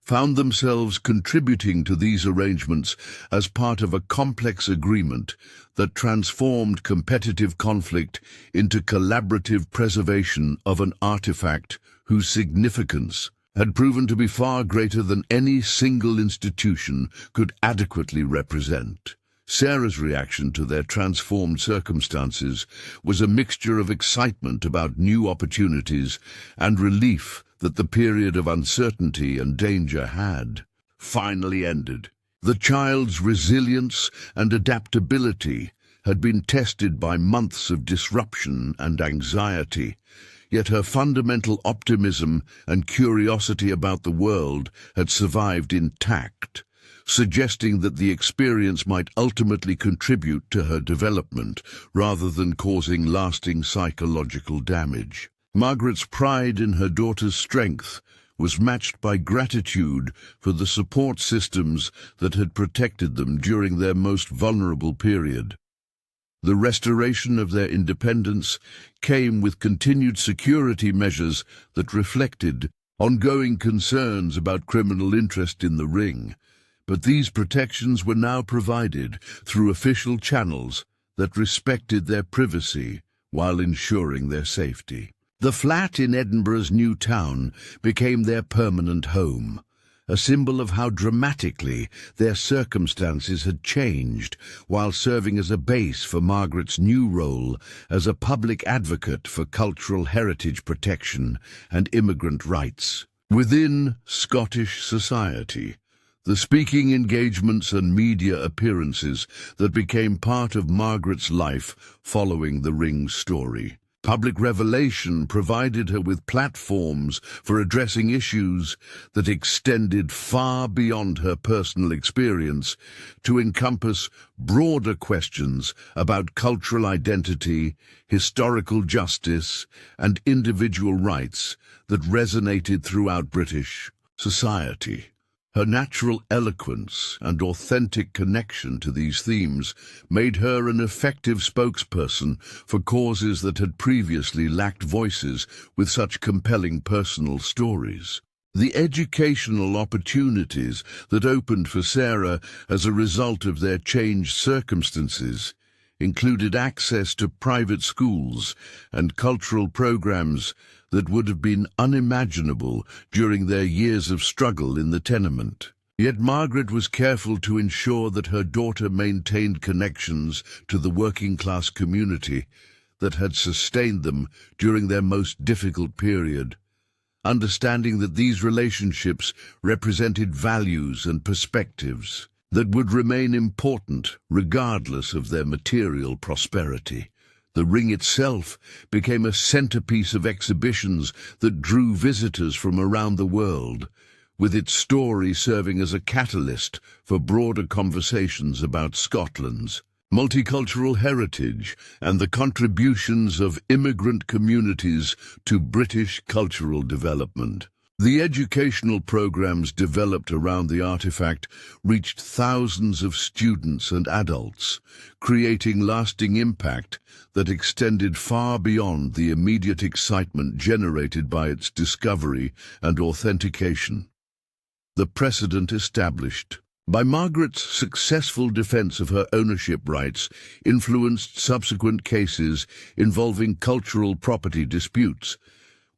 found themselves contributing to these arrangements as part of a complex agreement that transformed competitive conflict into collaborative preservation of an artifact whose significance had proven to be far greater than any single institution could adequately represent. Sarah's reaction to their transformed circumstances was a mixture of excitement about new opportunities and relief that the period of uncertainty and danger had finally ended. The child's resilience and adaptability had been tested by months of disruption and anxiety, yet her fundamental optimism and curiosity about the world had survived intact, suggesting that the experience might ultimately contribute to her development rather than causing lasting psychological damage. Margaret's pride in her daughter's strength was matched by gratitude for the support systems that had protected them during their most vulnerable period. The restoration of their independence came with continued security measures that reflected ongoing concerns about criminal interest in the Ring, but these protections were now provided through official channels that respected their privacy while ensuring their safety. The flat in Edinburgh's new town became their permanent home, a symbol of how dramatically their circumstances had changed, while serving as a base for Margaret's new role as a public advocate for cultural heritage protection and immigrant rights. Within Scottish society, the speaking engagements and media appearances that became part of Margaret's life following the Ring story. Public revelation provided her with platforms for addressing issues that extended far beyond her personal experience to encompass broader questions about cultural identity, historical justice, and individual rights that resonated throughout British society. Her natural eloquence and authentic connection to these themes made her an effective spokesperson for causes that had previously lacked voices with such compelling personal stories. The educational opportunities that opened for Sarah as a result of their changed circumstances included access to private schools and cultural programs that would have been unimaginable during their years of struggle in the tenement. Yet Margaret was careful to ensure that her daughter maintained connections to the working-class community that had sustained them during their most difficult period, understanding that these relationships represented values and perspectives that would remain important regardless of their material prosperity. The Ring itself became a centerpiece of exhibitions that drew visitors from around the world, with its story serving as a catalyst for broader conversations about Scotland's multicultural heritage and the contributions of immigrant communities to British cultural development. The educational programs developed around the artifact reached thousands of students and adults, creating lasting impact that extended far beyond the immediate excitement generated by its discovery and authentication. The precedent established by Margaret's successful defense of her ownership rights influenced subsequent cases involving cultural property disputes,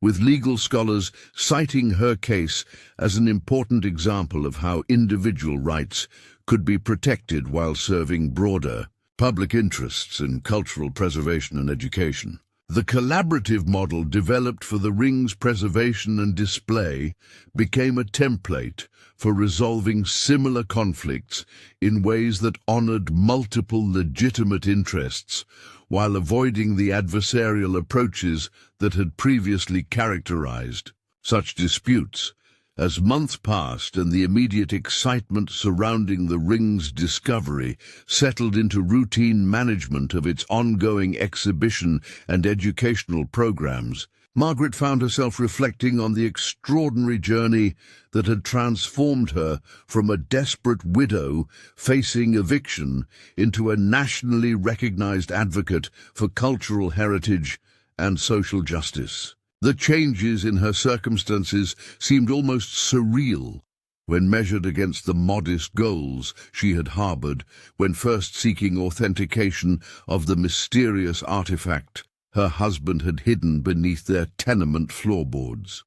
with legal scholars citing her case as an important example of how individual rights could be protected while serving broader public interests in cultural preservation and education. The collaborative model developed for the Ring's preservation and display became a template for resolving similar conflicts in ways that honored multiple legitimate interests, while avoiding the adversarial approaches that had previously characterized such disputes. As months passed and the immediate excitement surrounding the Ring's discovery settled into routine management of its ongoing exhibition and educational programs, Margaret found herself reflecting on the extraordinary journey that had transformed her from a desperate widow facing eviction into a nationally recognized advocate for cultural heritage and social justice. The changes in her circumstances seemed almost surreal when measured against the modest goals she had harbored when first seeking authentication of the mysterious artifact her husband had hidden beneath their tenement floorboards.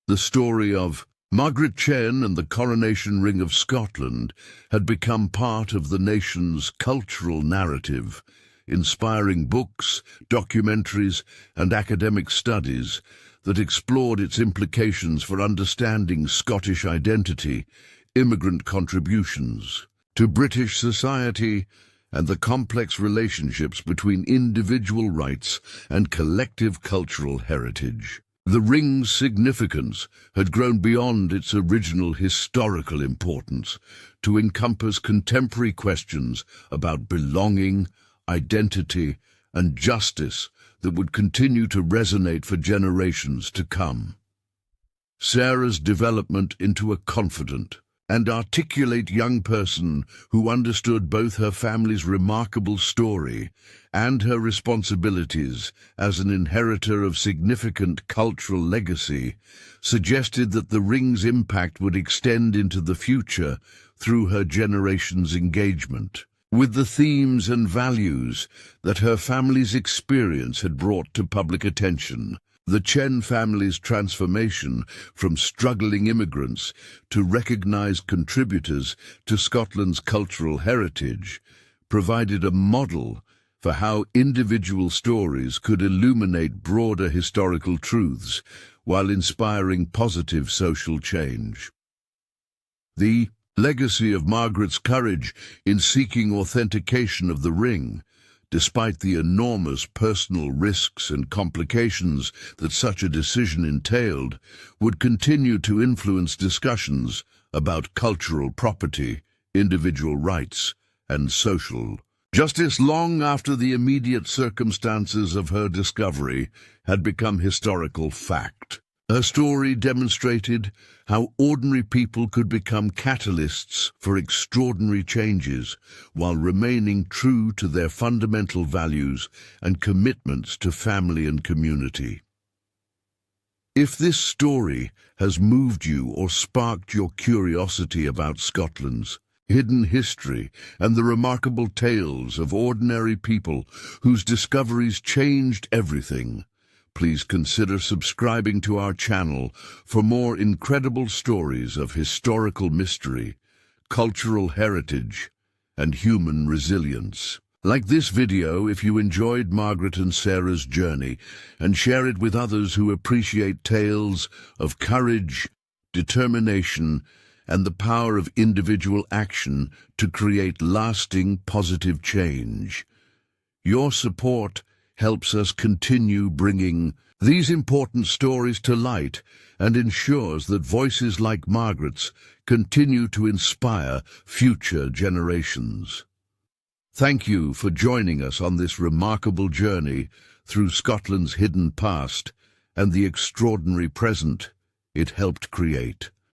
The story of Margaret Chen and the coronation ring of Scotland had become part of the nation's cultural narrative, inspiring books, documentaries, and academic studies that explored its implications for understanding Scottish identity, immigrant contributions to British society, and the complex relationships between individual rights and collective cultural heritage. The Ring's significance had grown beyond its original historical importance to encompass contemporary questions about belonging, identity, and justice that would continue to resonate for generations to come. Sarah's development into a confident and articulate young person who understood both her family's remarkable story and her responsibilities as an inheritor of significant cultural legacy suggested that the Ring's impact would extend into the future through her generation's engagement. with the themes and values that her family's experience had brought to public attention. The Chen family's transformation from struggling immigrants to recognized contributors to Scotland's cultural heritage provided a model for how individual stories could illuminate broader historical truths while inspiring positive social change. The legacy of Margaret's courage in seeking authentication of the ring, despite the enormous personal risks and complications that such a decision entailed, would continue to influence discussions about cultural property, individual rights, and social justice long after the immediate circumstances of her discovery had become historical fact. Her story demonstrated how ordinary people could become catalysts for extraordinary changes while remaining true to their fundamental values and commitments to family and community. If this story has moved you or sparked your curiosity about Scotland's hidden history and the remarkable tales of ordinary people whose discoveries changed everything, please consider subscribing to our channel for more incredible stories of historical mystery, cultural heritage, and human resilience. Like this video if you enjoyed Margaret and Sarah's journey, and share it with others who appreciate tales of courage, determination, and the power of individual action to create lasting positive change. Your support helps us continue bringing these important stories to light and ensures that voices like Margaret's continue to inspire future generations. Thank you for joining us on this remarkable journey through Scotland's hidden past and the extraordinary present it helped create.